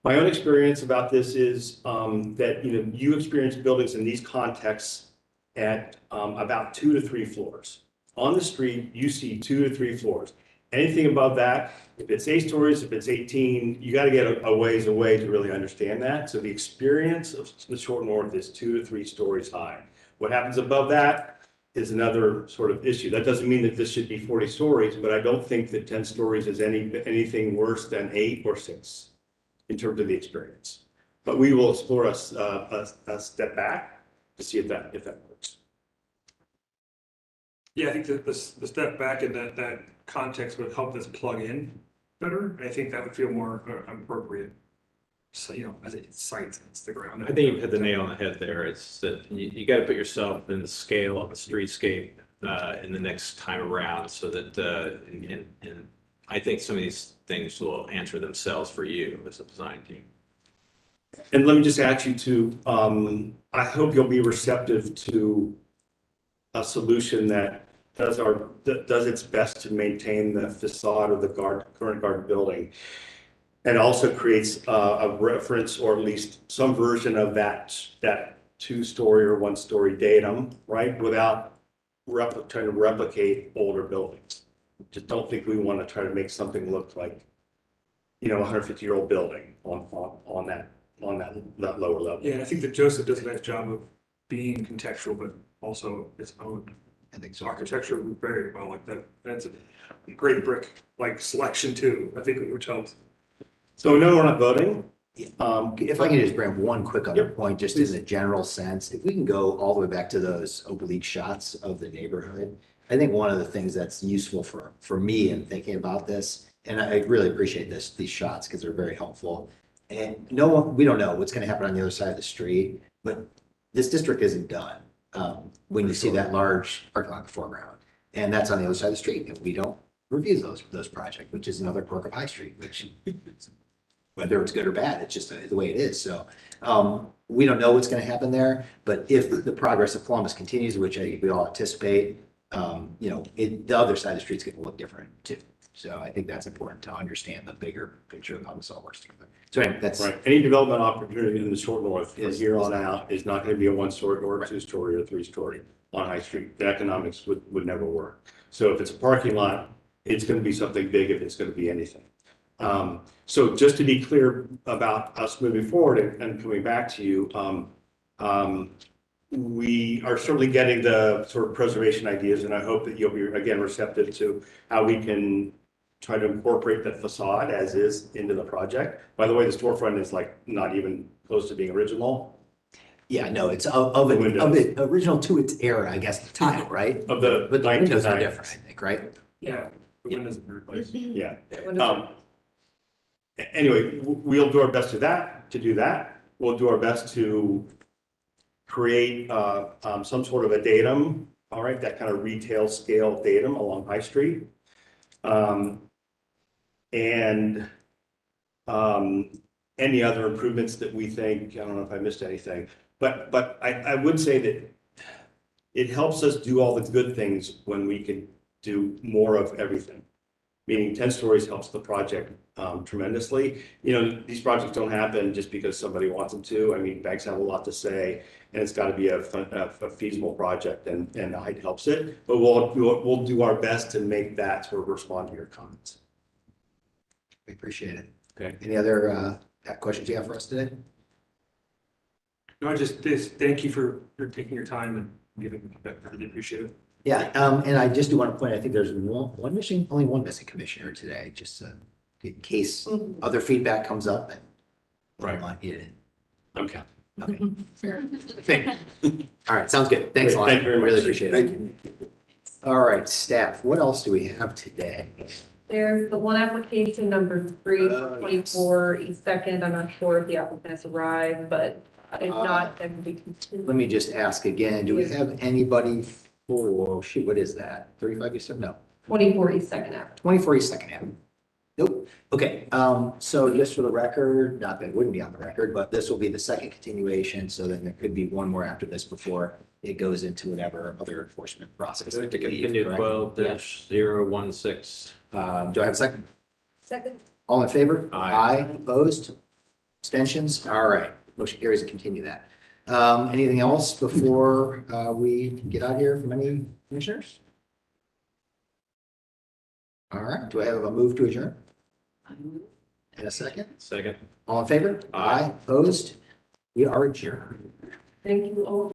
My own experience about this is that, you experience buildings in these contexts at about 2 to 3 floors. On the street, you see 2 to 3 floors. Anything above that, if it's 8 stories, if it's 18, you got to get a ways away to really understand that. So the experience of the short north is 2 to 3 stories high. What happens above that is another sort of issue. That doesn't mean that this should be 40 stories, but I don't think that 10 stories is anything worse than 8 or 6 in terms of the experience. But we will explore a step back to see if that works. Yeah, I think that the step back in that context would help this plug in better. I think that would feel more appropriate. So, as it cites Instagram. I think you've hit the nail on the head there. It's that you got to put yourself in the scale of the streetscape in the next time around, so that and I think some of these things will answer themselves for you as a design team. And let me just ask you to, I hope you'll be receptive to a solution that does its best to maintain the facade of the current garden building, and also creates a reference, or at least some version of that 2-story or 1-story datum, right? Without trying to replicate older buildings. Just don't think we want to try to make something look like, a 150-year-old building on that lower level. Yeah, I think that Joseph does a nice job of being contextual, but also its own architecture very well like that. That's a great brick selection too. I think which helps. So no, we're not voting. If I can just bring one quick other point, just in the general sense, if we can go all the way back to those oblique shots of the neighborhood, I think one of the things that's useful for me in thinking about this, and I really appreciate these shots because they're very helpful. And we don't know what's going to happen on the other side of the street, but this district isn't done. When you see that large parking lot in the foreground, and that's on the other side of the street, and we don't review those projects, which is another quirk of High Street, which whether it's good or bad, it's just the way it is. So we don't know what's going to happen there, but if the progress of Columbus continues, which I think we all anticipate, the other side of the street's going to look different too. So I think that's important to understand the bigger picture of how this all works together. So anyway, that's right. Any development opportunity in the short north from here on out is not going to be a 1-story or a 2-story or 3-story on High Street. The economics would never work. So if it's a parking lot, it's going to be something big if it's going to be anything. So just to be clear about us moving forward and coming back to you, we are certainly getting the sort of preservation ideas, and I hope that you'll be, again, receptive to how we can try to incorporate the facade as is into the project. By the way, the storefront is not even close to being original. Yeah, no, it's of it original to its era, I guess, the tile, right? Of the but the windows are different, I think, right? Yeah, the windows are replaced. Yeah. Anyway, we'll do our best to do that. We'll do our best to create some sort of a datum, all right, that kind of retail scale datum along High Street. And any other improvements that we think, I don't know if I missed anything, but I would say that it helps us do all the good things when we can do more of everything. Meaning 10 stories helps the project tremendously. These projects don't happen just because somebody wants them to. I mean, banks have a lot to say, and it's got to be a feasible project, and height helps it. But we'll do our best to make that sort of respond to your comments. We appreciate it. Okay. Any other questions you have for us today? No, just thank you for taking your time and giving feedback. I really appreciate it. Yeah, and I just do want to point, I think there's only one missing commissioner today, just in case other feedback comes up. And right. Want you to. Okay. Okay. All right, sounds good. Thanks a lot. Thank you very much. Really appreciate it. Thank you. All right, staff, what else do we have today? There's the one application number 3, 24 East Second. I'm not sure if the applicant has arrived, but if not, then we can continue. Let me just ask again, do we have anybody for, what is that? 35 East Second? No. 24 East Second Avenue. 24 East Second Avenue. Nope. Okay, so just for the record, not that it wouldn't be on the record, but this will be the second continuation, so then there could be one more after this before it goes into whatever other enforcement process. To continue 12-016. Do I have a second? Second. All in favor? Aye. Opposed? Abstentions? All right, motion carries to continue that. Anything else before we get out here from any commissioners? All right, do I have a move to adjourn? And a second? Second. All in favor? Aye. Opposed? We are adjourned. Thank you all.